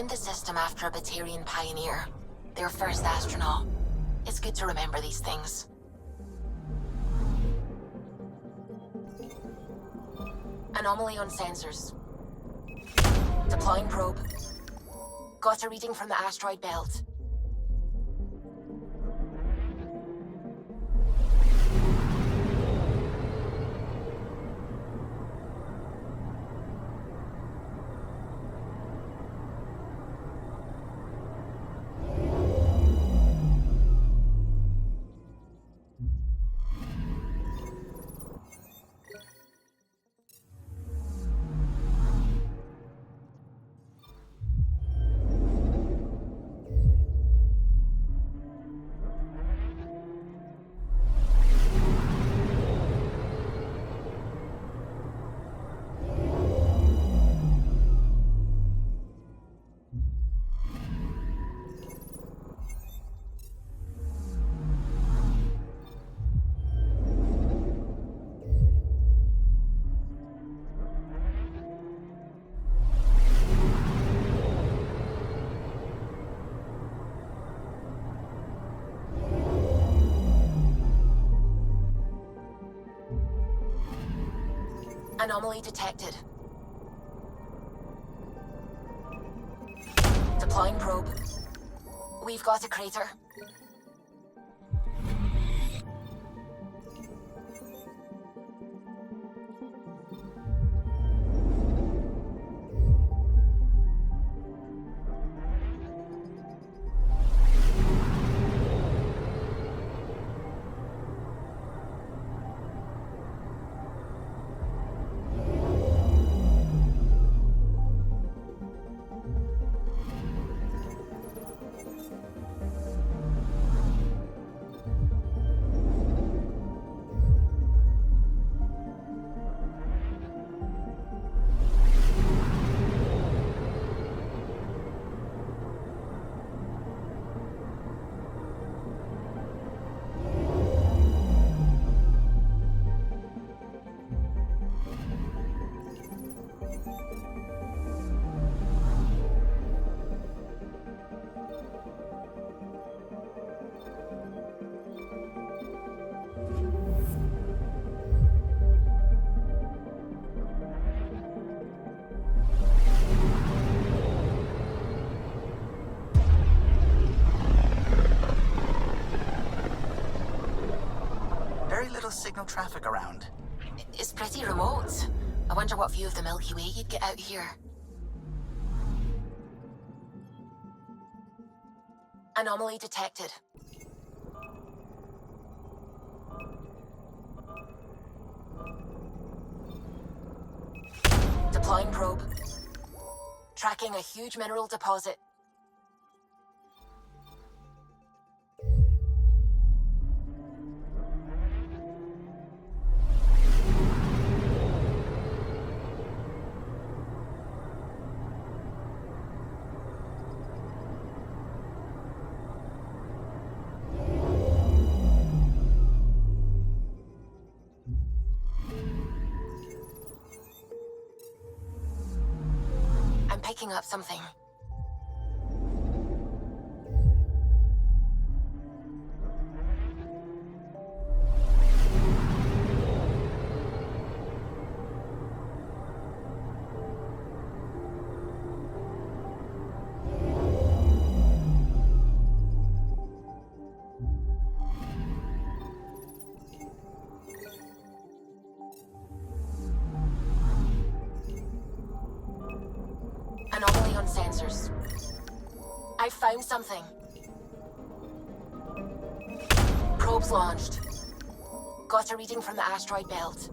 named the system after a Batarian pioneer, their first astronaut. It's good to remember these things. Anomaly on sensors. Deploying probe. Got a reading from the asteroid belt. Anomaly detected. Deploying probe. We've got a crater. Signal traffic around. It's pretty remote. I wonder what view of the Milky Way you'd get out here. Anomaly detected. Deploying probe. Tracking a huge mineral deposit. Picking up something. Anomaly on sensors. I found something. Probes launched. Got a reading from the asteroid belt.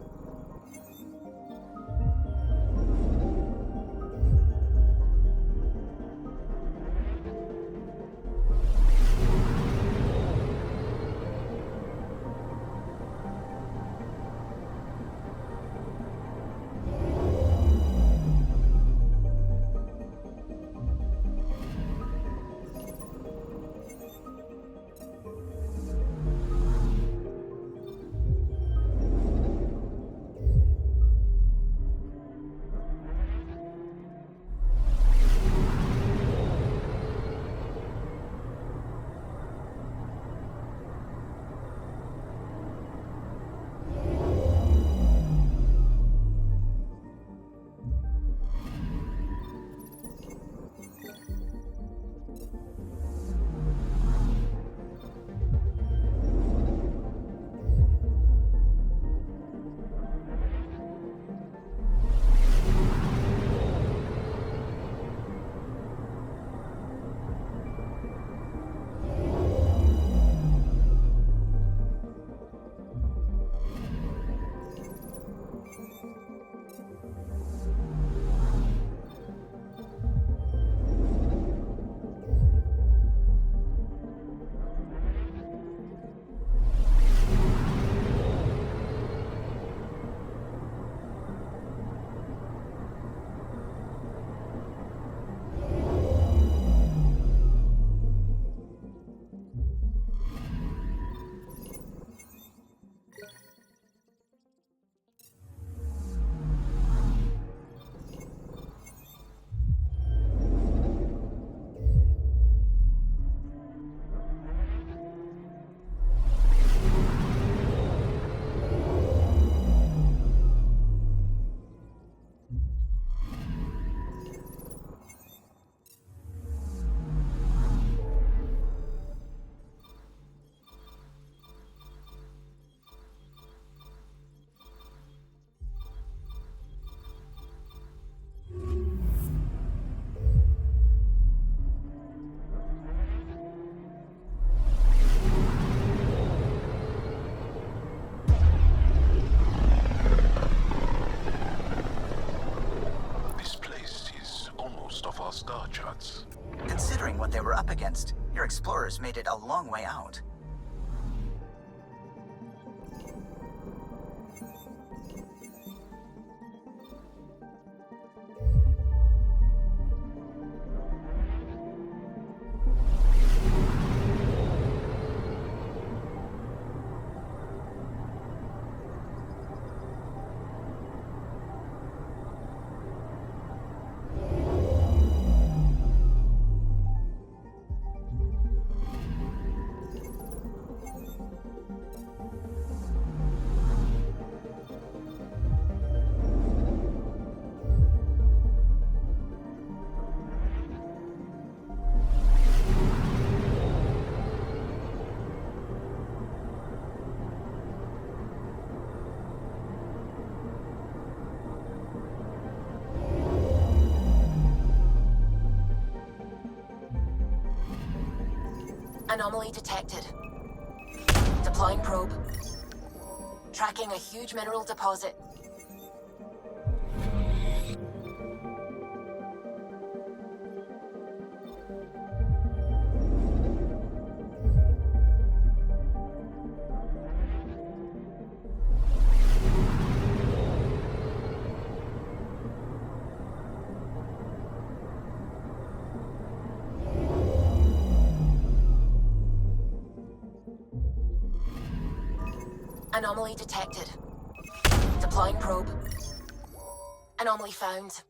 explorers made it a long way out. Anomaly detected. Deploying probe. Tracking a huge mineral deposit. Anomaly detected. Deploying probe. Anomaly found.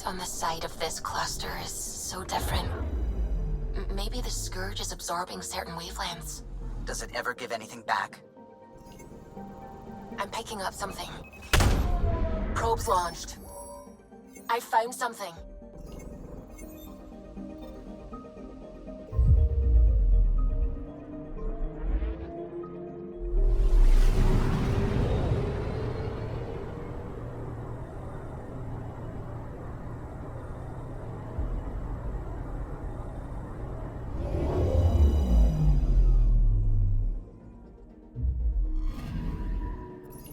On the side of this cluster is so different. Maybe the Scourge is absorbing certain wavelengths. Does it ever give anything back? I'm picking up something. Probes launched. I found something.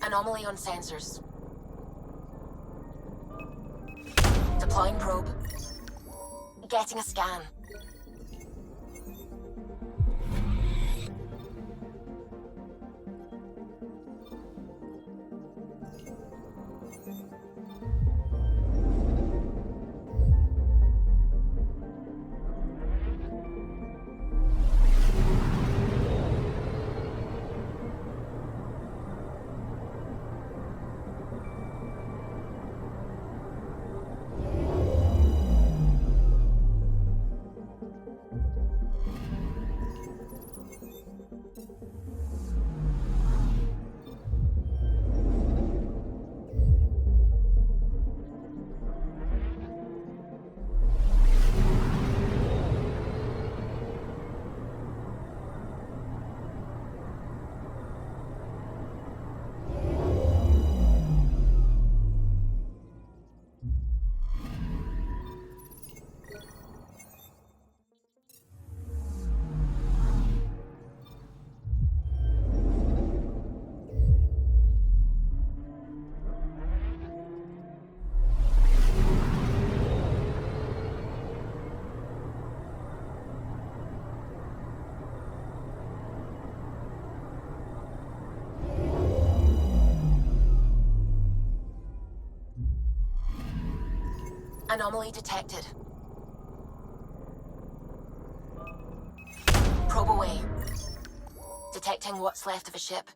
Anomaly on sensors. Deploying probe. Getting a scan. Anomaly detected. Probe away. Detecting what's left of a ship.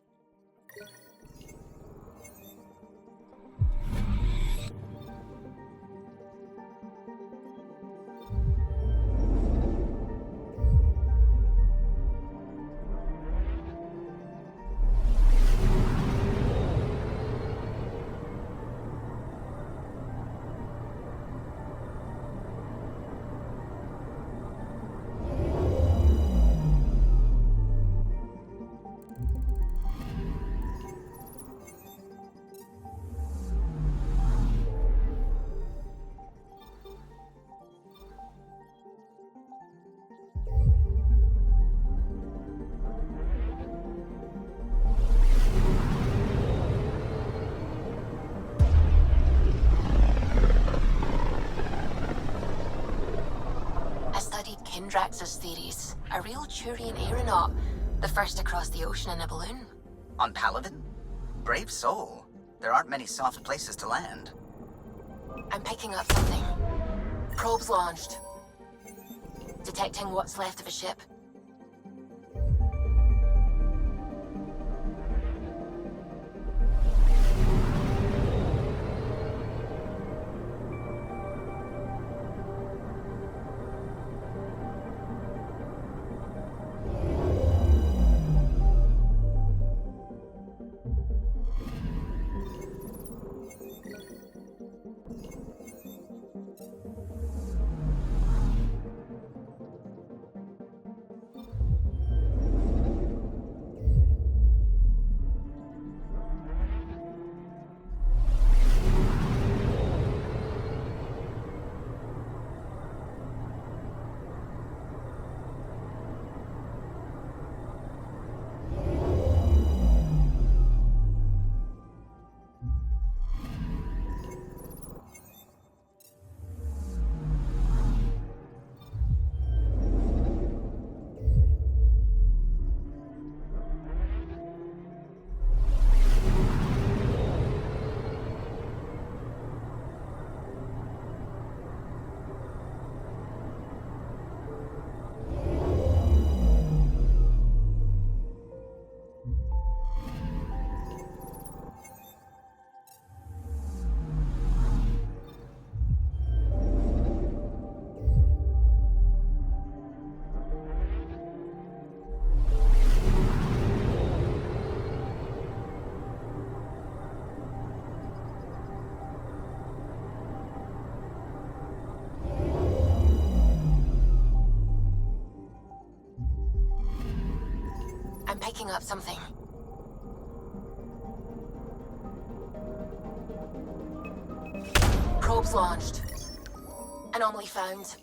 Drax's theories. A real Turian aeronaut. The first to cross the ocean in a balloon. On Paladin? Brave soul. There aren't many soft places to land. I'm picking up something. Probes launched. Detecting what's left of a ship. I'm picking up something. Probes launched. Anomaly found.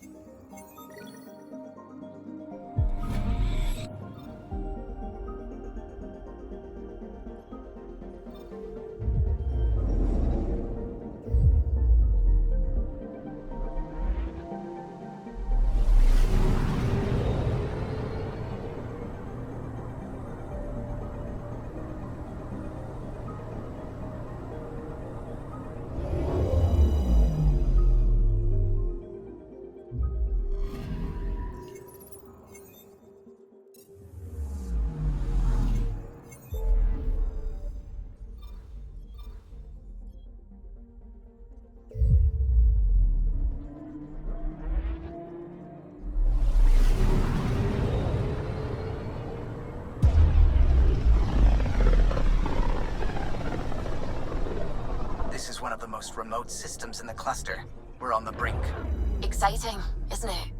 This is one of the most remote systems in the cluster. We're on the brink. Exciting, isn't it?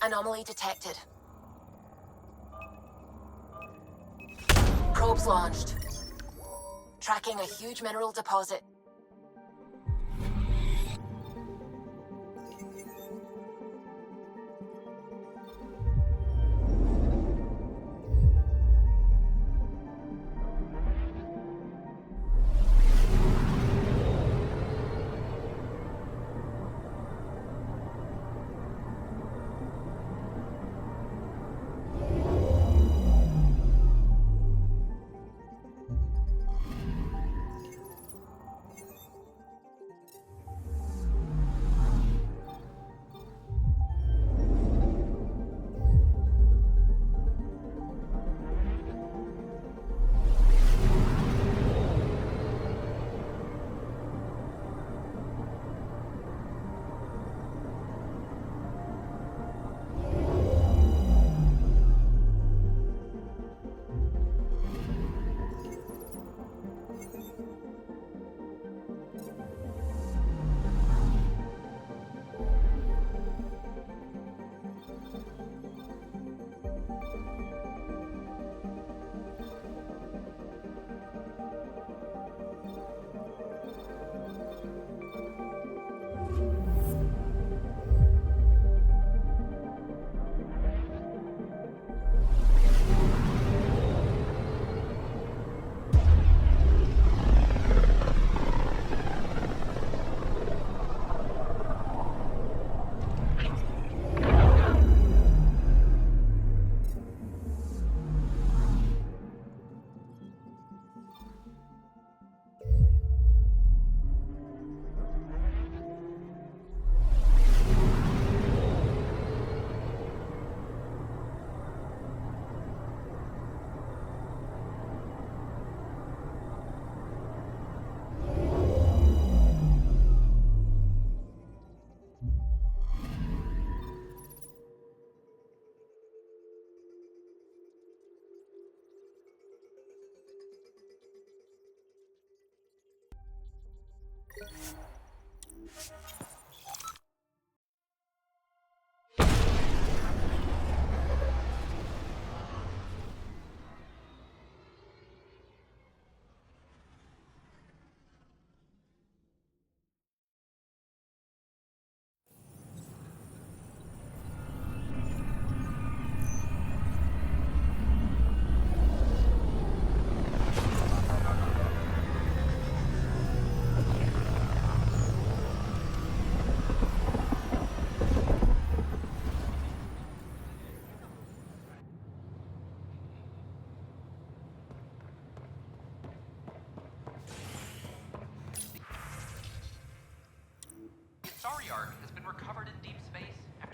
Anomaly detected. Probes launched. Tracking a huge mineral deposit.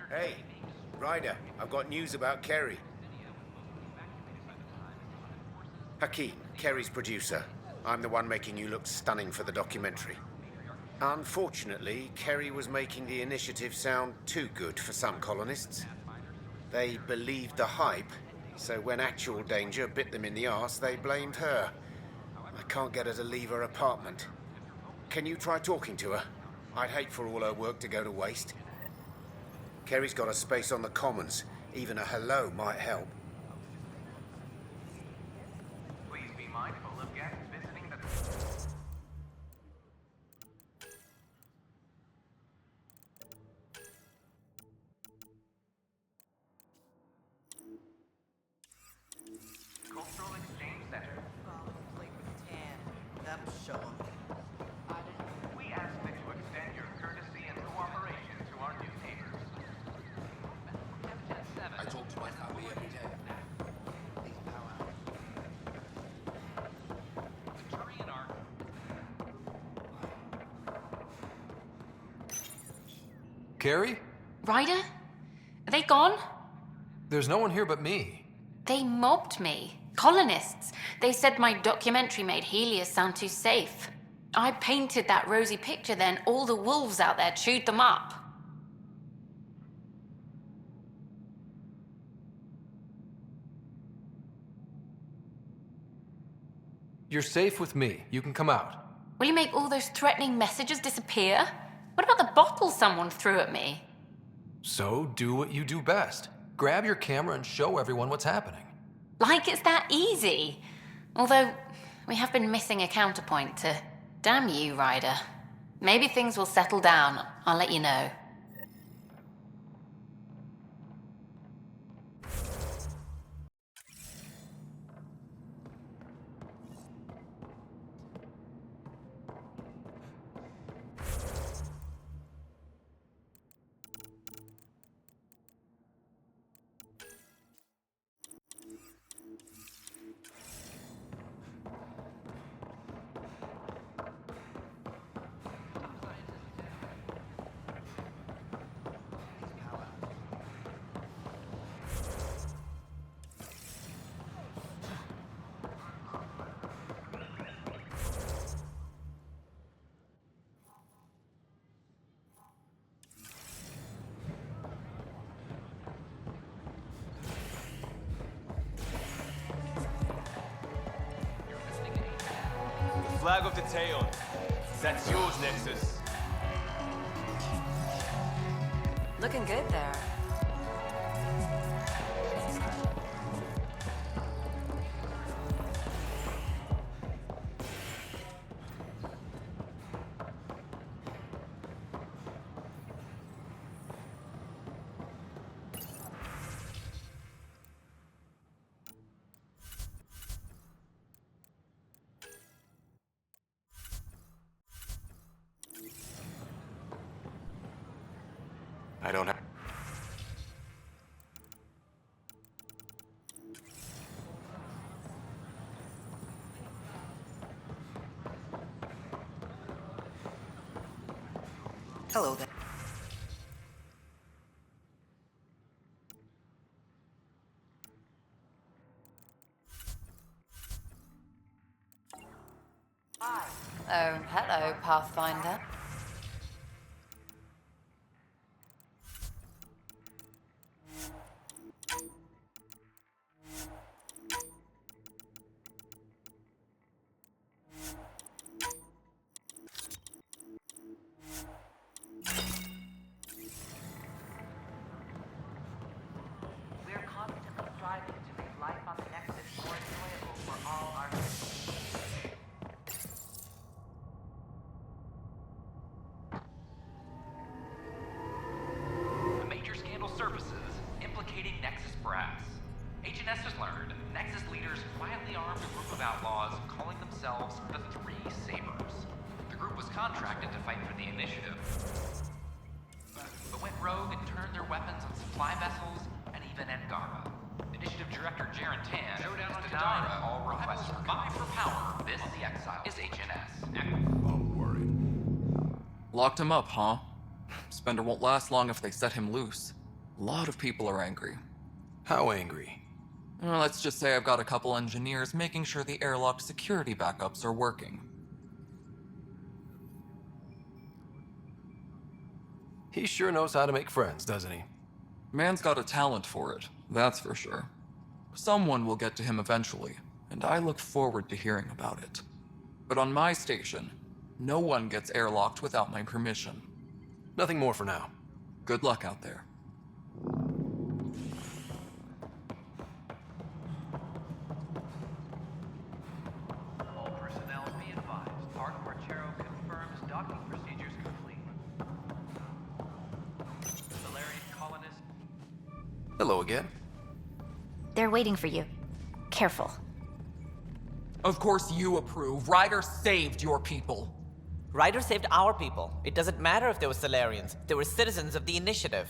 Hey, Ryder, I've got news about Kerry. Hakeem, Kerry's producer. I'm the one making you look stunning for the documentary. Unfortunately, Kerry was making the initiative sound too good for some colonists. They believed the hype, so when actual danger bit them in the arse, they blamed her. I can't get her to leave her apartment. Can you try talking to her? I'd hate for all her work to go to waste. Kerry's got a space on the Commons. Even a hello might help. Please be mindful of guests visiting the... Cultural Exchange Center. We ask that you extend your courtesy and cooperation to our new neighbors. I talk to my family every day. Turian Arc. Carrie? Ryder? Are they gone? There's no one here but me. They mobbed me. Colonists. They said my documentary made Helios sound too safe. I painted that rosy picture, then all the wolves out there chewed them up. You're safe with me. You can come out. Will you make all those threatening messages disappear? What about the bottle someone threw at me? So do what you do best. Grab your camera and show everyone what's happening. Like it's that easy. Although, we have been missing a counterpoint to... Damn you, Ryder. Maybe things will settle down. I'll let you know. Flag of the Tail. That's yours, Nexus. Looking good there. I don't have... Hello there. Oh, hello, Pathfinder. We're constantly striving to make life on the Nexus more enjoyable for all our citizens. A major scandal surfaces implicating Nexus brass. HNS has learned Nexus leaders quietly armed a group of outlaws calling themselves the Three Sabers. The group was contracted to fight for the Initiative, but went rogue and turned their weapons on supply vessels and even Angara. Initiative Director Jaren Tan has denied all requests for vie for power. This, the Exile, is HNS. Don't worry. Locked him up, huh? Spender won't last long if they set him loose. A lot of people are angry. How angry? Well, let's just say I've got a couple engineers making sure the airlock security backups are working. He sure knows how to make friends, doesn't he? Man's got a talent for it, that's for sure. Someone will get to him eventually, and I look forward to hearing about it. But on my station, no one gets airlocked without my permission. Nothing more for now. Good luck out there. All personnel be advised. Art Marchero confirms docking procedures complete. Valerian colonist. Hello again. They're waiting for you. Careful. Of course you approve. Ryder saved your people. Ryder saved our people. It doesn't matter if they were Salarians. They were citizens of the Initiative.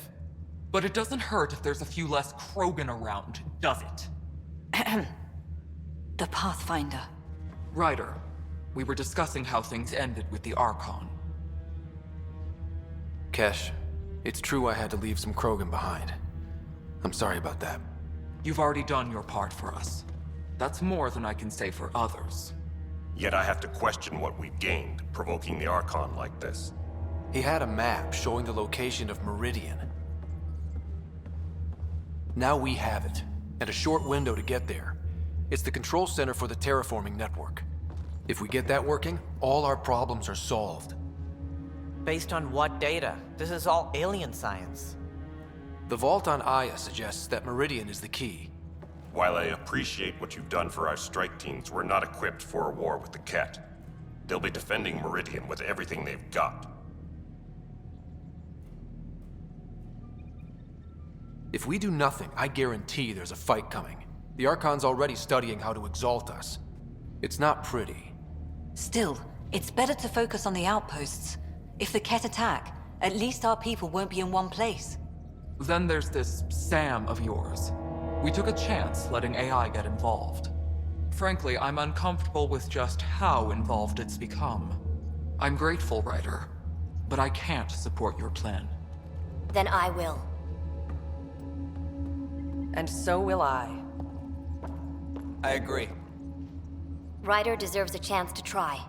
But it doesn't hurt if there's a few less Krogan around, does it? The Pathfinder. Ryder, we were discussing how things ended with the Archon. Kesh, it's true I had to leave some Krogan behind. I'm sorry about that. You've already done your part for us. That's more than I can say for others. Yet I have to question what we've gained, provoking the Archon like this. He had a map showing the location of Meridian. Now we have it, and a short window to get there. It's the control center for the terraforming network. If we get that working, all our problems are solved. Based on what data? This is all alien science. The vault on Aya suggests that Meridian is the key. While I appreciate what you've done for our strike teams, we're not equipped for a war with the Ket. They'll be defending Meridian with everything they've got. If we do nothing, I guarantee there's a fight coming. The Archon's already studying how to exalt us. It's not pretty. Still, it's better to focus on the outposts. If the Ket attack, at least our people won't be in one place. Then there's this Sam of yours. We took a chance letting AI get involved. Frankly, I'm uncomfortable with just how involved it's become. I'm grateful, Ryder, but I can't support your plan. Then I will. And so will I. I agree. Ryder deserves a chance to try.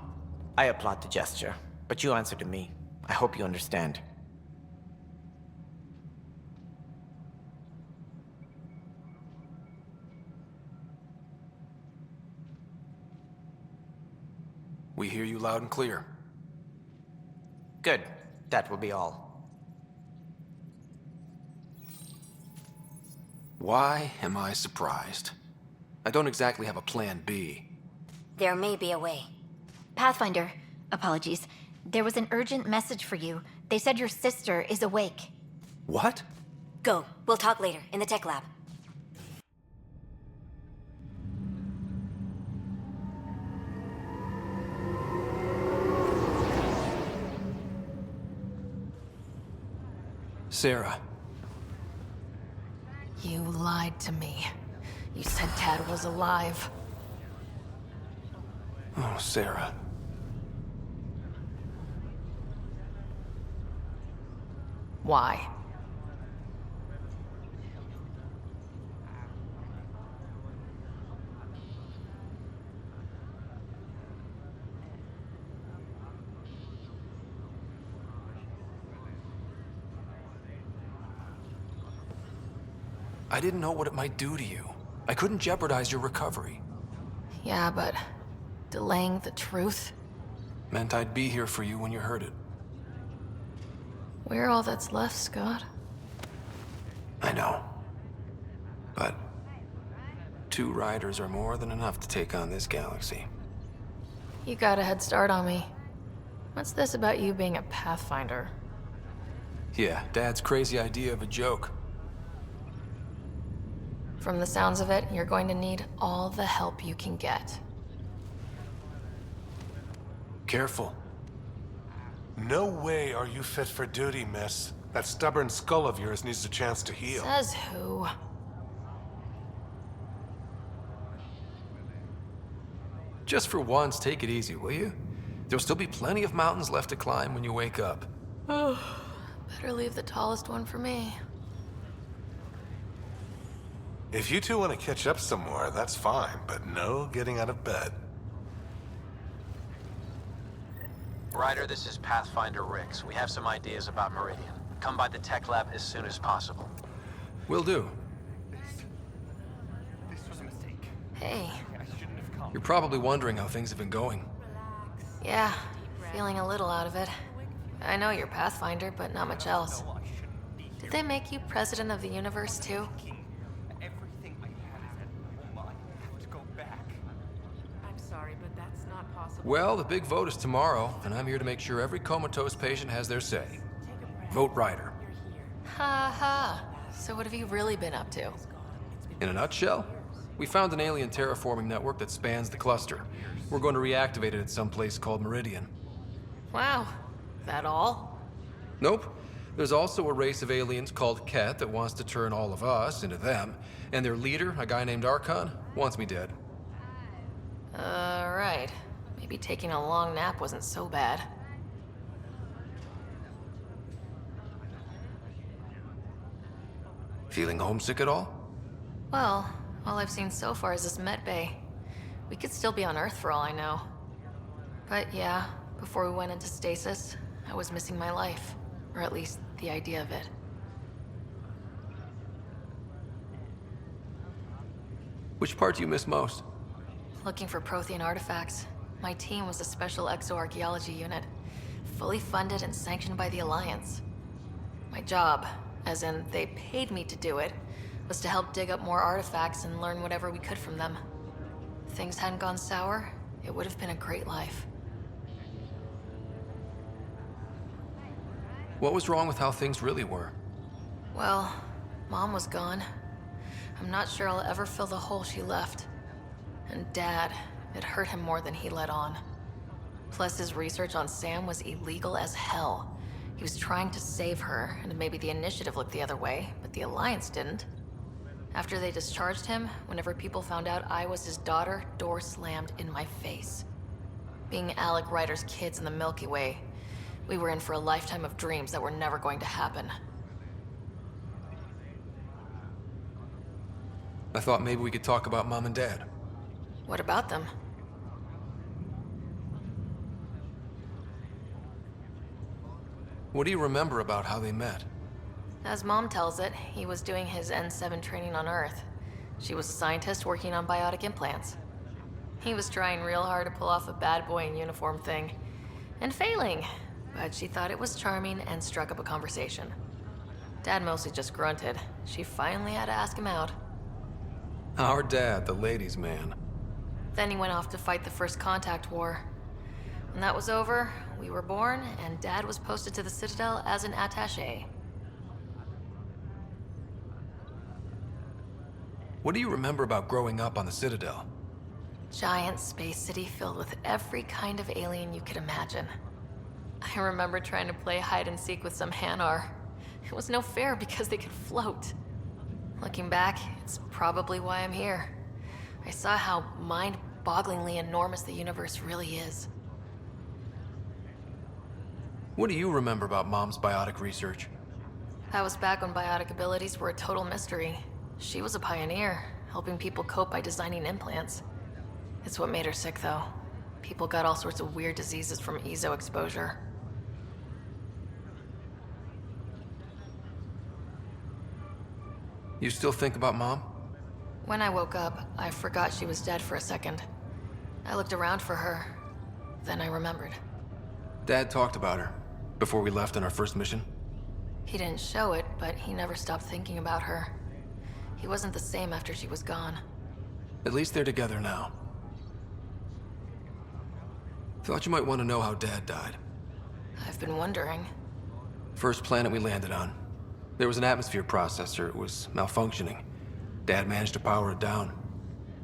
I applaud the gesture, but you answered to me. I hope you understand. We hear you loud and clear. Good. That will be all. Why am I surprised? I don't exactly have a plan B. There may be a way. Pathfinder, apologies. There was an urgent message for you. They said your sister is awake. What? Go. We'll talk later, in the tech lab. Sara. You lied to me. You said Tad was alive. Oh, Sara. Why? I didn't know what it might do to you. I couldn't jeopardize your recovery. Yeah, but delaying the truth? Meant I'd be here for you when you heard it. We're all that's left, Scott. I know. But 2 riders are more than enough to take on this galaxy. You got a head start on me. What's this about you being a Pathfinder? Yeah, Dad's crazy idea of a joke. From the sounds of it, you're going to need all the help you can get. Careful. No way are you fit for duty, miss. That stubborn skull of yours needs a chance to heal. Says who? Just for once, take it easy, will you? There'll still be plenty of mountains left to climb when you wake up. Oh, better leave the tallest one for me. If you two want to catch up somewhere, that's fine, but no getting out of bed. Ryder, this is Pathfinder Rix. We have some ideas about Meridian. Come by the tech lab as soon as possible. Will do. This was a mistake. Hey. I shouldn't have come. You're probably wondering how things have been going. Yeah, feeling a little out of it. I know you're Pathfinder, but not much else. Did they make you president of the universe, too? Everything I had is at home. I have to go back. I'm sorry, but that's not possible. Well, the big vote is tomorrow, and I'm here to make sure every comatose patient has their say. Vote Ryder. Ha ha. So what have you really been up to? In a nutshell, we found an alien terraforming network that spans the cluster. We're going to reactivate it at some place called Meridian. Wow. That all? Nope. There's also a race of aliens called Ket that wants to turn all of us into them, and their leader, a guy named Archon, wants me dead. Right. Maybe taking a long nap wasn't so bad. Feeling homesick at all? Well, all I've seen so far is this med bay. We could still be on Earth for all I know. But yeah, before we went into stasis, I was missing my life. Or at least the idea of it. Which part do you miss most? Looking for Prothean artifacts. My team was a special exoarchaeology unit, fully funded and sanctioned by the Alliance. My job, as in they paid me to do it, was to help dig up more artifacts and learn whatever we could from them. If things hadn't gone sour, it would have been a great life. What was wrong with how things really were? Well, Mom was gone. I'm not sure I'll ever fill the hole she left. And Dad, it hurt him more than he let on. Plus, his research on Sam was illegal as hell. He was trying to save her, and maybe the Initiative looked the other way, but the Alliance didn't. After they discharged him, whenever people found out I was his daughter, doors slammed in my face. Being Alec Ryder's kids in the Milky Way, we were in for a lifetime of dreams that were never going to happen. I thought maybe we could talk about Mom and Dad. What about them? What do you remember about how they met? As Mom tells it, he was doing his N7 training on Earth. She was a scientist working on biotic implants. He was trying real hard to pull off a bad boy in uniform thing, and failing, but she thought it was charming and struck up a conversation. Dad mostly just grunted. She finally had to ask him out. Our dad, the ladies' man. Then he went off to fight the First Contact War. When that was over, we were born, and Dad was posted to the Citadel as an attaché. What do you remember about growing up on the Citadel? Giant space city filled with every kind of alien you could imagine. I remember trying to play hide and seek with some Hanar. It was no fair because they could float. Looking back, it's probably why I'm here. I saw how mind-bogglingly enormous the universe really is. What do you remember about Mom's biotic research? That was back when biotic abilities were a total mystery. She was a pioneer, helping people cope by designing implants. It's what made her sick, though. People got all sorts of weird diseases from EZO exposure. You still think about Mom? When I woke up, I forgot she was dead for a second. I looked around for her. Then I remembered. Dad talked about her before we left on our first mission. He didn't show it, but he never stopped thinking about her. He wasn't the same after she was gone. At least they're together now. Thought you might want to know how Dad died. I've been wondering. First planet we landed on. There was an atmosphere processor. It was malfunctioning. Dad managed to power it down.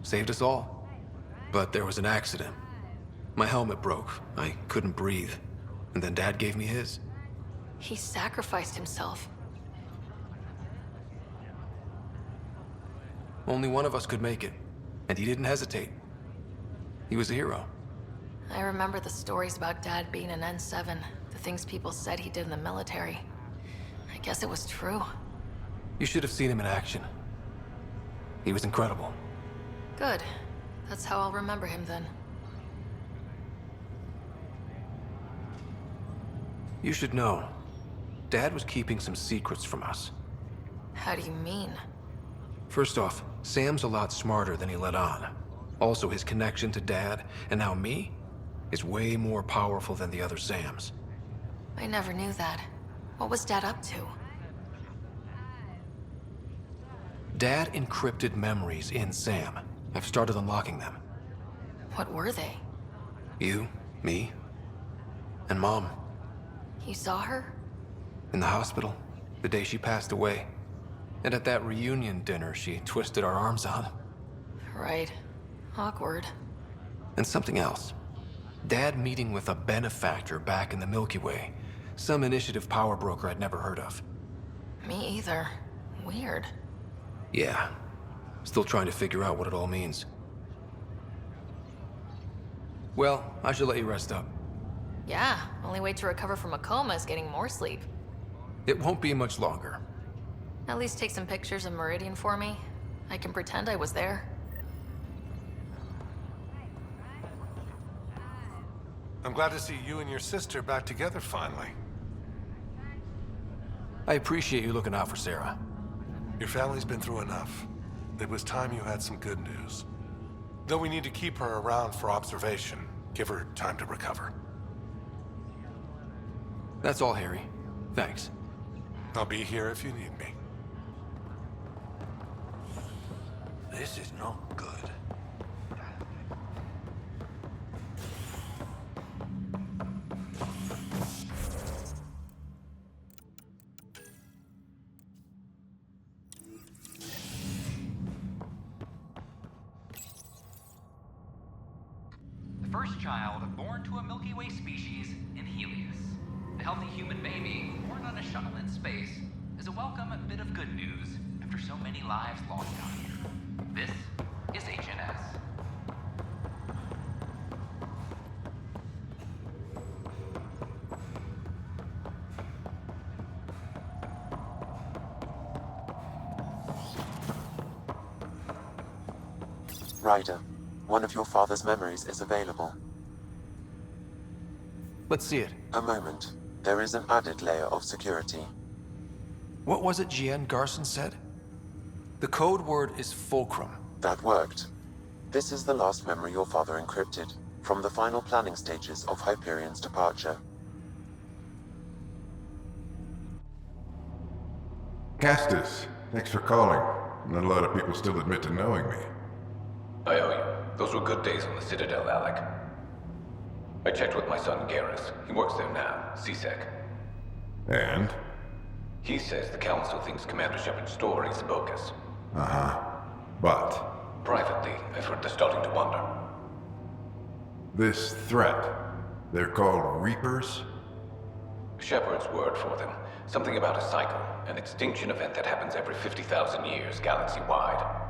Saved us all. But there was an accident. My helmet broke. I couldn't breathe. And then Dad gave me his. He sacrificed himself. Only one of us could make it. And he didn't hesitate. He was a hero. I remember the stories about Dad being an N7. The things people said he did in the military. I guess it was true. You should have seen him in action. He was incredible. Good. That's how I'll remember him then. You should know. Dad was keeping some secrets from us. How do you mean? First off, Sam's a lot smarter than he let on. Also, his connection to Dad, and now me, is way more powerful than the other Sams. I never knew that. What was Dad up to? Dad encrypted memories in Sam. I've started unlocking them. What were they? You, me, and Mom. You saw her? In the hospital, the day she passed away. And at that reunion dinner she twisted our arms on. Right. Awkward. And something else. Dad meeting with a benefactor back in the Milky Way. Some initiative power broker I'd never heard of. Me either. Weird. Yeah. Still trying to figure out what it all means. Well, I should let you rest up. Yeah, only way to recover from a coma is getting more sleep. It won't be much longer. At least take some pictures of Meridian for me. I can pretend I was there. I'm glad to see you and your sister back together finally. I appreciate you looking out for Sara. Your family's been through enough. It was time you had some good news. Though we need to keep her around for observation, give her time to recover. That's all, Harry. Thanks. I'll be here if you need me. This is not good. The first child born to a Milky Way species in Helios. A healthy human baby born on a shuttle in space is a welcome bit of good news after so many lives lost out here. This is HNS. Ryder, one of your father's memories is available. Let's see it. A moment. There is an added layer of security. What was it Gian Garson said? The code word is Fulcrum. That worked. This is the last memory your father encrypted, from the final planning stages of Hyperion's departure. Castus, thanks for calling. Not a lot of people still admit to knowing me. I owe you. Those were good days on the Citadel, Alec. I checked with my son Garrus. He works there now, CSEC. And? He says the Council thinks Commander Shepard's story is bogus. Uh-huh. But? Privately, I've heard they're starting to wonder. This threat, they're called Reapers? Shepard's word for them. Something about a cycle, an extinction event that happens every 50,000 years, galaxy-wide.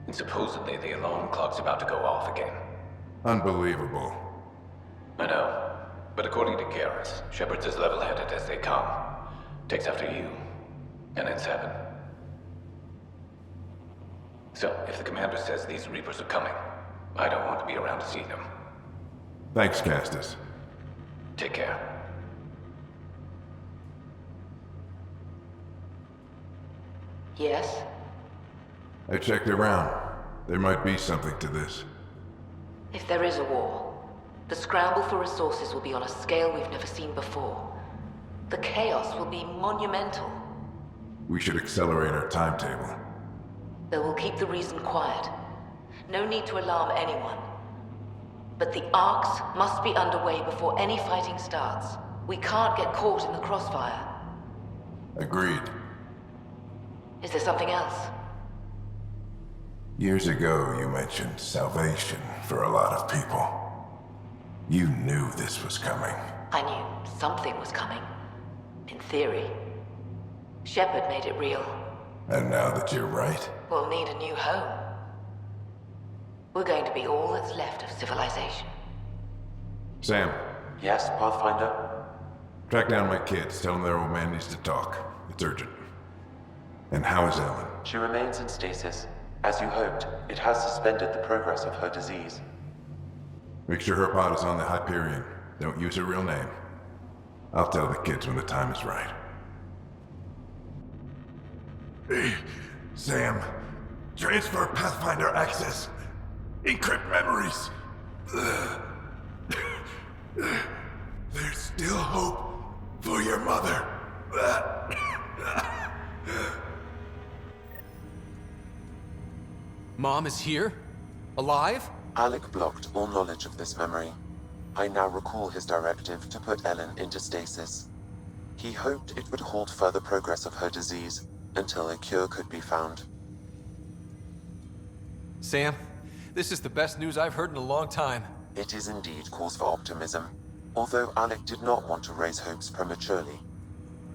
And supposedly the alarm clock's about to go off again. Unbelievable. I know. But according to Garrus, Shepard's as level-headed as they come. Takes after you. And then 7. So, if the commander says these Reapers are coming, I don't want to be around to see them. Thanks, Castus. Take care. Yes? I checked around. There might be something to this. If there is a war, the scramble for resources will be on a scale we've never seen before. The chaos will be monumental. We should accelerate our timetable. They will keep the reason quiet. No need to alarm anyone. But the arcs must be underway before any fighting starts. We can't get caught in the crossfire. Agreed. Is there something else? Years ago, you mentioned salvation for a lot of people. You knew this was coming. I knew something was coming. In theory. Shepard made it real. And now that you're right, We'll need a new home. We're going to be all that's left of civilization. Sam, Yes, Pathfinder? track down my kids. Tell them their old man needs to talk. It's urgent. And how is Ellen? She remains in stasis. As you hoped, it has suspended the progress of her disease. Make sure her pod is on the Hyperion. Don't use her real name. I'll tell the kids when the time is right. Hey, Sam. Transfer Pathfinder access. Encrypt memories. There's still hope for your mother. Mom is here? Alive? Alec blocked all knowledge of this memory. I now recall his directive to put Ellen into stasis. He hoped it would halt further progress of her disease until a cure could be found. Sam, this is the best news I've heard in a long time. It is indeed cause for optimism, although Alec did not want to raise hopes prematurely.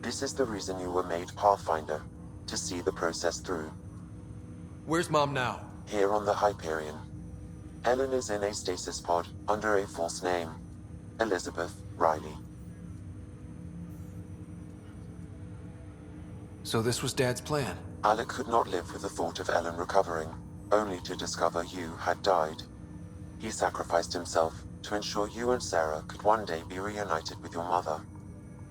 This is the reason you were made Pathfinder, to see the process through. Where's Mom now? Here on the Hyperion. Ellen is in a stasis pod under a false name, Elizabeth Riley. So this was Dad's plan? Alec could not live with the thought of Ellen recovering, only to discover you had died. He sacrificed himself to ensure you and Sara could one day be reunited with your mother.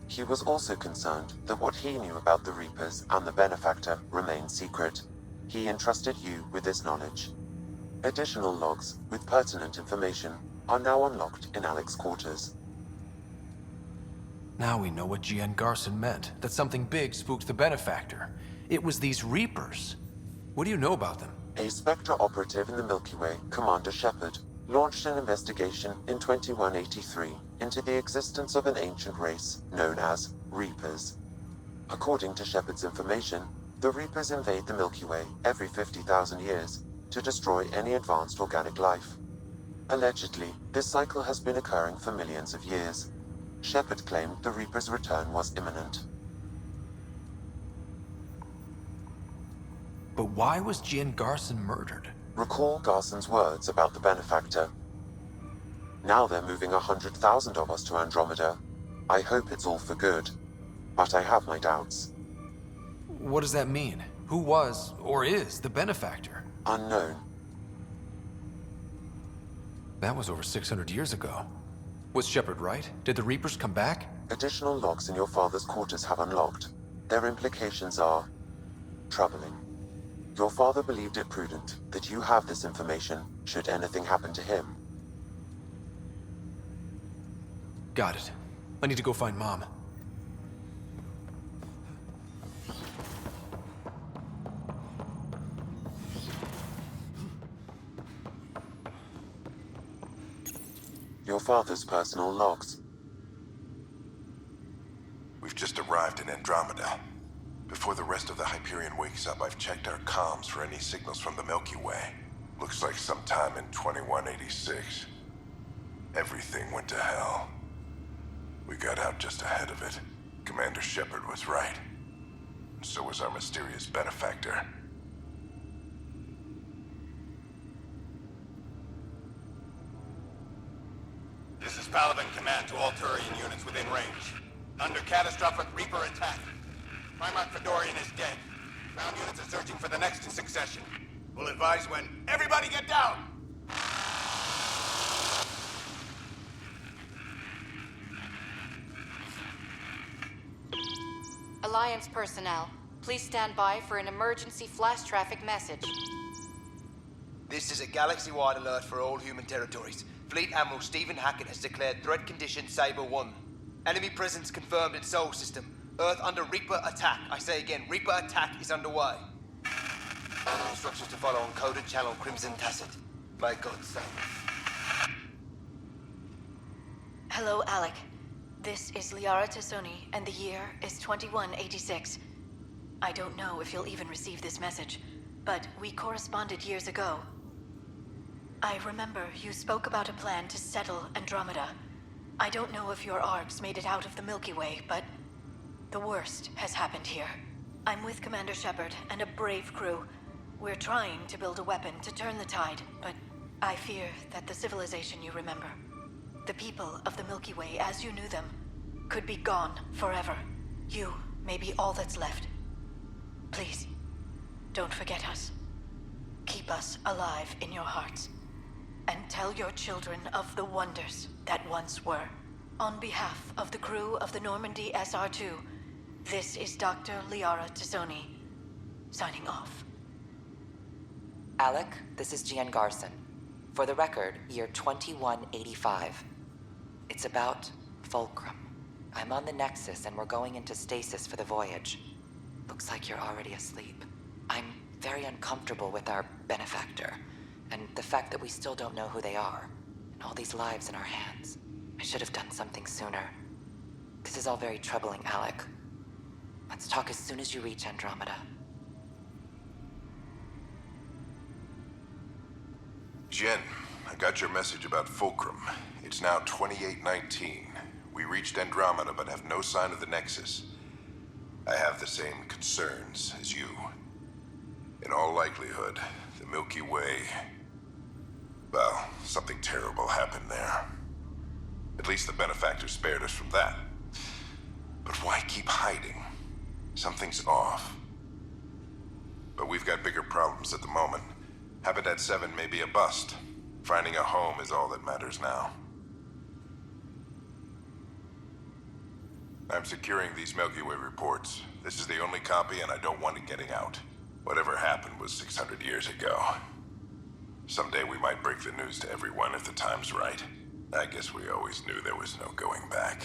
He was also concerned that what he knew about the Reapers and the Benefactor remained secret. He entrusted you with this knowledge. Additional logs with pertinent information are now unlocked in Alec's quarters. Now we know what Gian Garson meant, that something big spooked the Benefactor. It was these Reapers. What do you know about them? A Spectre operative in the Milky Way, Commander Shepard, launched an investigation in 2183 into the existence of an ancient race known as Reapers. According to Shepard's information, the Reapers invade the Milky Way every 50,000 years to destroy any advanced organic life. Allegedly, this cycle has been occurring for millions of years. Shepard claimed the Reapers' return was imminent. But why was Gian Garson murdered? Recall Garson's words about the Benefactor. Now they're moving 100,000 of us to Andromeda. I hope it's all for good, but I have my doubts. What does that mean? Who was, or is, the Benefactor? Unknown. That was over 600 years ago. Was Shepard right? Did the Reapers come back? Additional logs in your father's quarters have unlocked. Their implications are troubling. Your father believed it prudent that you have this information should anything happen to him. Got it. I need to go find Mom. Your father's personal logs. We've just arrived in Andromeda. Before the rest of the Hyperion wakes up, I've checked our comms for any signals from the Milky Way. Looks like sometime in 2186. Everything went to hell. We got out just ahead of it. Commander Shepard was right. And so was our mysterious Benefactor. This is Paladin Command to all Turian units within range. Under catastrophic Reaper attack. Primarch Fedorian is dead. Ground units are searching for the next in succession. We'll advise when. Everybody get down! Alliance personnel, please stand by for an emergency flash traffic message. This is a galaxy-wide alert for all human territories. Fleet Admiral Stephen Hackett has declared threat condition Saber 1. Enemy presence confirmed in Sol System. Earth under Reaper attack. I say again, Reaper attack is underway. Instructions to follow on coded channel Crimson Tacit. May God save. Hello, Alec. This is Liara Tassoni, and the year is 2186. I don't know if you'll even receive this message, but we corresponded years ago. I remember you spoke about a plan to settle Andromeda. I don't know if your arcs made it out of the Milky Way, but the worst has happened here. I'm with Commander Shepard and a brave crew. We're trying to build a weapon to turn the tide, but I fear that the civilization you remember, the people of the Milky Way as you knew them, could be gone forever. You may be all that's left. Please, don't forget us. Keep us alive in your hearts. And tell your children of the wonders that once were. On behalf of the crew of the Normandy SR2, this is Dr. Liara Tassoni, signing off. Alec, this is Gian Garson. For the record, year 2185. It's about Fulcrum. I'm on the Nexus and we're going into stasis for the voyage. Looks like you're already asleep. I'm very uncomfortable with our Benefactor, and the fact that we still don't know who they are, and all these lives in our hands. I should have done something sooner. This is all very troubling, Alec. Let's talk as soon as you reach Andromeda. Jen, I got your message about Fulcrum. It's now 2819. We reached Andromeda but have no sign of the Nexus. I have the same concerns as you. In all likelihood, the Milky Way... well, something terrible happened there. At least the Benefactor spared us from that. But why keep hiding? Something's off. But we've got bigger problems at the moment. Habitat 7 may be a bust. Finding a home is all that matters now. I'm securing these Milky Way reports. This is the only copy and I don't want it getting out. Whatever happened was 600 years ago. Someday we might break the news to everyone if the time's right. I guess we always knew there was no going back.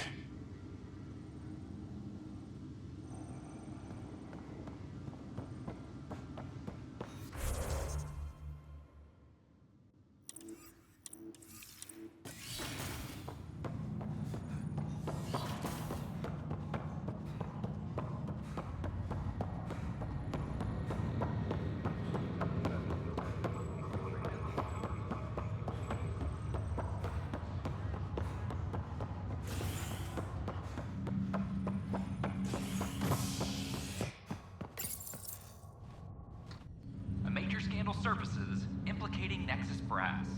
Brass.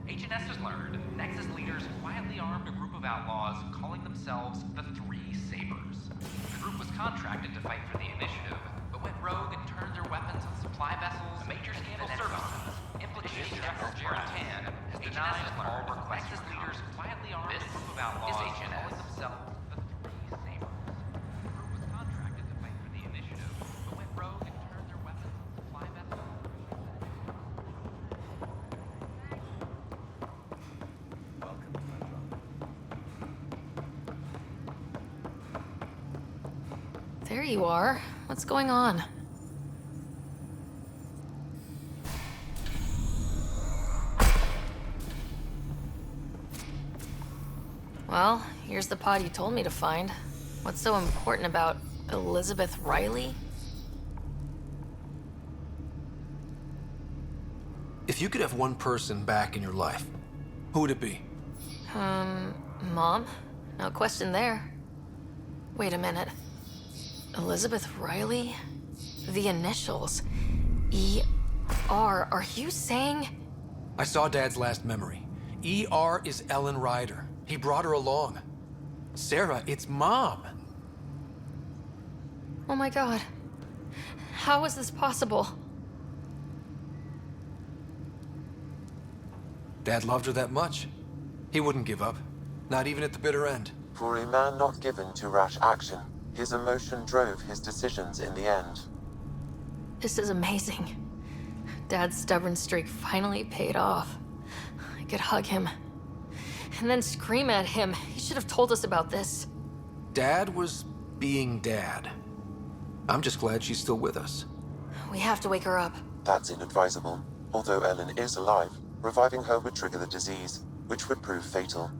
HNS has learned Nexus leaders quietly armed a group of outlaws calling themselves the Three Sabers. The group was contracted to fight for the initiative, but went rogue and turned their weapons on supply vessels. A major scandal services implicating General Tan has denied all requests. Nexus leaders quietly armed a group of outlaws calling themselves the Three Sabers. The group was contracted to fight for the initiative, but went rogue and turned their weapons on supply vessels. There you are. What's going on? Well, here's the pod you told me to find. What's so important about Elizabeth Riley? If you could have one person back in your life, who would it be? Mom? No question there. Wait a minute. Elizabeth Riley? The initials. E.R. Are you saying? I saw Dad's last memory. E.R. is Ellen Ryder. He brought her along. Sara, it's Mom. Oh my god. How is this possible? Dad loved her that much. He wouldn't give up. Not even at the bitter end. For a man not given to rash action, his emotion drove his decisions in the end. This is amazing. Dad's stubborn streak finally paid off. I could hug him. And then scream at him. He should have told us about this. Dad was being Dad. I'm just glad she's still with us. We have to wake her up. That's inadvisable. Although Ellen is alive, reviving her would trigger the disease, which would prove fatal.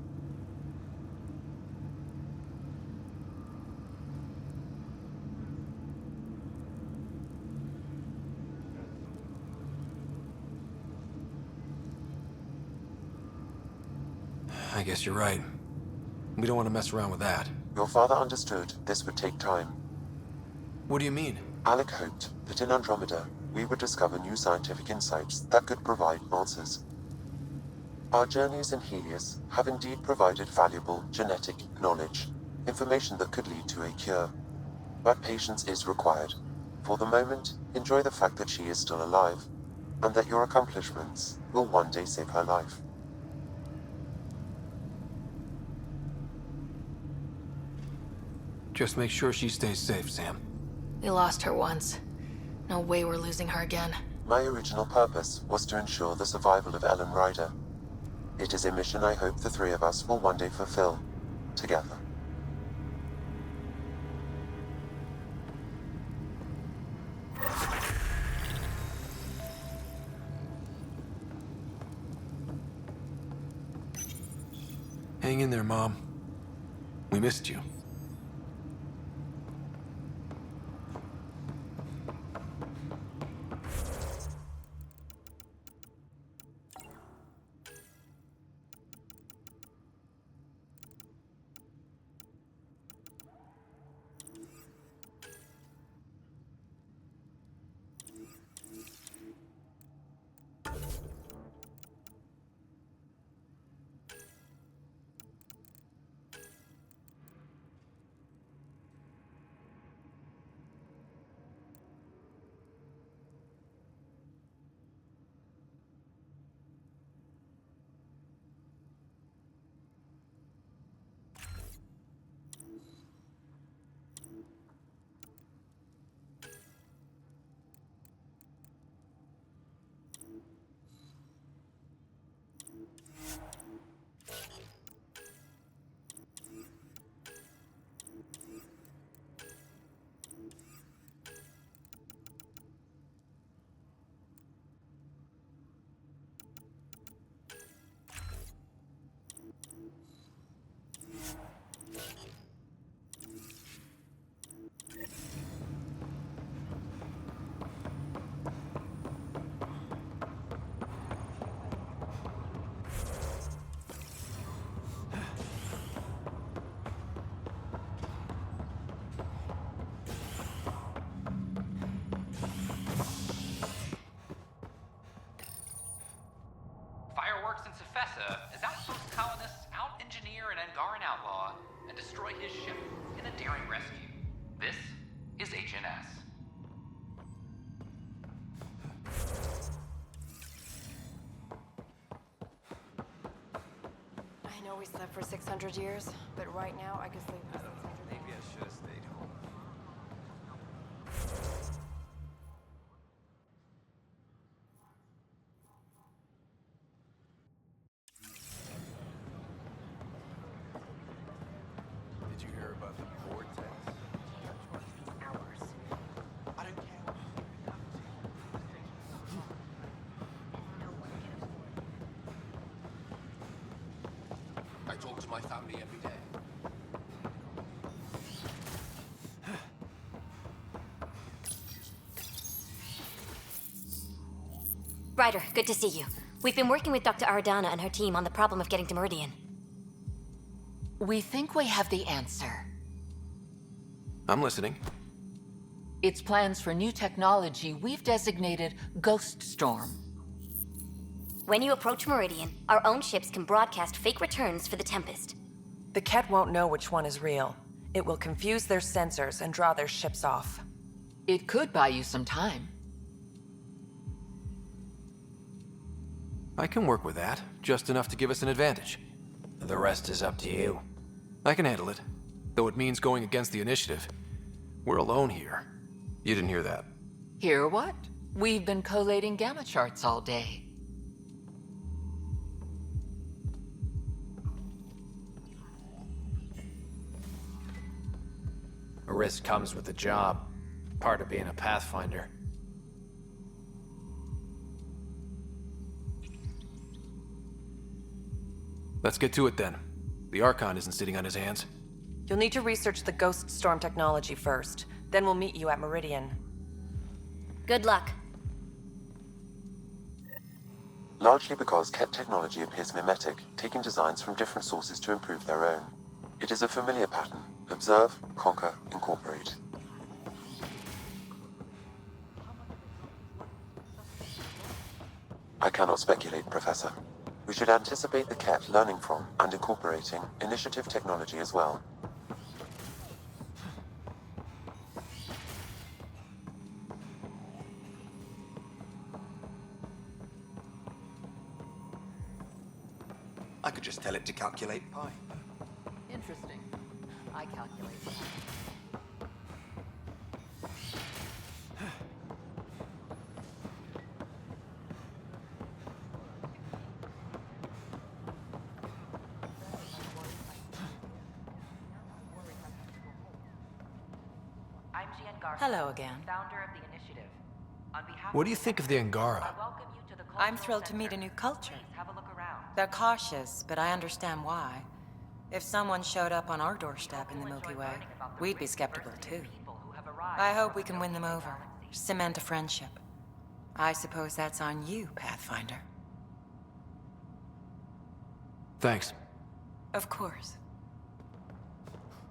I guess you're right. We don't want to mess around with that. Your father understood this would take time. What do you mean? Alec hoped that in Andromeda, we would discover new scientific insights that could provide answers. Our journeys in Helios have indeed provided valuable genetic knowledge, information that could lead to a cure. But patience is required. For the moment, enjoy the fact that she is still alive, and that your accomplishments will one day save her life. Just make sure she stays safe, Sam. We lost her once. No way we're losing her again. My original purpose was to ensure the survival of Ellen Ryder. It is a mission I hope the three of us will one day fulfill, together. Hang in there, Mom. We missed you. outlaw and destroy his ship in a daring rescue. This is HNS. I know we slept for 600 years, but right now I could sleep for 600 more. Maybe I should have stayed home. Did you hear about the vortex? Hours. I don't care. No one can afford. I talk to my family every day. Ryder, good to see you. We've been working with Dr. Aradana and her team on the problem of getting to Meridian. We think we have the answer. I'm listening. It's plans for new technology we've designated Ghost Storm. When you approach Meridian, our own ships can broadcast fake returns for the Tempest. The Ket won't know which one is real. It will confuse their sensors and draw their ships off. It could buy you some time. I can work with that, just enough to give us an advantage. The rest is up to you. I can handle it, though it means going against the initiative. We're alone here. You didn't hear that. Hear what? We've been collating gamma charts all day. A risk comes with the job. Part of being a Pathfinder. Let's get to it then. The Archon isn't sitting on his hands. You'll need to research the Ghost Storm technology first. Then we'll meet you at Meridian. Good luck. Largely because Ket technology appears mimetic, taking designs from different sources to improve their own. It is a familiar pattern. Observe, conquer, incorporate. I cannot speculate, Professor. We should anticipate the Ket learning from and incorporating initiative technology as well. I could just tell it to calculate pi. Interesting. I calculate. I'm Gian Garcia, Hello again. founder of the initiative. On behalf What do you think of the Angara? I welcome you to the I'm cultural thrilled to center. meet a new culture. Please have a look around. They're cautious, but I understand why. If someone showed up on our doorstep in the Milky Way, we'd be skeptical too. I hope we can win them over, cement a friendship. I suppose that's on you, Pathfinder. Thanks. Of course.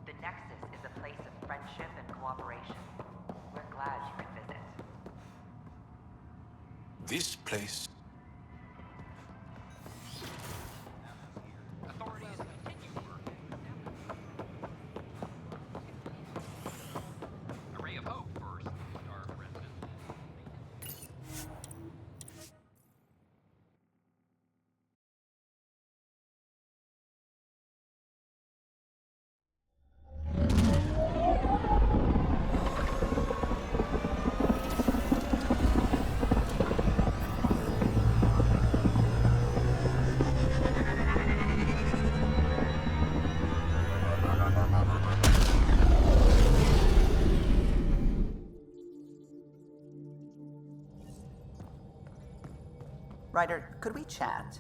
The Nexus is a place of friendship and cooperation. We're glad you could visit. This place. Authorities continue work. A ray of hope for our resident. Ryder, could we chat?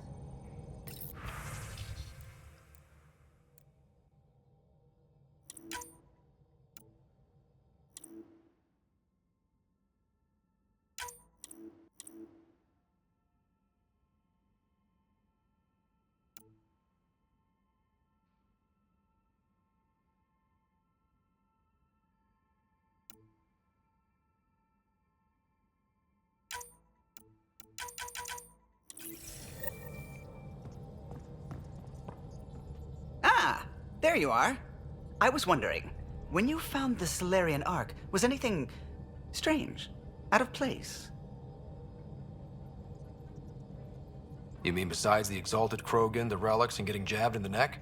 There you are. I was wondering, when you found the Solarian Ark, was anything strange? Out of place? You mean besides the Exalted Krogan, the relics, and getting jabbed in the neck?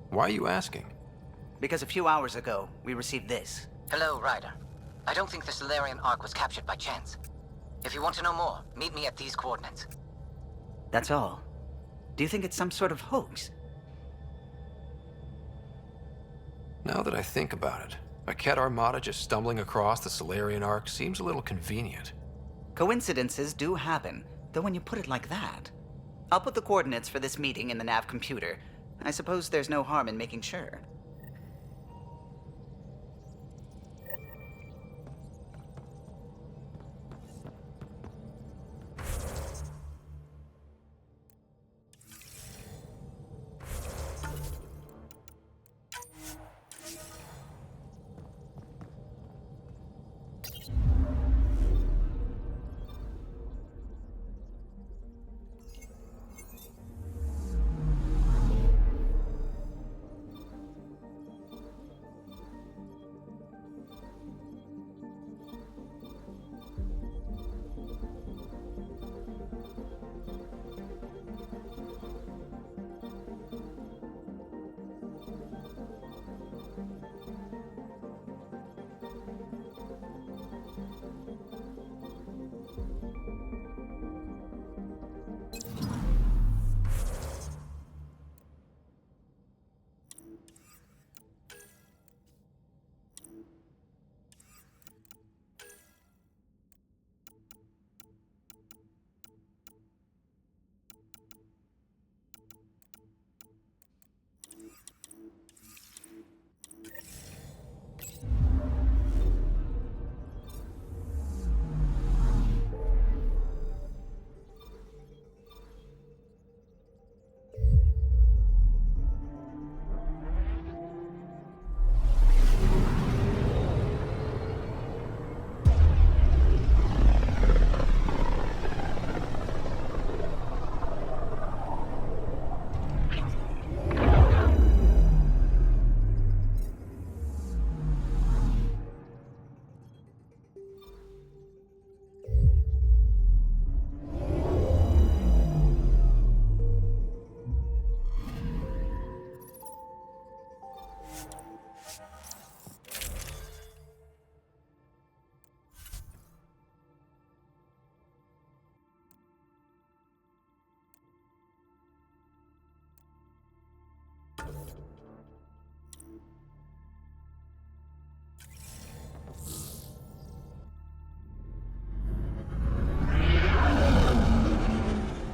Why are you asking? Because a few hours ago, we received this. Hello, Ryder. I don't think the Solarian Ark was captured by chance. If you want to know more, meet me at these coordinates. That's all. Do you think it's some sort of hoax? Now that I think about it, a Ket Armada just stumbling across the Solarian Ark seems a little convenient. Coincidences do happen, though when you put it like that. I'll put the coordinates for this meeting in the nav computer. I suppose there's no harm in making sure.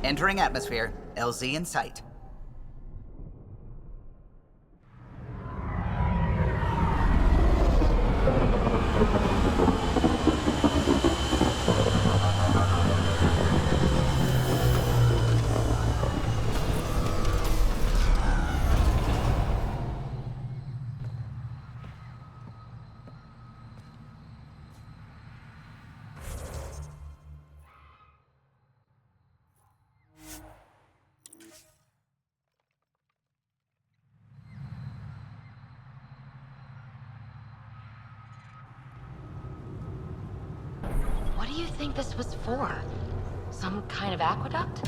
Entering atmosphere. LZ in sight. What do you think this was for? Some kind of aqueduct?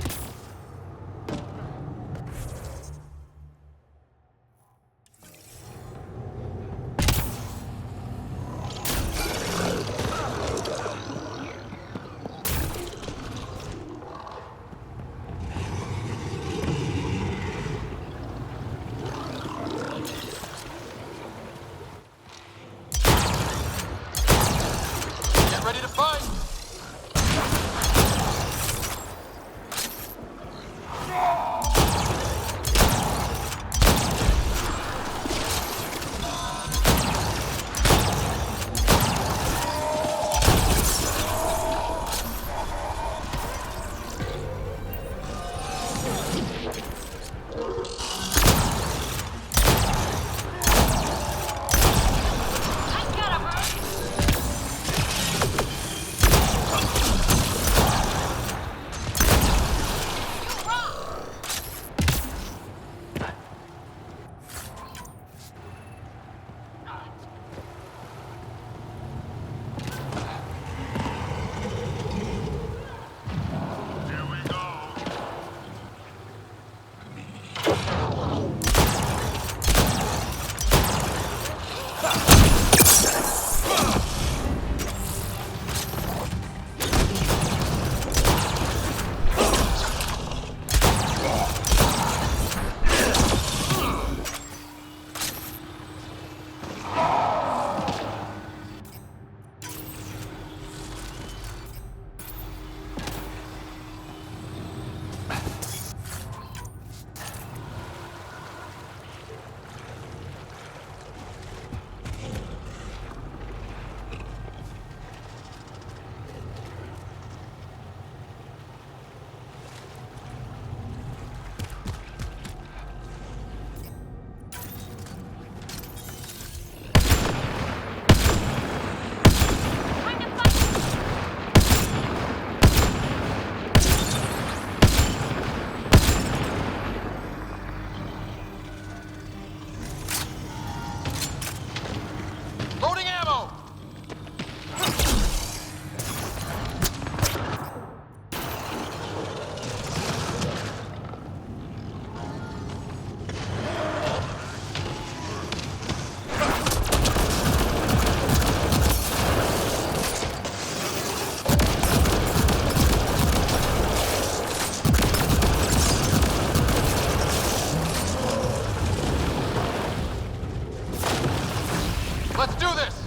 Let's do this!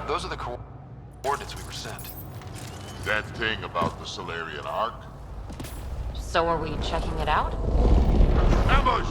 Those are the coordinates we were sent. That thing about the Solarian Ark? So are we checking it out? Ambush!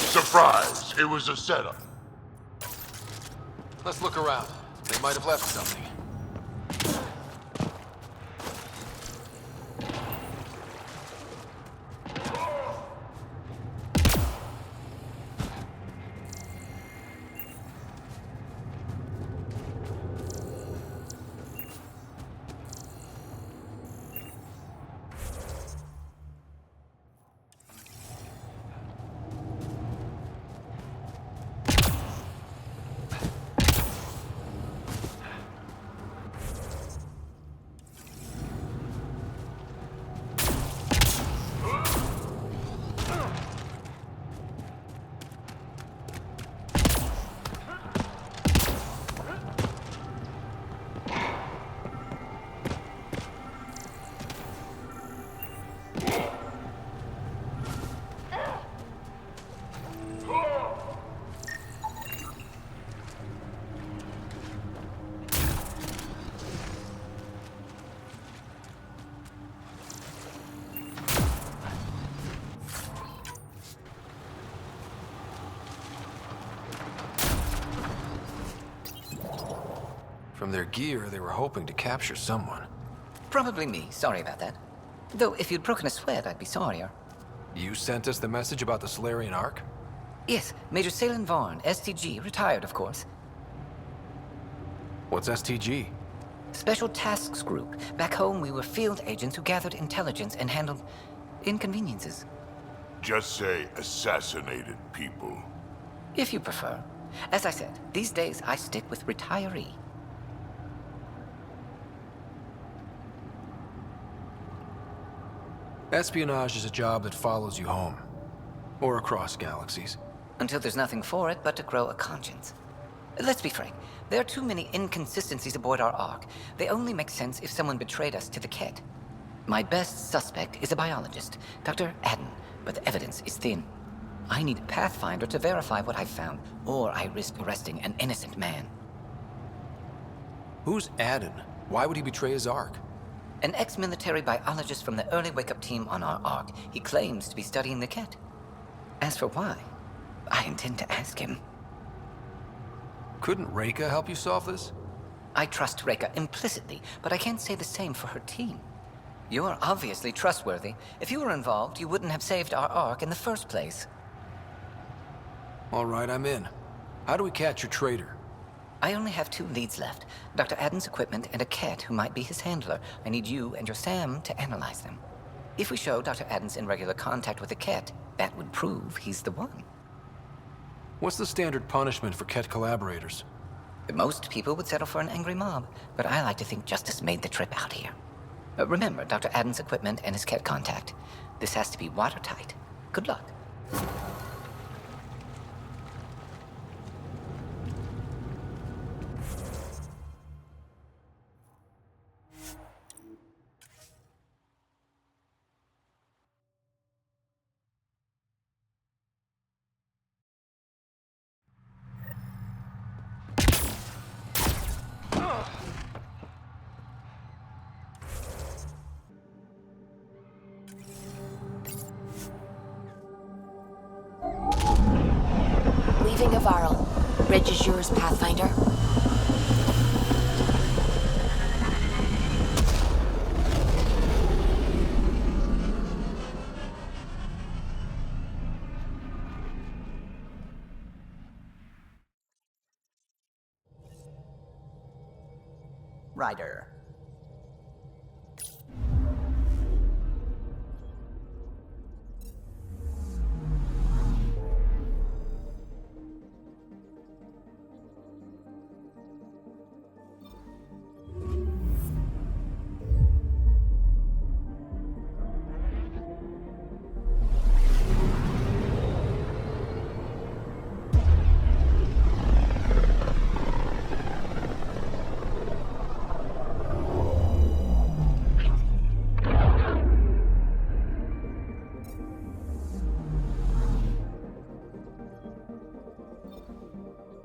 Surprise! It was a setup. Let's look around. They might have left something. From their gear, they were hoping to capture someone. Probably me. Sorry about that. Though, if you'd broken a sweat, I'd be sorrier. You sent us the message about the Solarian Ark? Yes, Major Saelen Vaughn, STG, retired, of course. What's STG? Special Tasks Group. Back home, we were field agents who gathered intelligence and handled inconveniences. Just say assassinated people. If you prefer. As I said, these days I stick with retiree. Espionage is a job that follows you home. Or across galaxies. Until there's nothing for it but to grow a conscience. Let's be frank, there are too many inconsistencies aboard our Ark. They only make sense if someone betrayed us to the Ket. My best suspect is a biologist, Dr. Aden, but the evidence is thin. I need a Pathfinder to verify what I've found, or I risk arresting an innocent man. Who's Aden? Why would he betray his Ark? An ex-military biologist from the early wake-up team on our Ark. He claims to be studying the Ket. As for why, I intend to ask him. Couldn't Reka help you solve this? I trust Reka implicitly, but I can't say the same for her team. You're obviously trustworthy. If you were involved, you wouldn't have saved our Ark in the first place. All right, I'm in. How do we catch your traitor? I only have 2 leads left. Dr. Aden's equipment and a Ket who might be his handler. I need you and your Sam to analyze them. If we show Dr. Aden's in regular contact with the Ket, that would prove he's the one. What's the standard punishment for Ket collaborators? Most people would settle for an angry mob, but I like to think justice made the trip out here. Remember Dr. Aden's equipment and his Ket contact. This has to be watertight. Good luck. Leaving Havarl. Ridge is yours, Pathfinder. Ryder.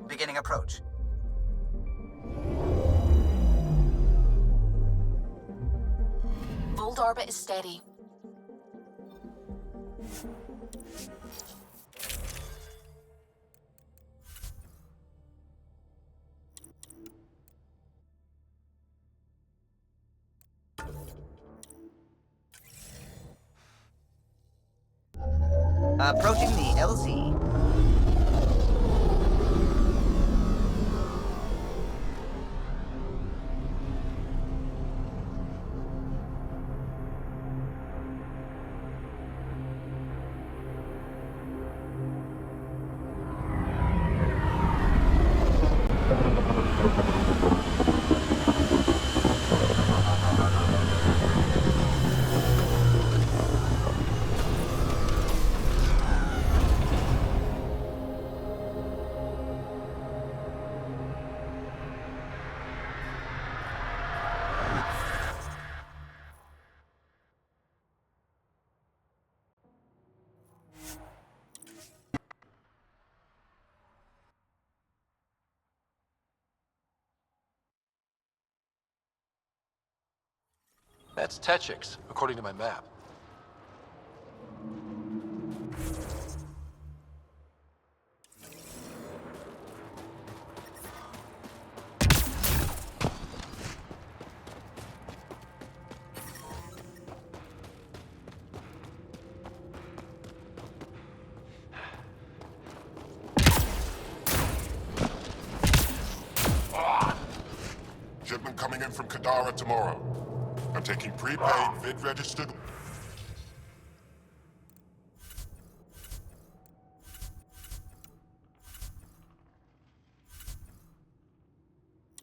Beginning approach. Voeld orbit is steady. Approaching the LZ. That's Techix, according to my map. Shipment coming in from Kadara tomorrow. I'm taking prepaid, vid-registered...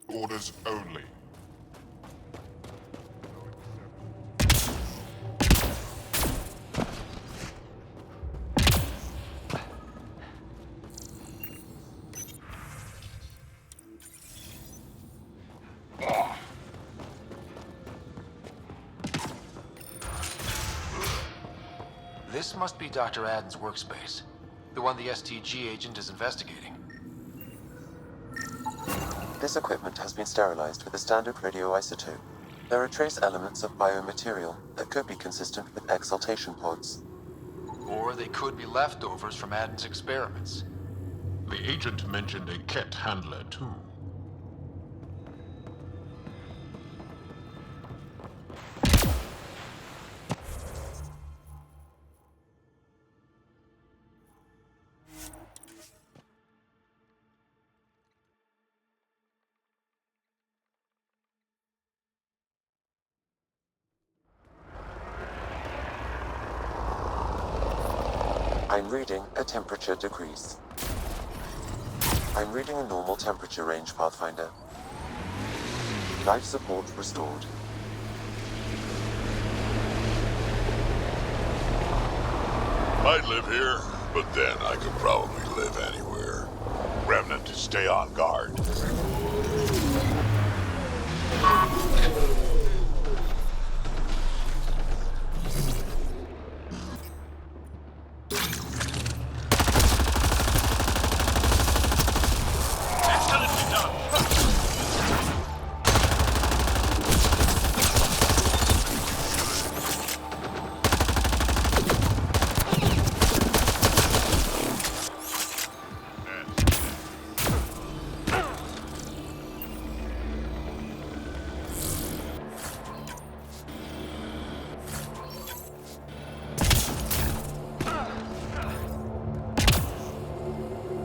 orders only. This must be Dr. Aden's workspace. The one the STG agent is investigating. This equipment has been sterilized with a standard radioisotope. There are trace elements of biomaterial that could be consistent with exaltation pods. Or they could be leftovers from Aden's experiments. The agent mentioned a Ket handler, too. I'm reading a temperature decrease. I'm reading a normal temperature range, Pathfinder. Life support restored. I'd live here, but then I could probably live anywhere. Remnant, stay on guard.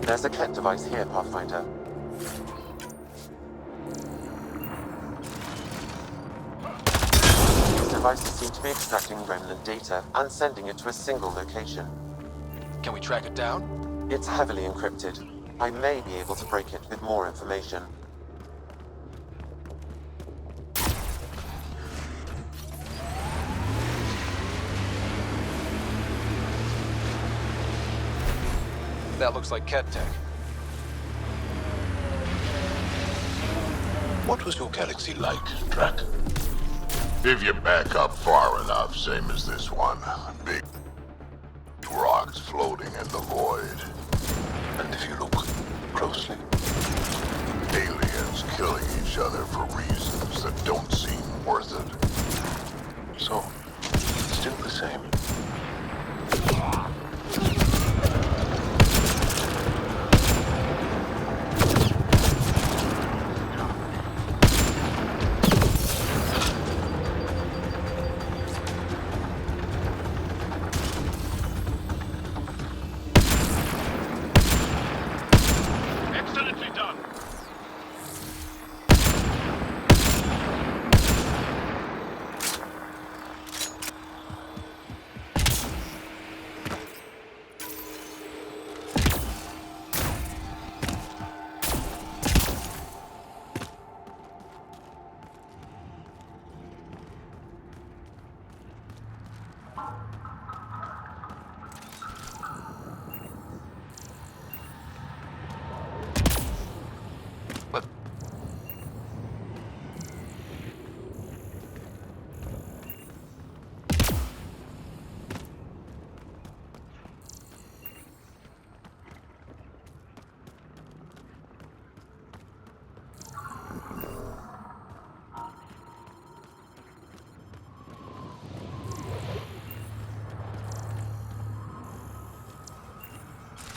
There's a Ket device here, Pathfinder. These devices seem to be extracting Remnant data and sending it to a single location. Can we track it down? It's heavily encrypted. I may be able to break it with more information. That looks like Ket tech. What was your galaxy like, Drac? If you back up far enough, same as this one. Big rocks floating in the void. And if you look closely, aliens killing each other for reasons that don't seem worth it. So, still the same.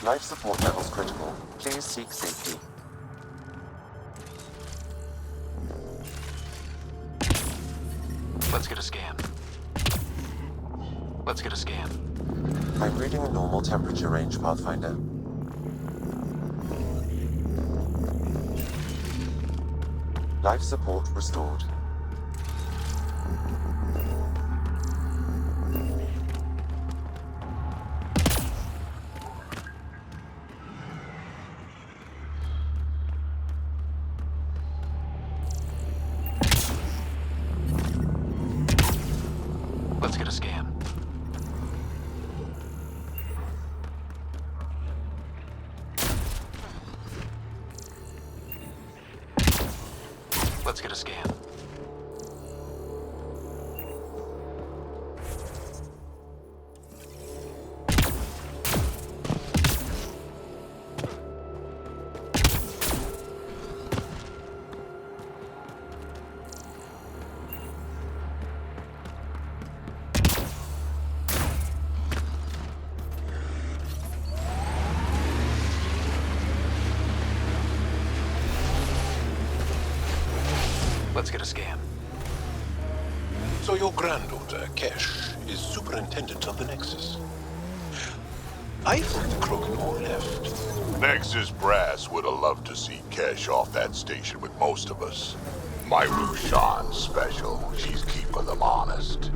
Life support levels critical. Please seek safety. Let's get a scan. Let's get a scan. I'm reading a normal temperature range, Pathfinder. Life support restored. Let's get a scan. Let's get a scan. Let's get a scan. So your granddaughter, Kesh, is superintendent of the Nexus. I thought the Crokinor left. Nexus brass would have loved to see Kesh off that station with most of us. My Rushan's special. She's keeping them honest.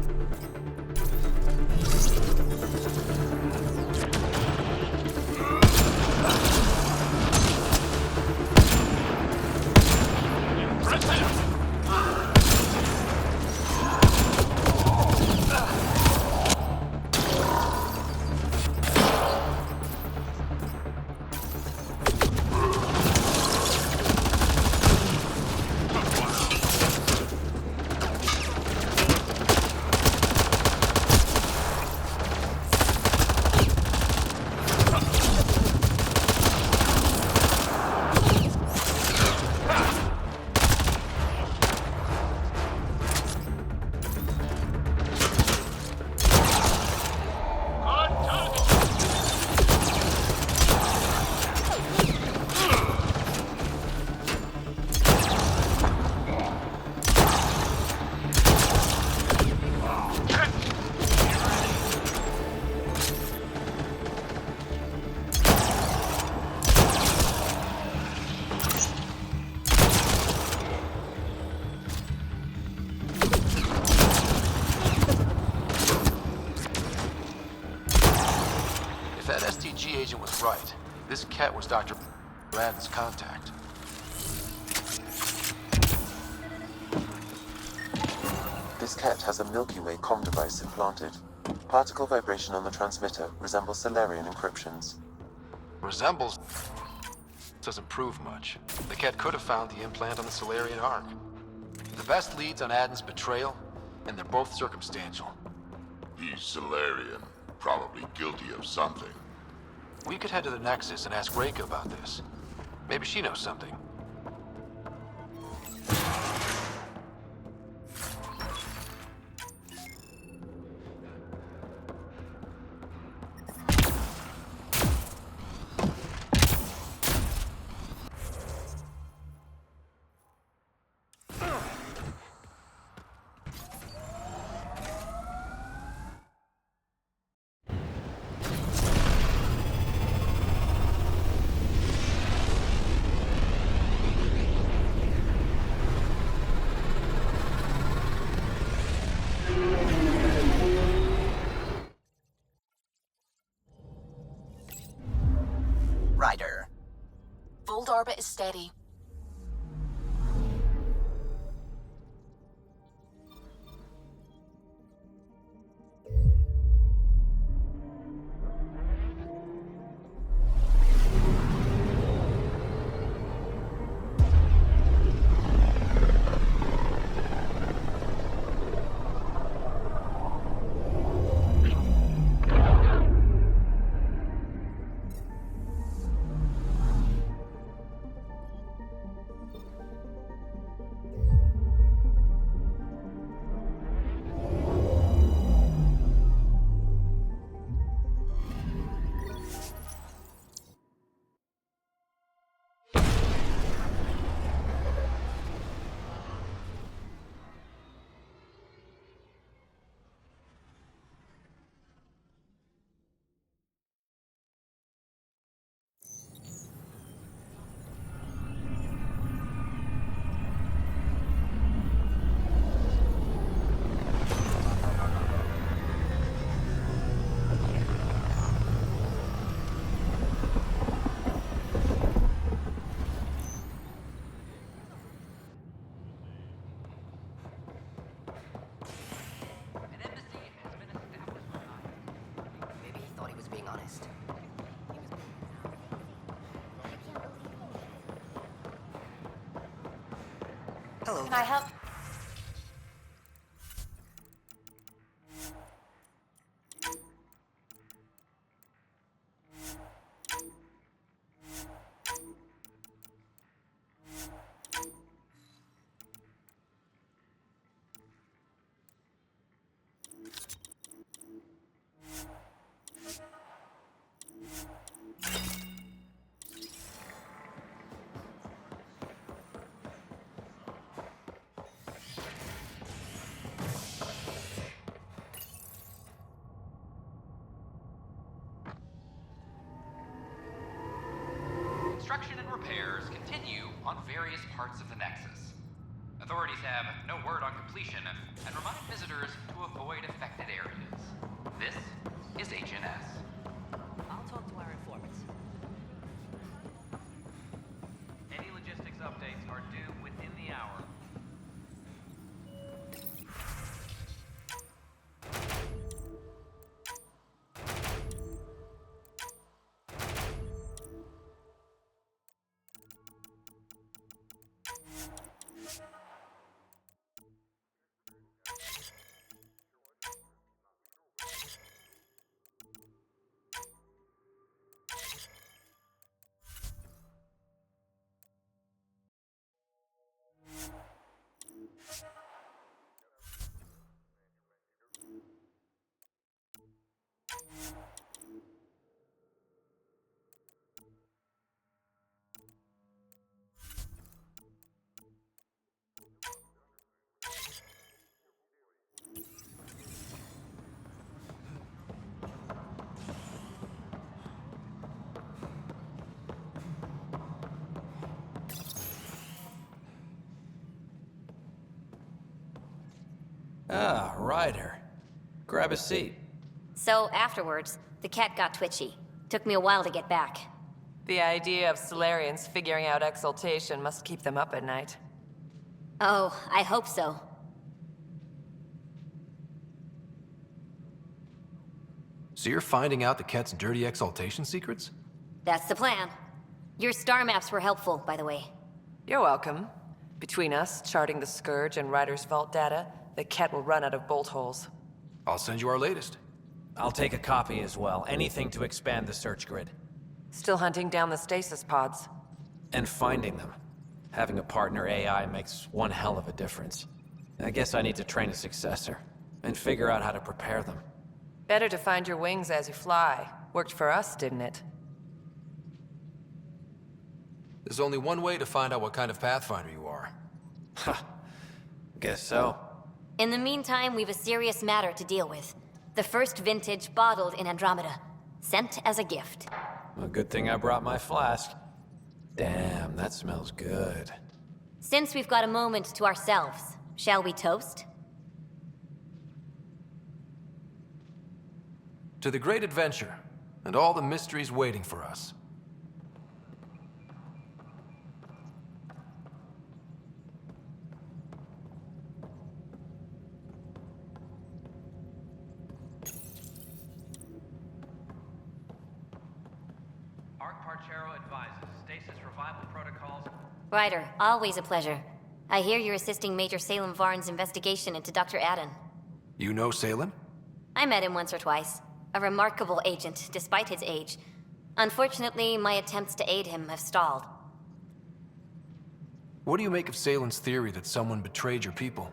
Agent was right. This cat was Dr. Aden's contact. This cat has a Milky Way comm device implanted. Particle vibration on the transmitter resembles Solarian encryptions. Resembles doesn't prove much. The cat could have found the implant on the Solarian Ark. The best leads on Aden's betrayal, and they're both circumstantial. He's Solarian, probably guilty of something. We could head to the Nexus and ask Reka about this. Maybe she knows something. Voeld orbit is steady. Hello. Can I help? Construction and repairs continue on various parts of the Nexus. Authorities have no word on completion and remind visitors to avoid affected areas. This is HNS. I'll talk to our informants. Any logistics updates are due within the hour. Ah, Ryder. Grab a seat. So afterwards, the cat got twitchy. Took me a while to get back. The idea of Solarians figuring out exaltation must keep them up at night. Oh, I hope so. So you're finding out the cat's dirty exaltation secrets? That's the plan. Your star maps were helpful, by the way. You're welcome. Between us, charting the Scourge and Ryder's vault data, the cat will run out of bolt holes. I'll send you our latest. I'll take a copy as well. Anything to expand the search grid. Still hunting down the stasis pods. And finding them. Having a partner AI makes one hell of a difference. I guess I need to train a successor, and figure out how to prepare them. Better to find your wings as you fly. Worked for us, didn't it? There's only one way to find out what kind of Pathfinder you are. Ha. Guess so. In the meantime, we've a serious matter to deal with. The first vintage bottled in Andromeda. Sent as a gift. A good thing I brought my flask. Damn, that smells good. Since we've got a moment to ourselves, shall we toast? To the great adventure, and all the mysteries waiting for us. Ryder, always a pleasure. I hear you're assisting Major Saelen Varn's investigation into Dr. Aden. You know Saelen? I met him once or twice. A remarkable agent, despite his age. Unfortunately, my attempts to aid him have stalled. What do you make of Saelen's theory that someone betrayed your people?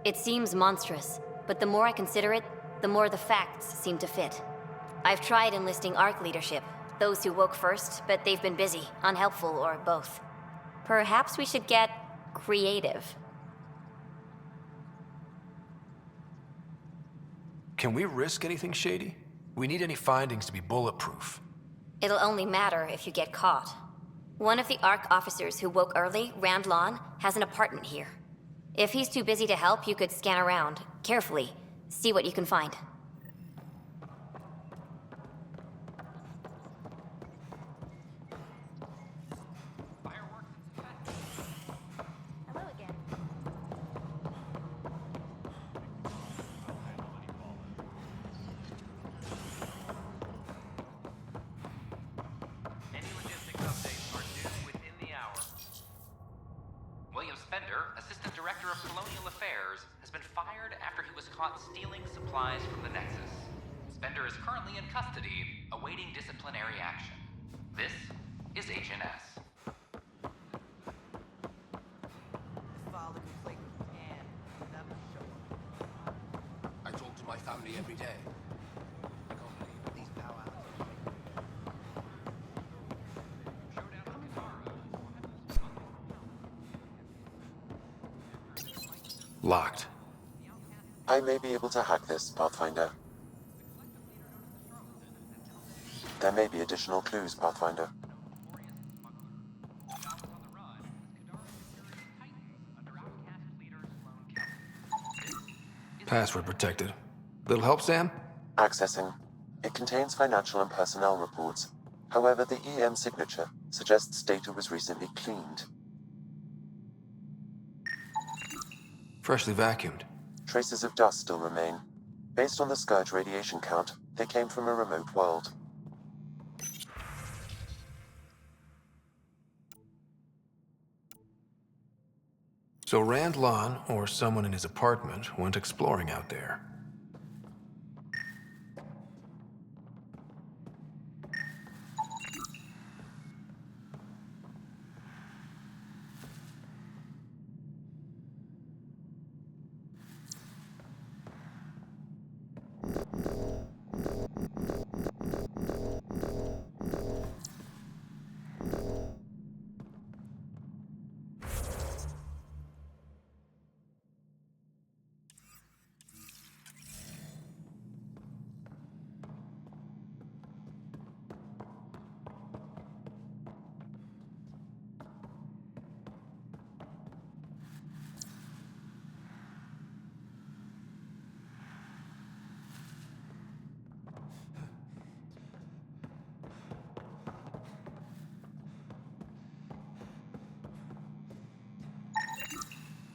It seems monstrous, but the more I consider it, the more the facts seem to fit. I've tried enlisting ARC leadership, those who woke first, but they've been busy, unhelpful, or both. Perhaps we should get creative. Can we risk anything shady? We need any findings to be bulletproof. It'll only matter if you get caught. One of the ARC officers who woke early, Randlon, has an apartment here. If he's too busy to help, you could scan around, carefully, see what you can find. William Spender Assistant Director of Colonial Affairs, has been fired after he was caught stealing supplies from the Nexus. Spender is currently in custody, awaiting disciplinary action. This is HNS. I talk to my family every day. I can't believe these powers. Locked. I may be able to hack this, Pathfinder. There may be additional clues, Pathfinder. Password protected. Little help, Sam? Accessing. It contains financial and personnel reports. However, the EM signature suggests data was recently cleaned. Freshly vacuumed. Traces of dust still remain. Based on the Scourge radiation count, they came from a remote world. So Rand Lon, or someone in his apartment, went exploring out there.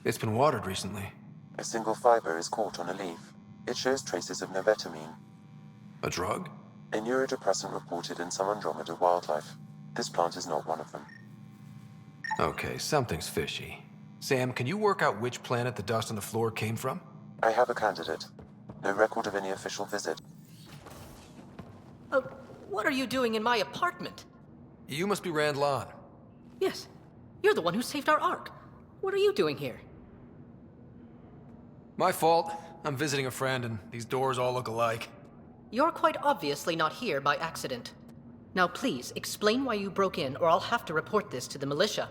It's been watered recently. A single fiber is caught on a leaf. It shows traces of novetamine. A drug? A neurodepressant reported in some Andromeda wildlife. This plant is not one of them. Okay, something's fishy. Sam, can you work out which planet the dust on the floor came from? I have a candidate. No record of any official visit. What are you doing in my apartment? You must be Rand Lon. Yes. You're the one who saved our Ark. What are you doing here? My fault. I'm visiting a friend, and these doors all look alike. You're quite obviously not here by accident. Now please, explain why you broke in, or I'll have to report this to the militia.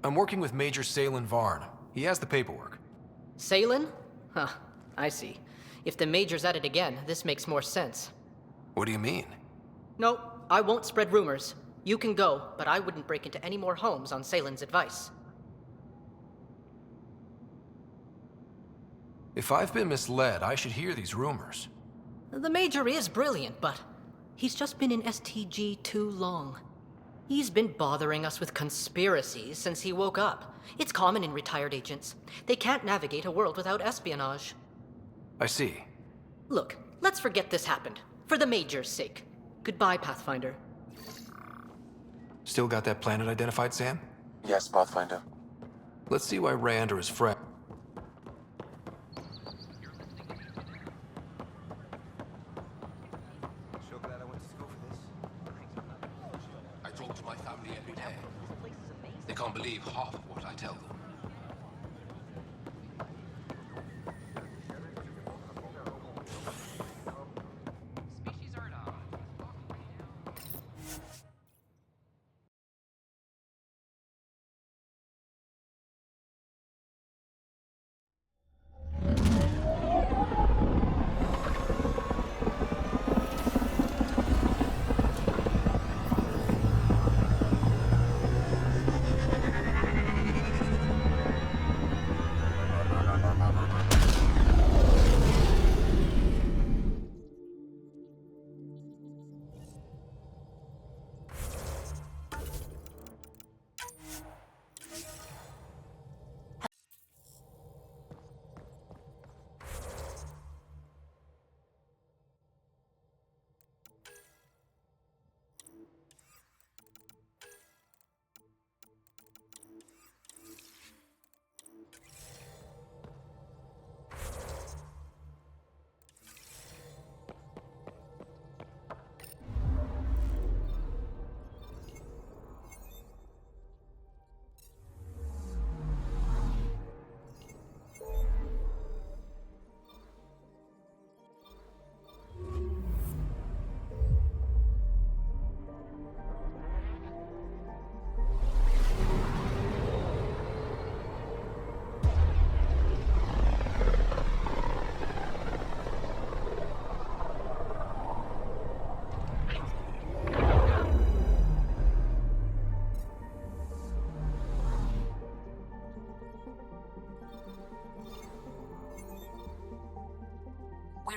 I'm working with Major Saelen Varn. He has the paperwork. Saelen? Huh, I see. If the Major's at it again, this makes more sense. What do you mean? No, I won't spread rumors. You can go, but I wouldn't break into any more homes on Saelen's advice. If I've been misled, I should hear these rumors. The Major is brilliant, but he's just been in STG too long. He's been bothering us with conspiracies since he woke up. It's common in retired agents. They can't navigate a world without espionage. I see. Look, let's forget this happened. For the Major's sake. Goodbye, Pathfinder. Still got that planet identified, Sam? Yes, Pathfinder. Let's see why Rand or his friend... I talk to my family every day. They can't believe half of what I tell them.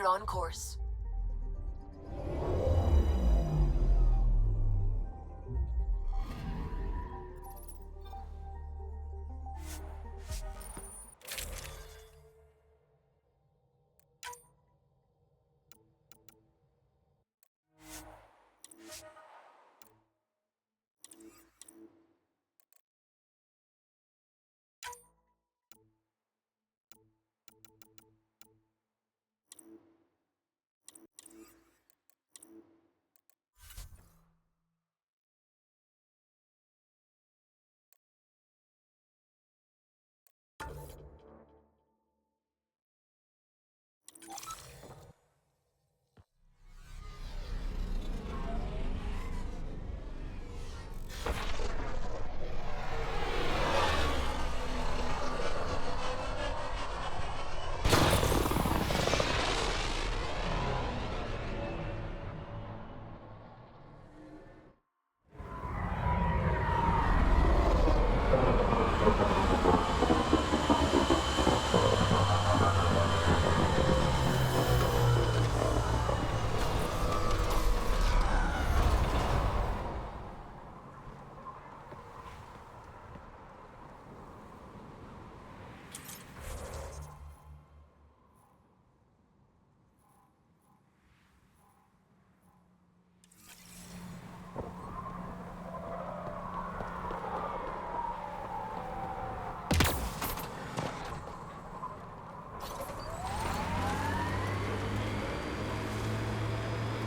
We're on course.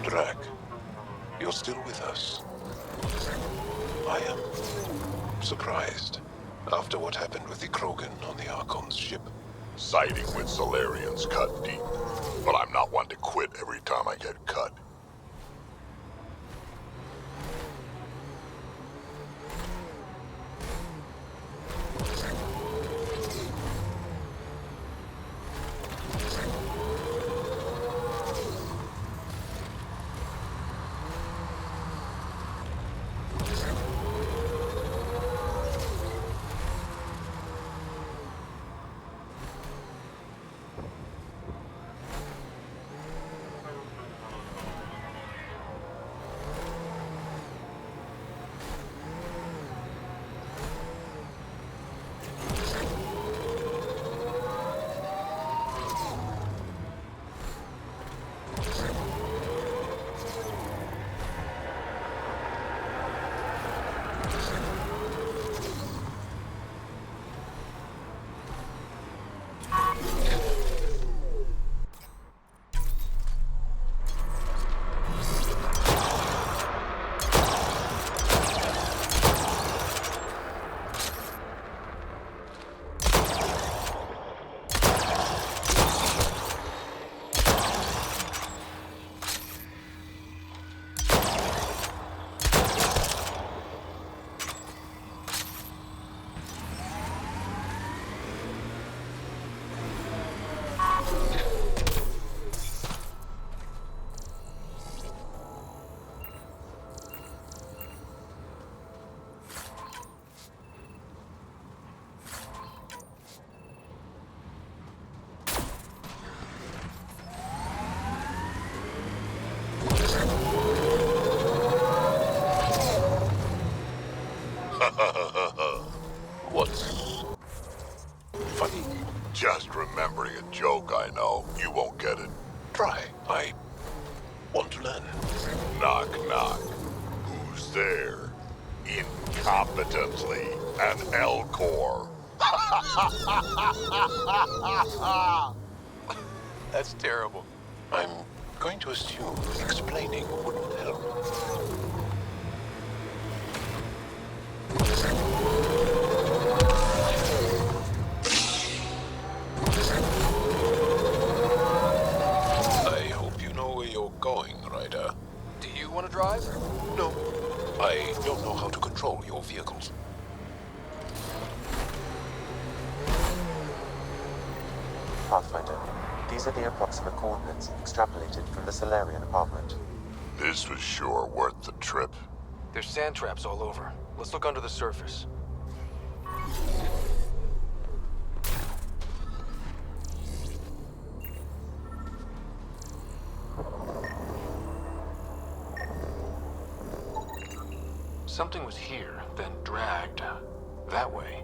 Drac, you're still with us. I am surprised after what happened with the Krogan on the Archon's ship. Siding with Solarians cut deep, but I'm not one to quit every time I get cut. What's funny? Just remembering a joke, I know. You won't get it. Try. I want to learn. Knock, knock. Who's there? Incompetently, an Elcor. That's terrible. I'm going to assume explaining wouldn't help. I hope you know where you're going, Ryder. Do you want to drive? No. I don't know how to control your vehicles. Pathfinder, these are the approximate coordinates extrapolated from the Solarian apartment. This was sure worth the trip. There's sand traps all over. Let's look under the surface. Something was here, then dragged that way.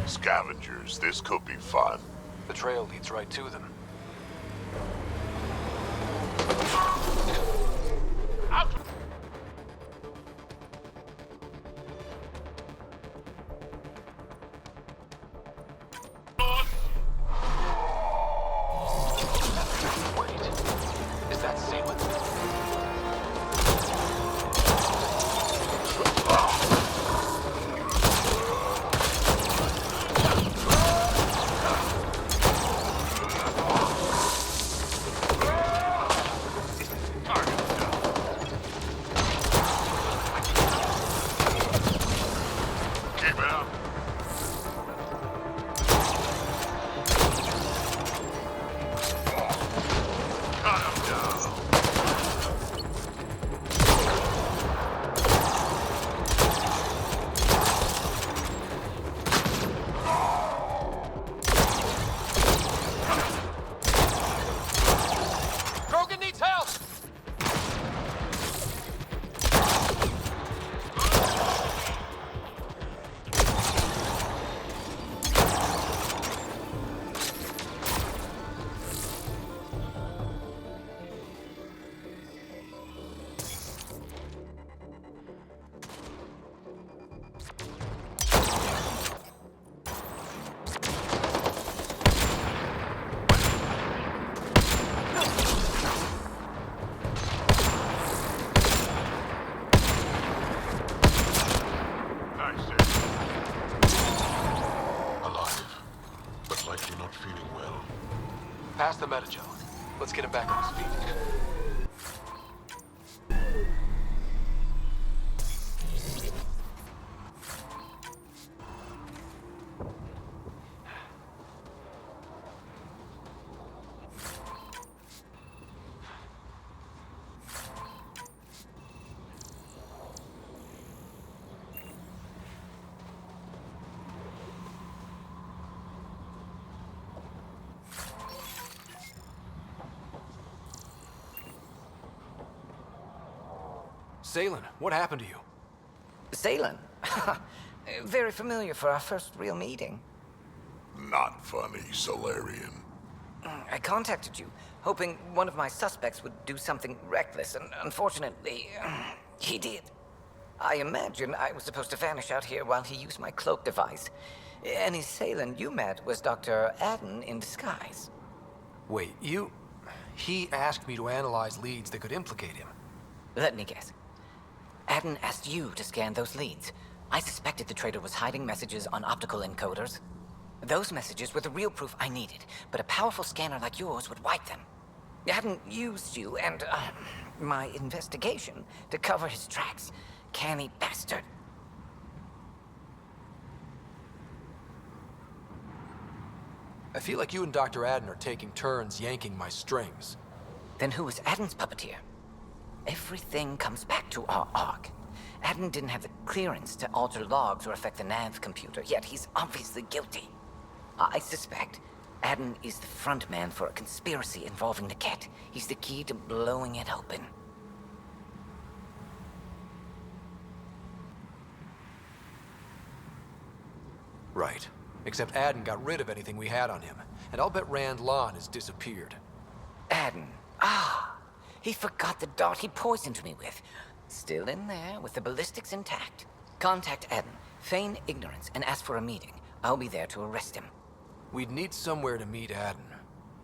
Scavengers, this could be fun. The trail leads right to them. Wait, is that Saelen? Past the Metagelon. Let's get him back on his feet. Saelen, what happened to you? Saelen? Very familiar for our first real meeting. Not funny, Solarian. I contacted you, hoping one of my suspects would do something reckless, and unfortunately, he did. I imagine I was supposed to vanish out here while he used my cloak device. Any Saelen you met was Dr. Aden in disguise. Wait, he asked me to analyze leads that could implicate him. Let me guess. Aden asked you to scan those leads. I suspected the traitor was hiding messages on optical encoders. Those messages were the real proof I needed, but a powerful scanner like yours would wipe them. Aden used you and, my investigation to cover his tracks. Canny bastard. I feel like you and Dr. Aden are taking turns yanking my strings. Then who was Aden's puppeteer? Everything comes back to our arc. Aden didn't have the clearance to alter logs or affect the nav computer, yet he's obviously guilty. I suspect Aden is the front man for a conspiracy involving the Ket. He's the key to blowing it open. Right. Except Aden got rid of anything we had on him. And I'll bet Rand Lan has disappeared. Aden. He forgot the dart he poisoned me with. Still in there, with the ballistics intact. Contact Aden, feign ignorance, and ask for a meeting. I'll be there to arrest him. We'd need somewhere to meet Aden.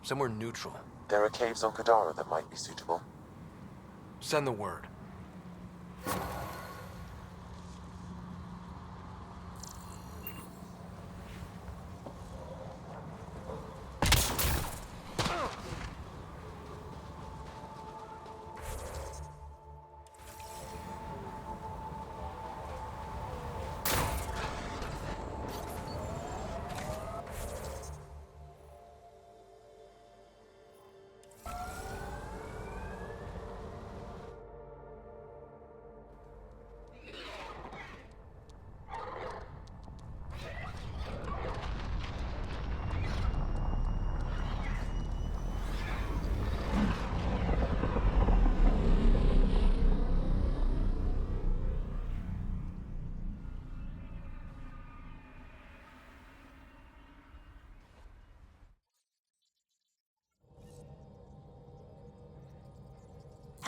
Somewhere neutral. There are caves on Kadara that might be suitable. Send the word.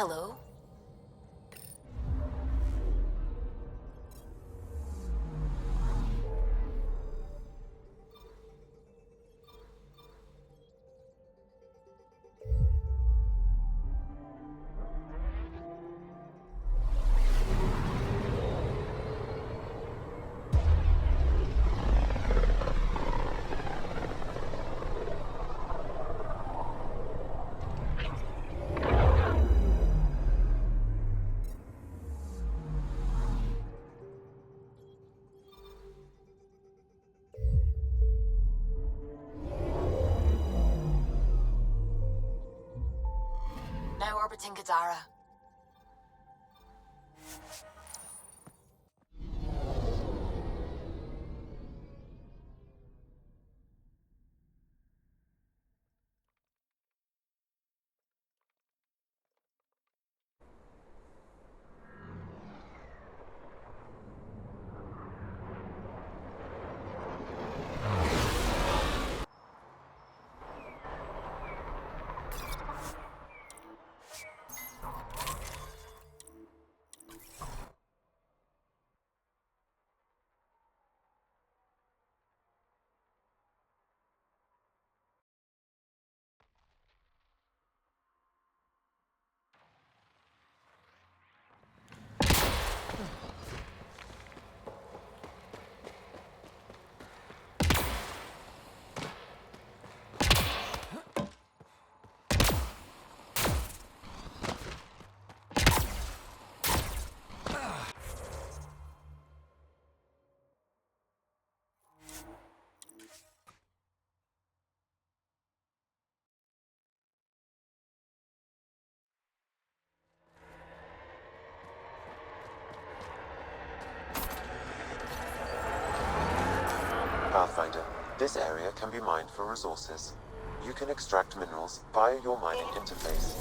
Hello? Now orbiting Kadara. Pathfinder, this area can be mined for resources. You can extract minerals via your mining interface.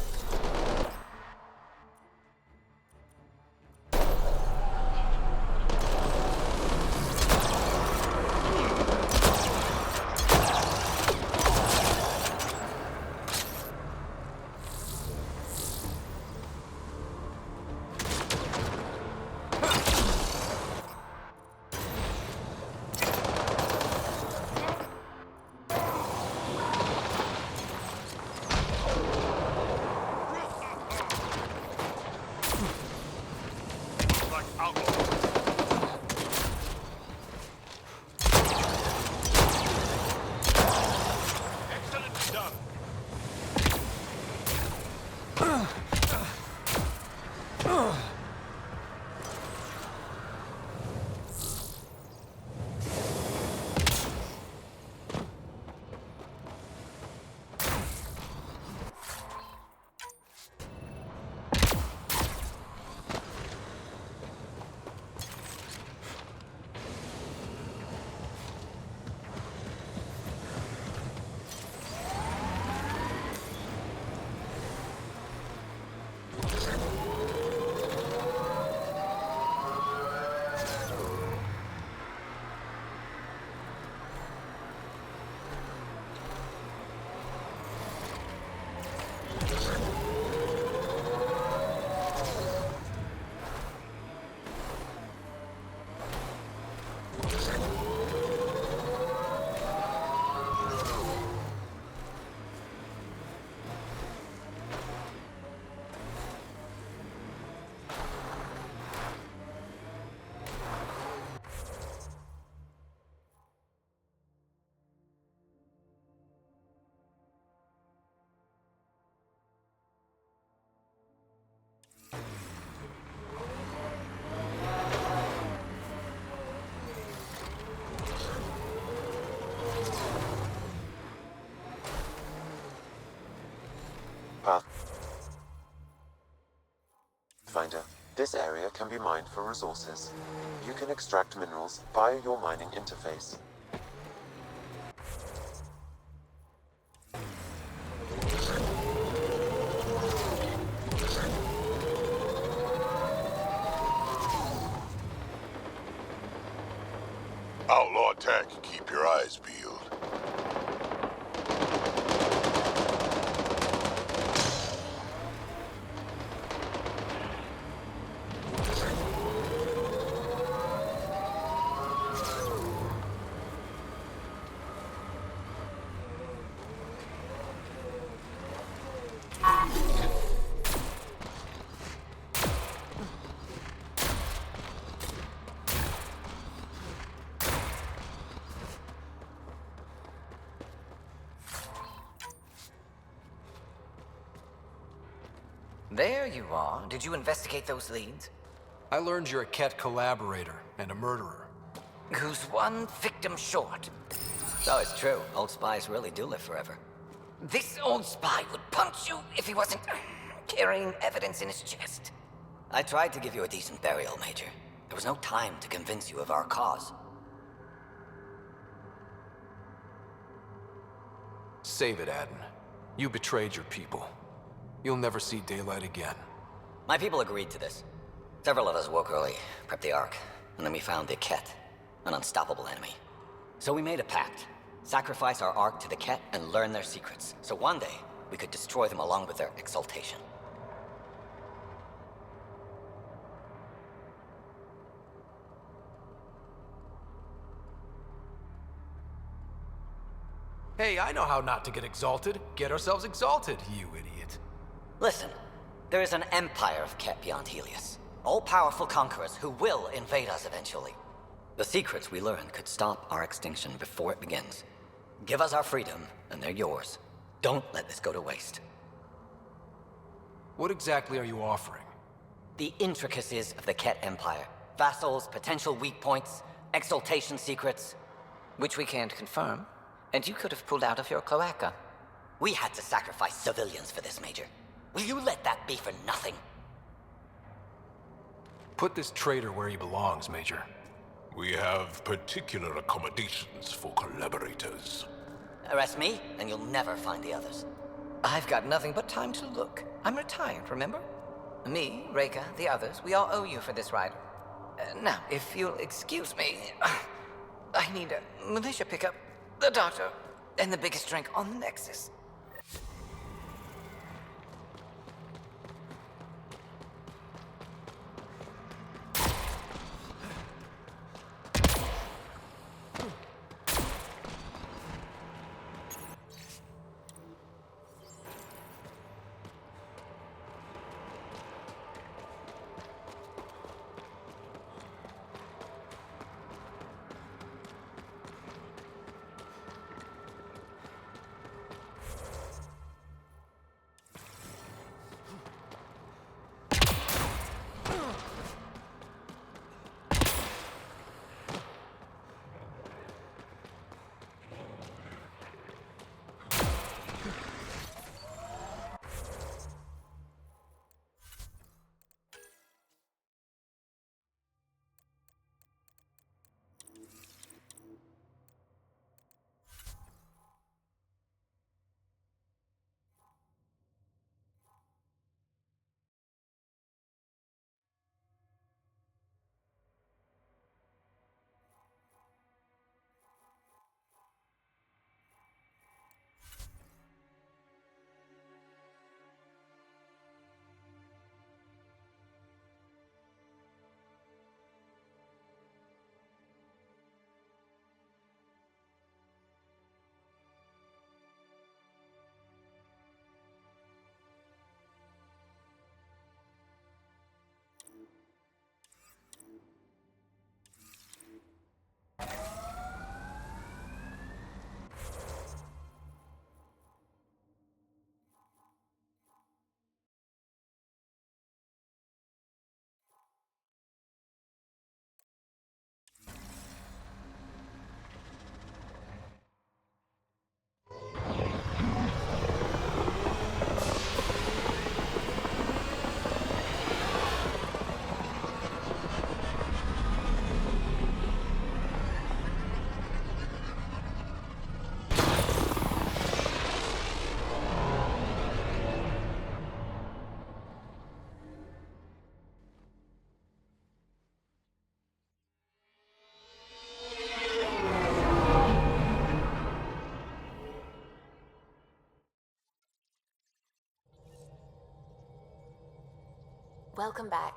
Pathfinder, this area can be mined for resources. You can extract minerals via your mining interface. Outlaw tech, keep your eyes peeled. There you are. Did you investigate those leads? I learned you're a Ket collaborator and a murderer. Who's one victim short? So it's true. Old spies really do live forever. This old spy would punch you if he wasn't carrying evidence in his chest. I tried to give you a decent burial, Major. There was no time to convince you of our cause. Save it, Aden. You betrayed your people. You'll never see daylight again. My people agreed to this. Several of us woke early, prepped the Ark, and then we found the Ket, an unstoppable enemy. So we made a pact. Sacrifice our Ark to the Ket and learn their secrets, so one day we could destroy them along with their exaltation. Hey, I know how not to get exalted. Get ourselves exalted, you idiot. Listen, there is an empire of Ket beyond Helios. All-powerful conquerors who will invade us eventually. The secrets we learn could stop our extinction before it begins. Give us our freedom, and they're yours. Don't let this go to waste. What exactly are you offering? The intricacies of the Ket Empire. Vassals, potential weak points, exaltation secrets. Which we can't confirm. And you could have pulled out of your cloaca. We had to sacrifice civilians for this, Major. Will you let that be for nothing? Put this traitor where he belongs, Major. We have particular accommodations for collaborators. Arrest me, and you'll never find the others. I've got nothing but time to look. I'm retired, remember? Me, Reka, the others, we all owe you for this ride. Now, if you'll excuse me, I need a militia pickup, the doctor, and the biggest drink on the Nexus. Welcome back.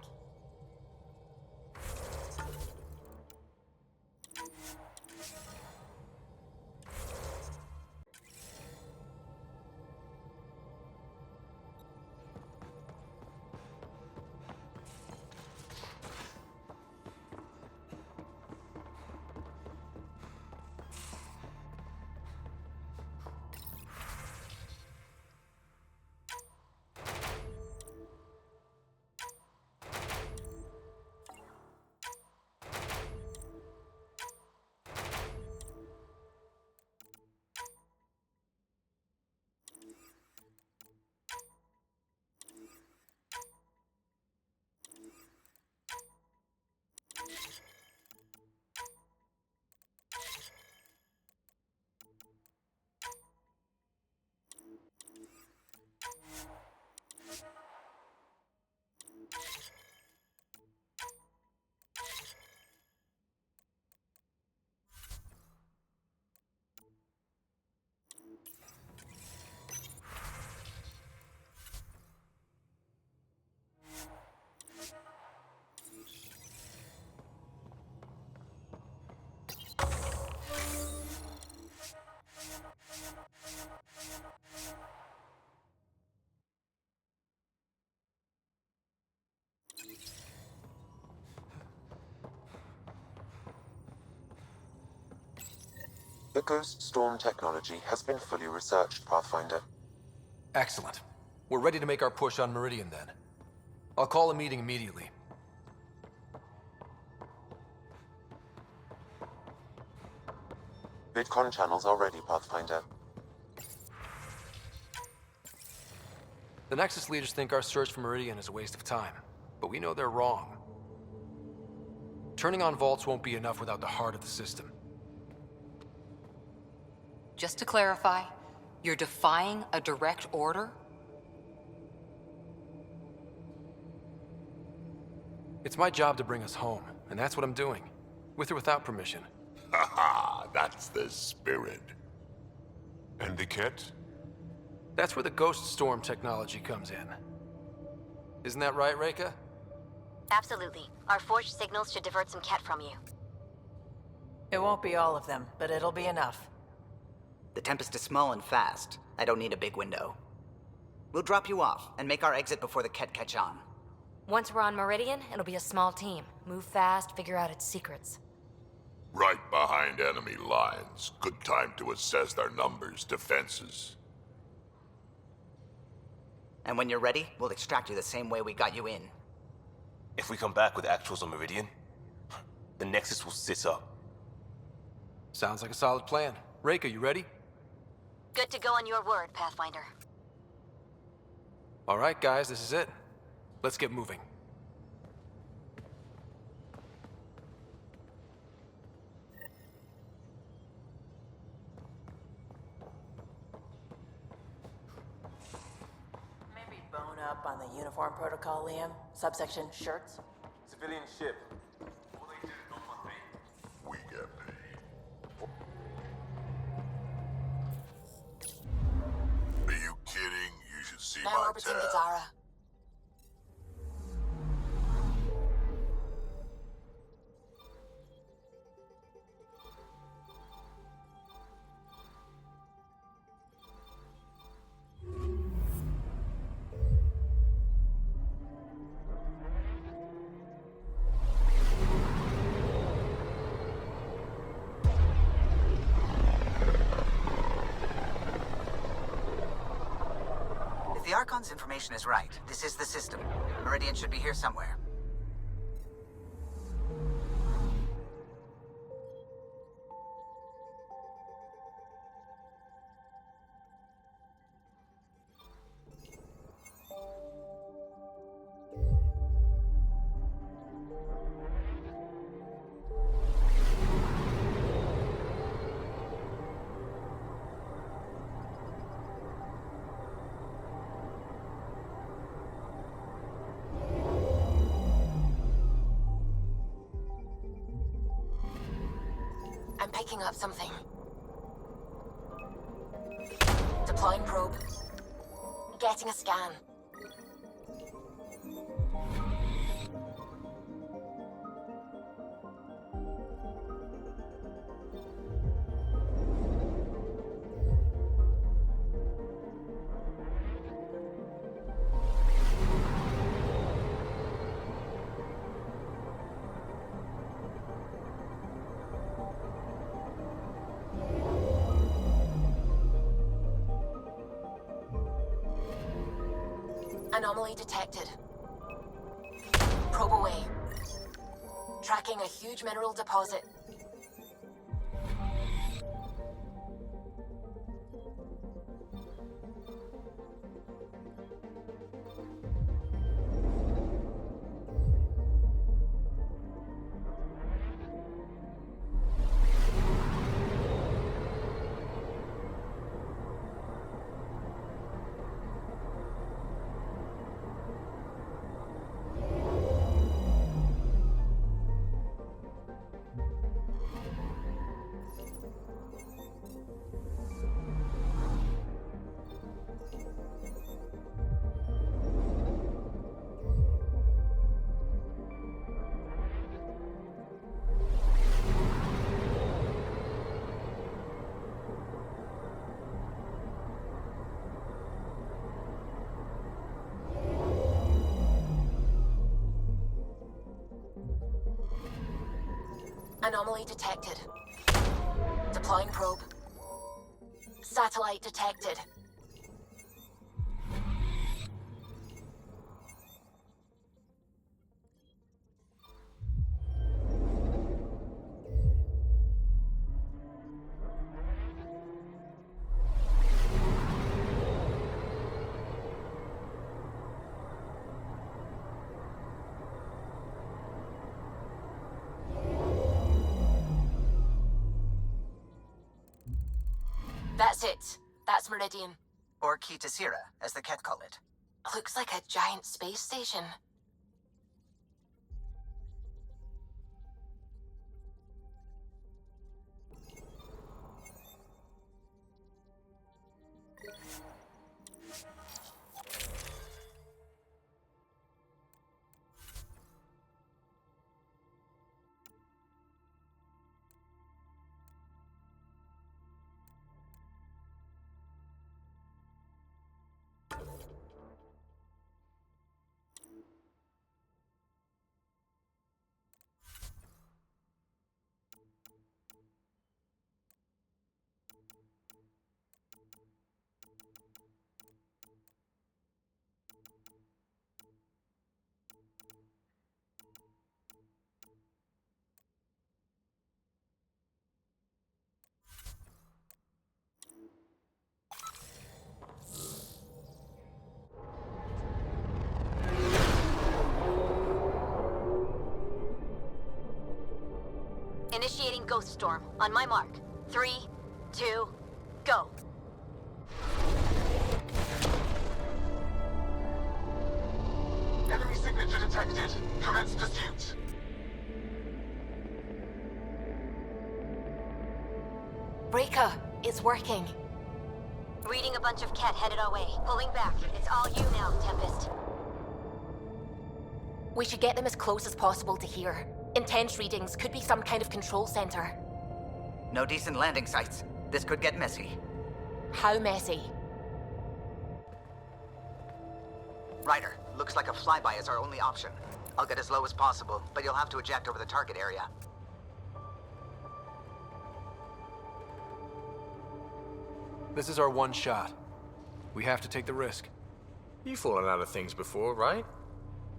The Ghost Storm technology has been fully researched, Pathfinder. Excellent. We're ready to make our push on Meridian then. I'll call a meeting immediately. VidCon channels are ready, Pathfinder. The Nexus leaders think our search for Meridian is a waste of time, but we know they're wrong. Turning on vaults won't be enough without the heart of the system. Just to clarify, you're defying a direct order? It's my job to bring us home, and that's what I'm doing. With or without permission. Haha, that's the spirit. And the cat? That's where the Ghost Storm technology comes in. Isn't that right, Reika? Absolutely. Our forged signals should divert some Ket from you. It won't be all of them, but it'll be enough. The Tempest is small and fast. I don't need a big window. We'll drop you off and make our exit before the Ket catch on. Once we're on Meridian, it'll be a small team. Move fast, figure out its secrets. Right behind enemy lines. Good time to assess their numbers, defenses. And when you're ready, we'll extract you the same way we got you in. If we come back with actuals on Meridian, the Nexus will sit up. Sounds like a solid plan. Reika, you ready? Good to go on your word, Pathfinder. All right, guys, this is it. Let's get moving. Maybe bone up on the uniform protocol, Liam. Subsection shirts. Civilian ship. We get paid. Are you kidding? You should see Now my orbiting tab. Kadara. If the Archon's information is right, this is the system. Meridian should be here somewhere. I'm picking up something. Deploying probe. Getting a scan. Anomaly detected. Probe away. Tracking a huge mineral deposit. Anomaly detected. Deploying probe. Satellite detected. That's it. That's Meridian. Or Khi Tasira, as the Ket call it. Looks like a giant space station. Initiating Ghost Storm. On my mark. 3, 2, go. Enemy signature detected. Commence pursuit. Breaker, it's working. Reading a bunch of Ket headed our way. Pulling back. It's all you now, Tempest. We should get them as close as possible to here. Intense readings could be some kind of control center. No decent landing sites. This could get messy. How messy? Ryder, looks like a flyby is our only option. I'll get as low as possible, but you'll have to eject over the target area. This is our one shot. We have to take the risk. You've fallen out of things before, right?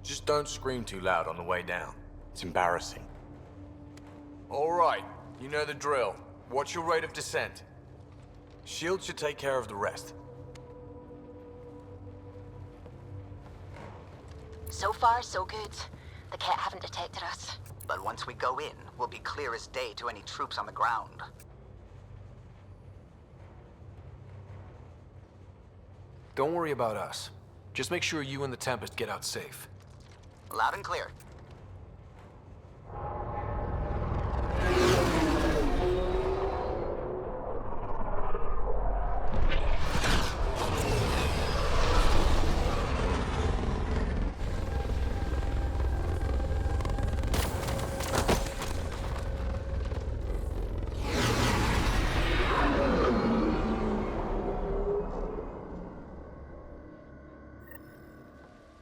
Just don't scream too loud on the way down. It's embarrassing. All right, you know the drill. What's your rate of descent? Shield should take care of the rest. So far, so good. The Ket haven't detected us. But once we go in, we'll be clear as day to any troops on the ground. Don't worry about us. Just make sure you and the Tempest get out safe. Loud and clear.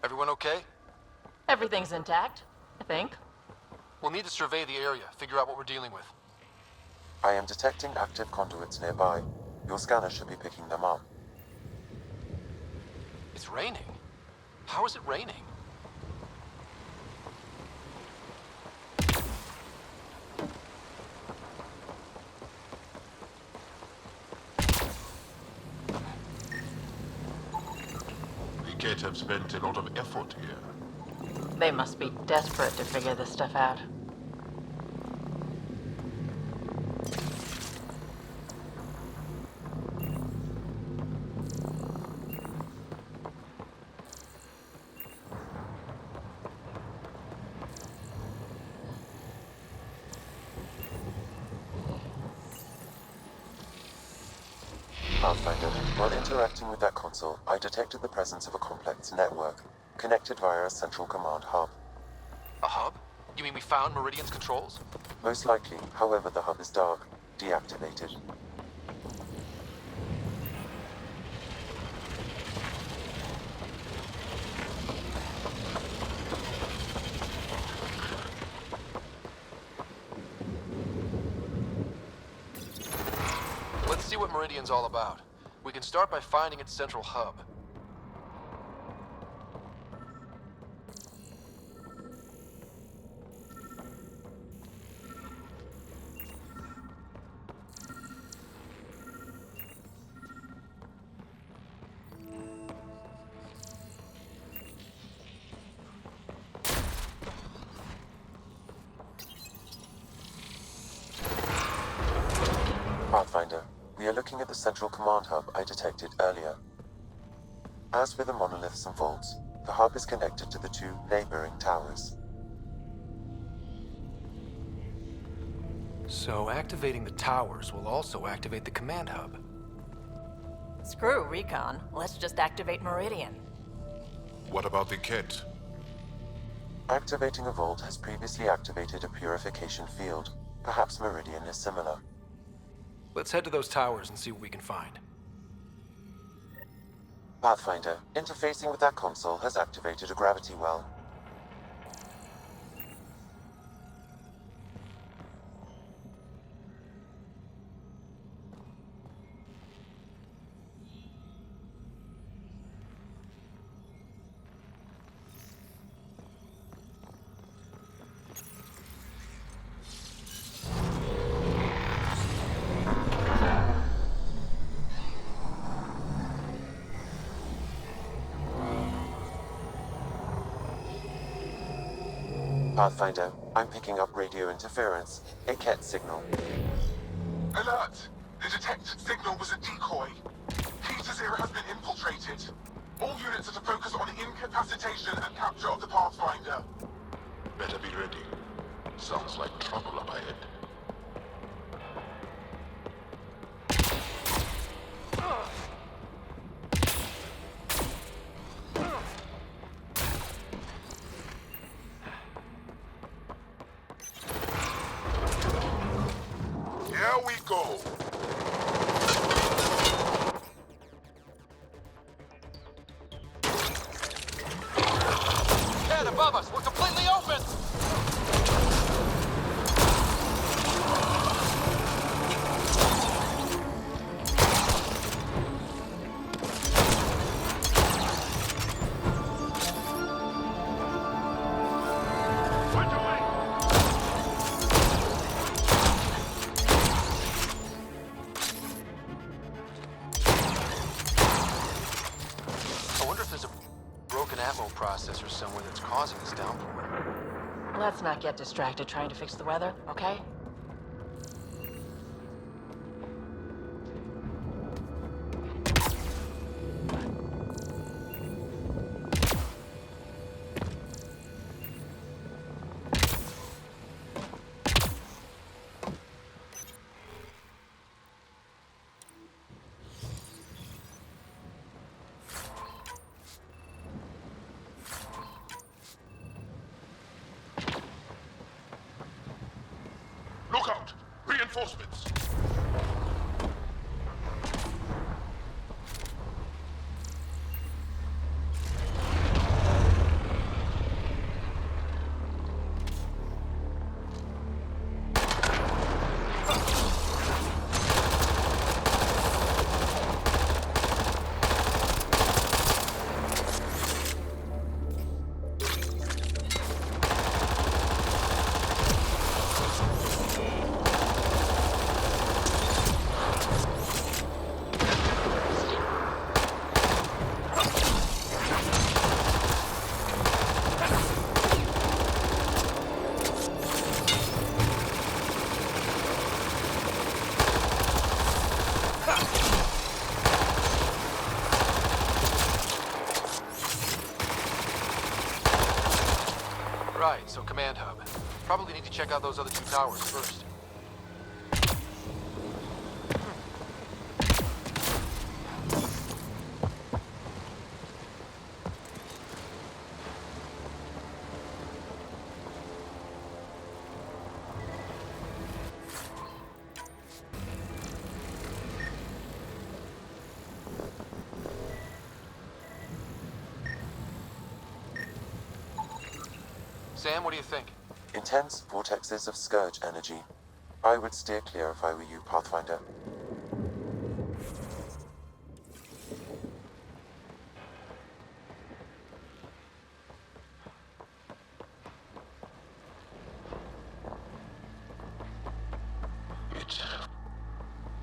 Everyone okay? Everything's intact, I think. We'll need to survey the area, figure out what we're dealing with. I am detecting active conduits nearby. Your scanner should be picking them up. It's raining. How is it raining? The Ket have spent a lot of effort here. They must be desperate to figure this stuff out. Pathfinder, while interacting with that console, I detected the presence of a complex network, connected via a central command hub. A hub? You mean we found Meridian's controls? Most likely, however, the hub is dark, deactivated. what Meridian's all about. We can start by finding its central hub. Pathfinder, we are looking at the central command hub I detected earlier. As with the monoliths and vaults, the hub is connected to the two neighboring towers. So activating the towers will also activate the command hub. Screw recon. Let's just activate Meridian. What about the kit? Activating a vault has previously activated a purification field. Perhaps Meridian is similar. Let's head to those towers and see what we can find. Pathfinder, interfacing with that console has activated a gravity well. Pathfinder, I'm picking up radio interference. A Ket signal. Alert! The detected signal was a decoy. Khi Tasira has been infiltrated. All units are to focus on incapacitation and capture of the Pathfinder. Better be ready. Sounds like trouble up ahead. Here we go. Ken, above us! We're completely open! Processor somewhere that's causing this downpour. Let's not get distracted trying to fix the weather, okay? Look out! Reinforcements! Right, so command hub. Probably need to check out those other two towers first. Sam, what do you think? Intense vortexes of scourge energy. I would steer clear if I were you, Pathfinder.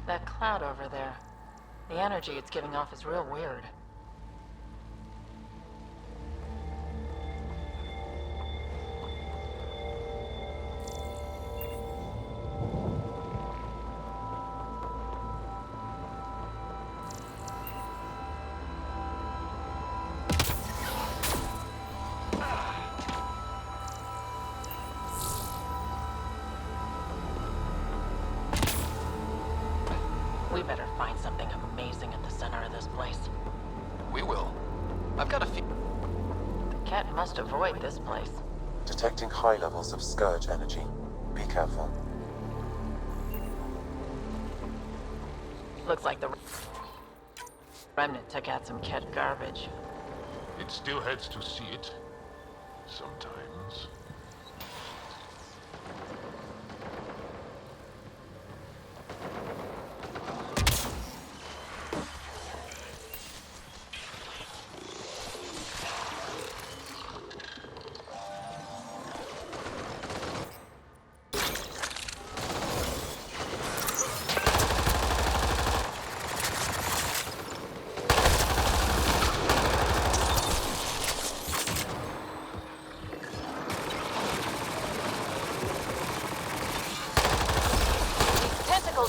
That cloud over there. The energy it's giving off is real weird. We better find something amazing at the center of this place. We will. I've got a few. The cat must avoid this place. Detecting high levels of Scourge energy. Be careful. Looks like the Remnant took out some cat garbage. It still heads to see it. Sometimes.